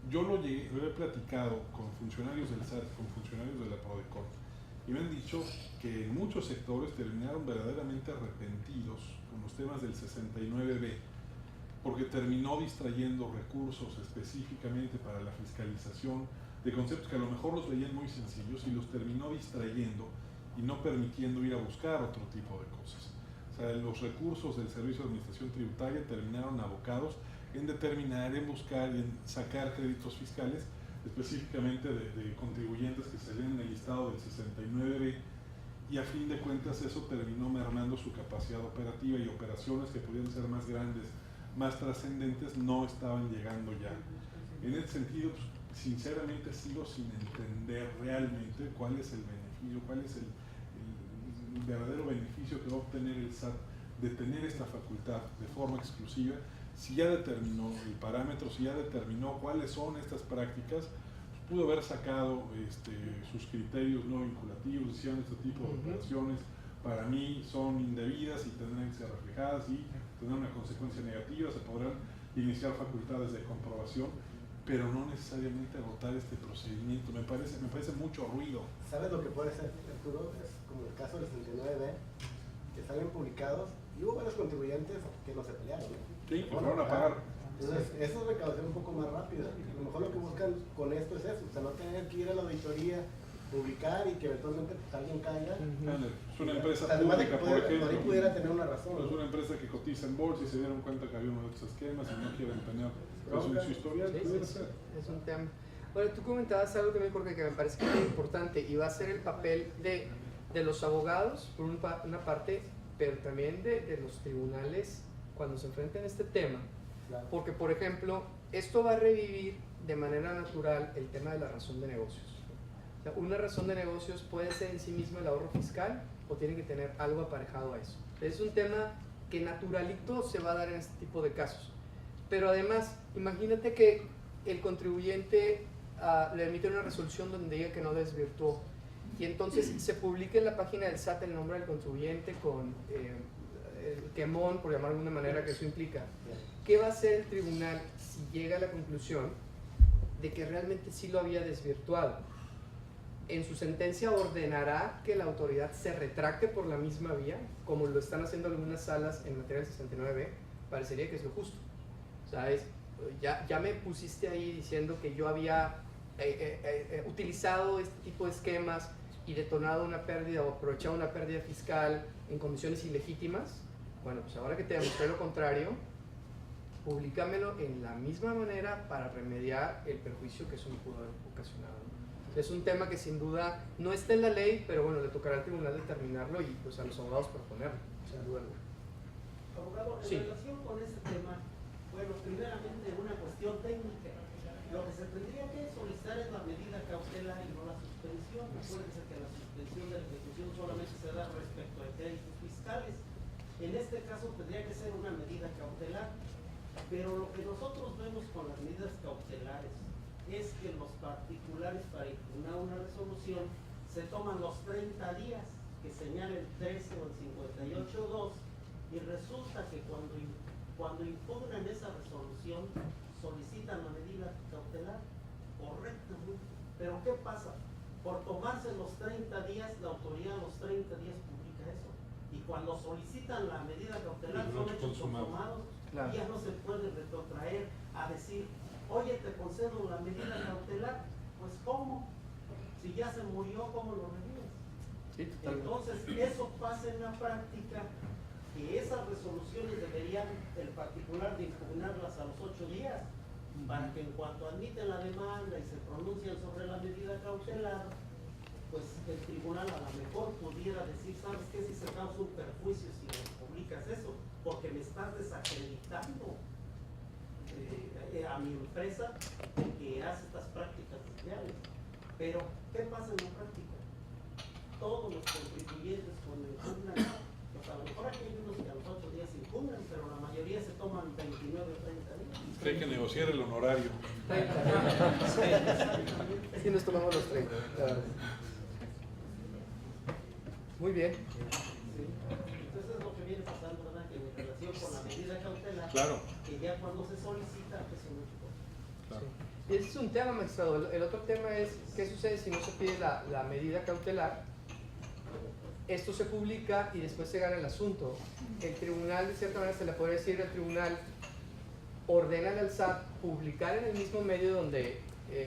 Yo lo he platicado con funcionarios del SAT, con funcionarios de la Prodecon, y me han dicho que en muchos sectores terminaron verdaderamente arrepentidos con los temas del 69B, porque terminó distrayendo recursos específicamente para la fiscalización de conceptos que a lo mejor los veían muy sencillos y los terminó distrayendo y no permitiendo ir a buscar otro tipo de cosas. O sea, los recursos del Servicio de Administración Tributaria terminaron abocados en determinar, en buscar y en sacar créditos fiscales específicamente de contribuyentes que se ven en el listado del 69B, y a fin de cuentas eso terminó mermando su capacidad operativa, y operaciones que podían ser más grandes, más trascendentes, no estaban llegando ya. En ese sentido, pues, sinceramente sigo sin entender realmente cuál es el beneficio, cuál es el verdadero beneficio que va a obtener el SAT de tener esta facultad de forma exclusiva. Si ya determinó el parámetro, si ya determinó cuáles son estas prácticas, pues pudo haber sacado sus criterios no vinculativos, decían este tipo de operaciones para mí son indebidas y tendrán que ser reflejadas y tendrán una consecuencia negativa, se podrán iniciar facultades de comprobación, pero no necesariamente agotar este procedimiento. Me parece mucho ruido. ¿Sabes lo que puede ser, Arturo? Es como el caso del 69B, que salen publicados y hubo varios contribuyentes que no se pelearon. Sí, que fueron a pagar. Entonces, eso es recaudación un poco más rápida. A lo mejor lo que buscan con esto es eso, o sea, no tener que ir a la auditoría, publicar y que eventualmente pues, alguien caiga. Es una empresa además pública, de que por ejemplo. ahí pudiera tener una razón. Es una empresa que cotiza en bolsa y se dieron cuenta que había uno de estos esquemas y no quieren tener eso en su historial. Sí, es un tema. Bueno, tú comentabas algo también, Jorge, que me parece que es muy importante y va a ser el papel de los abogados, por una parte, pero también de los tribunales cuando se enfrenten a este tema. Porque, por ejemplo, esto va a revivir de manera natural el tema de la razón de negocios. O sea, una razón de negocios puede ser en sí misma el ahorro fiscal o tiene que tener algo aparejado a eso. Es un tema que naturalito se va a dar en este tipo de casos. Pero además, imagínate que el contribuyente le emite una resolución donde diga que no desvirtuó y entonces se publica en la página del SAT el nombre del contribuyente con el quemón, por llamar de alguna manera, que eso implica. ¿Qué va a hacer el tribunal si llega a la conclusión de que realmente sí lo había desvirtuado? En su sentencia ordenará que la autoridad se retracte por la misma vía, como lo están haciendo algunas salas en materia del 69B. Parecería que es lo justo. O sea, ya me pusiste ahí diciendo que yo había utilizado este tipo de esquemas y detonado una pérdida o aprovechado una pérdida fiscal en condiciones ilegítimas. Bueno, pues ahora que te demostré lo contrario, publícamelo en la misma manera para remediar el perjuicio que eso me pudo haber ocasionado. Es un tema que sin duda no está en la ley, pero bueno, le tocará al tribunal determinarlo y pues a los abogados proponerlo, sin duda alguna. Abogado, en relación con ese tema, bueno, primeramente una cuestión técnica. Lo que se tendría que solicitar es la medida cautelar y no la suspensión. Acuérdense que la suspensión de la ejecución solamente se da respecto a créditos fiscales. En este caso tendría que ser una medida cautelar. Pero lo que nosotros vemos con las medidas cautelares es que los particulares para impugnar una resolución se toman los 30 días que señala el 13 o el 58.2 y resulta que cuando impugnan esa resolución solicitan la medida cautelar correctamente. Pero ¿qué pasa? Por tomarse los 30 días, la autoridad a los 30 días publica eso. Y cuando solicitan la medida cautelar son hechos consumados. Claro. Ya no se puede retrotraer a decir, oye, te concedo la medida cautelar. Pues ¿cómo? Si ya se murió, ¿cómo lo revives? Sí, entonces, eso pasa en la práctica, que esas resoluciones deberían el particular de impugnarlas a los 8 días, para que en cuanto admiten la demanda y se pronuncian sobre la medida cautelar, pues el tribunal a lo mejor pudiera decir, ¿sabes qué? Si se causa un perjuicio si publicas eso, porque me estás desacreditando a mi empresa que hace estas prácticas sociales. Pero, ¿qué pasa en la práctica? Todos los contribuyentes cuando impugnan, pues a lo mejor aquí hay unos que a los 8 días impugnan, pero la mayoría se toman 29 o 30 días. Hay que negociar el honorario. Sí, nos tomamos los 30, claro. Muy bien. Sí. Entonces es lo que viene pasando, ¿verdad? Que en relación con la medida cautelar, claro, que ya cuando se solicita, pues son muchas cosas. Claro. Y ese es un tema, magistrado. El otro tema es qué sucede si no se pide la medida cautelar. Esto se publica y después se gana el asunto. El tribunal, de cierta manera, se le podría decir al tribunal, ordena al SAT publicar en el mismo medio donde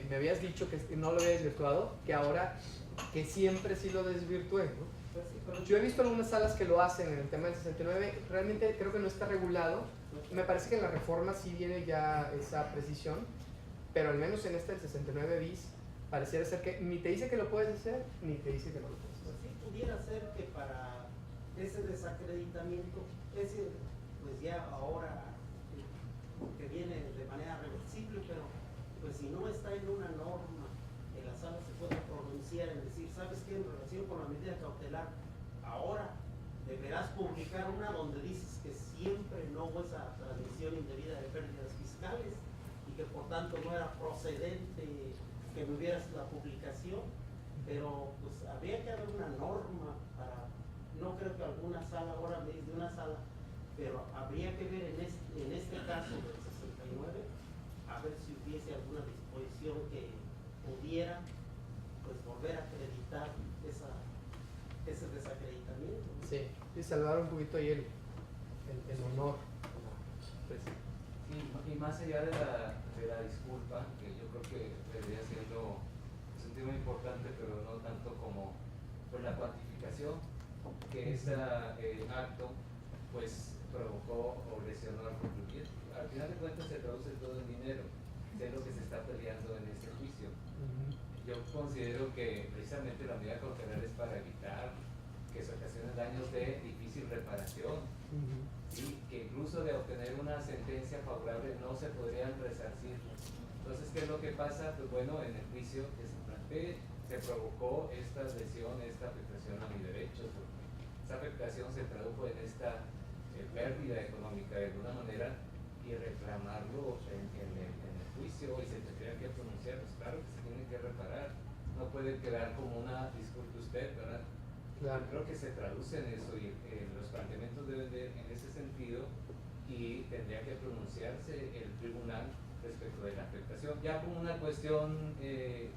me habías dicho que no lo había desvirtuado, que ahora que siempre sí lo desvirtué, ¿no? Yo he visto algunas salas que lo hacen en el tema del 69, realmente creo que no está regulado. Me parece que en la reforma sí viene ya esa precisión, pero al menos en este del 69 bis pareciera ser que ni te dice que lo puedes hacer, ni te dice que no lo puedes hacer. Pues sí, pudiera ser que para ese desacreditamiento, pues ya ahora que viene de manera reversible, pero pues si no está en una norma, en la sala se puede pronunciar en decir, ¿sabes qué? En relación con la medida cautelar, ahora deberás publicar una donde dices que siempre no hubo esa transmisión indebida de pérdidas fiscales y que por tanto no era procedente que me hubieras la publicación, pero pues habría que haber una norma para, no creo que alguna sala, ahora me dice de una sala, pero habría que ver en este caso del 69, a ver si hubiese alguna disposición que pudiera pues volver a acreditar ese desacreditamiento, ¿no? Sí, y salvar un poquito ahí el honor. Pues, y más allá de la disculpa, que yo creo que debería siendo un tema importante, pero no tanto como pues, la cuantificación que ese acto pues provocó o lesionó al contribuyente. Al final de cuentas se traduce todo en dinero sé lo que se está peleando en este juicio. Yo considero que precisamente la medida cautelar es para evitar que se ocasionen daños de difícil reparación, y que incluso de obtener una sentencia favorable no se podrían resarcir. Entonces, ¿qué es lo que pasa? Pues bueno, en el juicio que se plantea, se provocó esta lesión, esta afectación a mi derecho, porque esa afectación se tradujo en esta pérdida económica de alguna manera, y reclamarlo en el juicio, y se tendría que pronunciar, pues claro que se tiene que reparar, no puede quedar como una, disculpe usted, ¿verdad? Claro. Creo que se traduce en eso, y los planteamientos deben de en ese sentido, y tendría que pronunciarse el tribunal respecto de la afectación, ya como una cuestión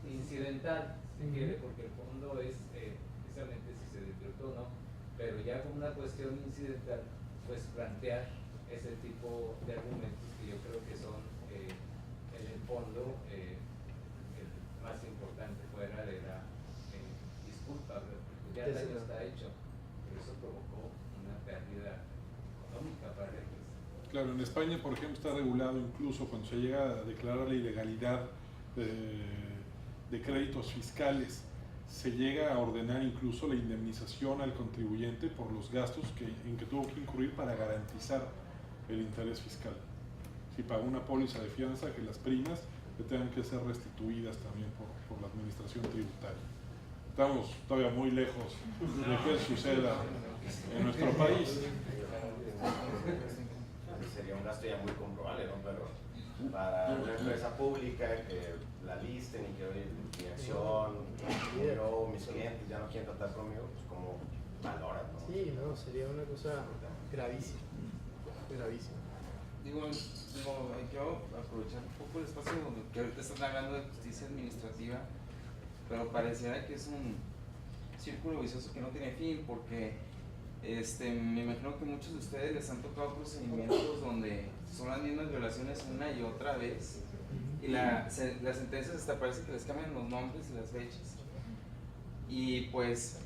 incidental, si quiere, porque el fondo es precisamente si se desvirtuó o no, pero ya como una cuestión incidental, pues plantear ese tipo de argumentos que yo creo que son en el fondo el más importante fuera de la disculpa, porque ya el daño está hecho, pero eso provocó una pérdida económica para la empresa. Claro, en España, por ejemplo, está regulado incluso cuando se llega a declarar la ilegalidad de créditos fiscales, se llega a ordenar incluso la indemnización al contribuyente por los gastos en que tuvo que incurrir para garantizar el interés fiscal. Si pagó una póliza de fianza, que las primas le tengan que ser restituidas también por la administración tributaria. Estamos todavía muy lejos de que suceda en nuestro país. Sería un gasto ya muy comprobable, ¿no? Pero para una empresa pública que la listen y que oye, mi acción, mis clientes ya no quieren tratar conmigo, pues como valoran, ¿no? Sí, no, sería una cosa gravísima. Gravísimo. Quiero aprovechar un poco el espacio que ahorita están hablando de justicia administrativa, pero pareciera que es un círculo vicioso que no tiene fin, porque me imagino que muchos de ustedes les han tocado procedimientos donde son las mismas violaciones una y otra vez, y las sentencias hasta parece que les cambian los nombres y las fechas, y pues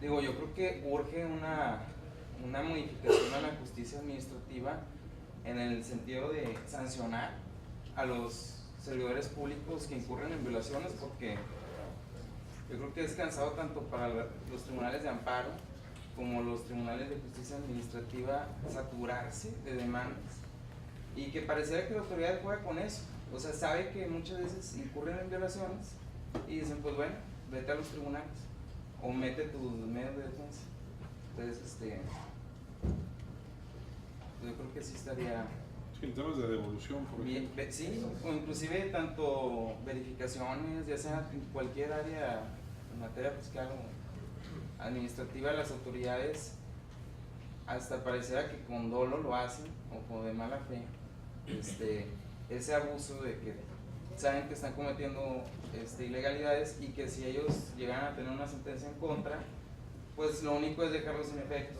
yo creo que urge una modificación a la justicia administrativa en el sentido de sancionar a los servidores públicos que incurren en violaciones, porque yo creo que es cansado tanto para los tribunales de amparo como los tribunales de justicia administrativa saturarse de demandas, y que pareciera que la autoridad juega con eso, o sea, sabe que muchas veces incurren en violaciones y dicen, pues bueno, vete a los tribunales o mete tus medios de defensa. Entonces, yo creo que sí estaría... Sí, en temas de devolución, por ejemplo. Sí, o inclusive tanto verificaciones, ya sea en cualquier área en materia fiscal o administrativa, las autoridades hasta pareciera que con dolo lo hacen o de mala fe, ese abuso de que saben que están cometiendo ilegalidades, y que si ellos llegan a tener una sentencia en contra, pues lo único es dejarlos sin efecto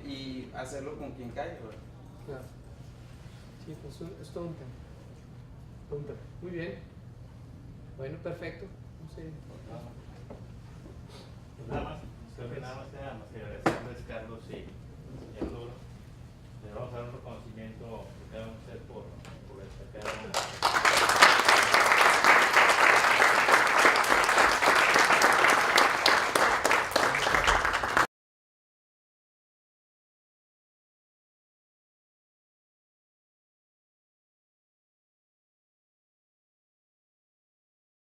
y hacerlo con quien caiga, ¿verdad? Claro. Sí, pues es todo un tema. Todo un tema. Muy bien. Bueno, perfecto. No sé. Pues nada más, creo que nada más que agradecerles, Carlos y Arturo. Les vamos a dar un reconocimiento